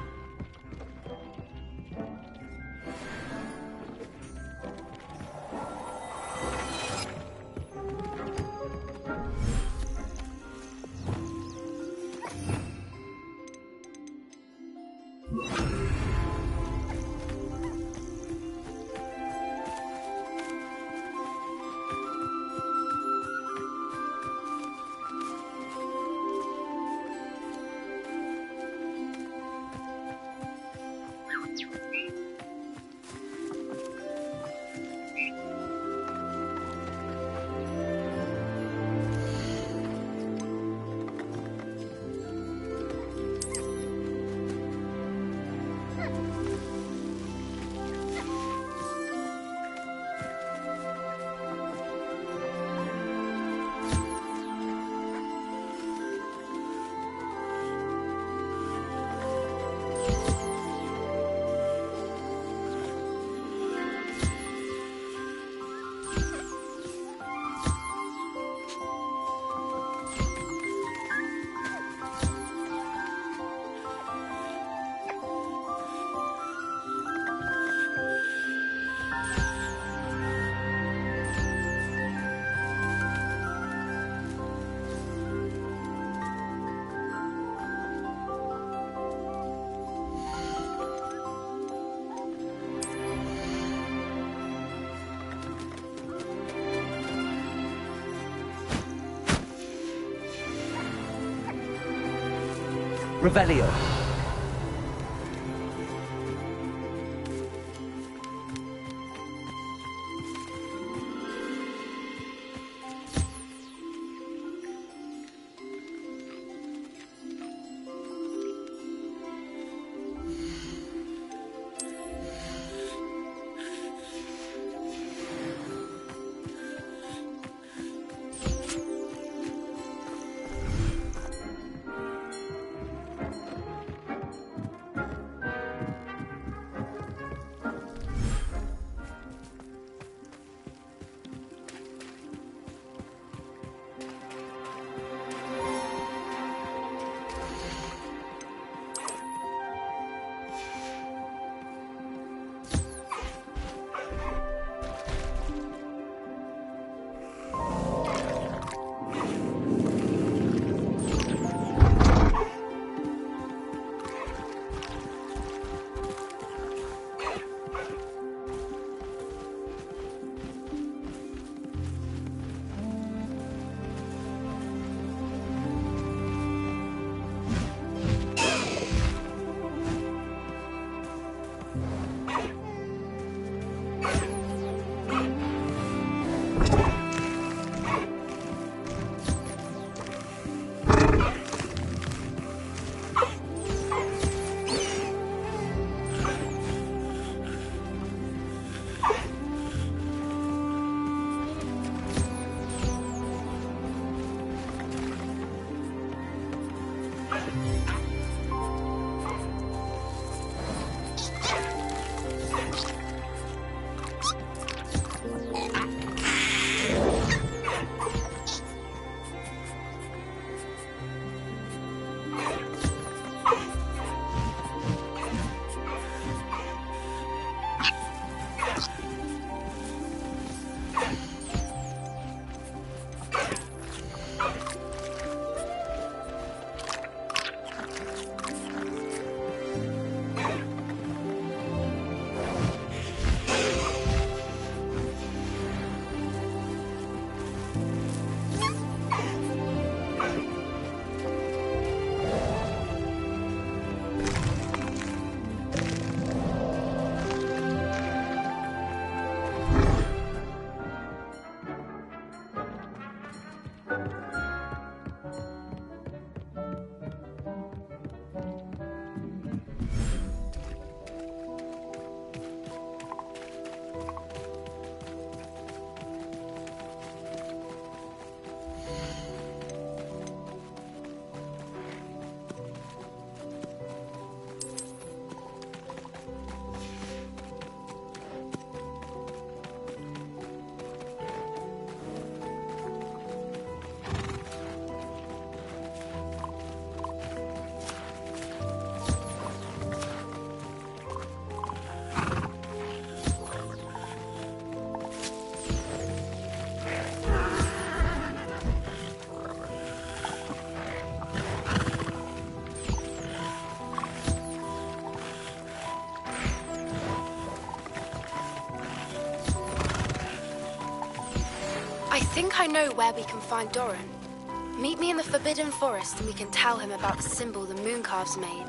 Revelio.
I think I know where we can find Doran. Meet me in the Forbidden Forest and we can tell him about the symbol the Mooncalves made.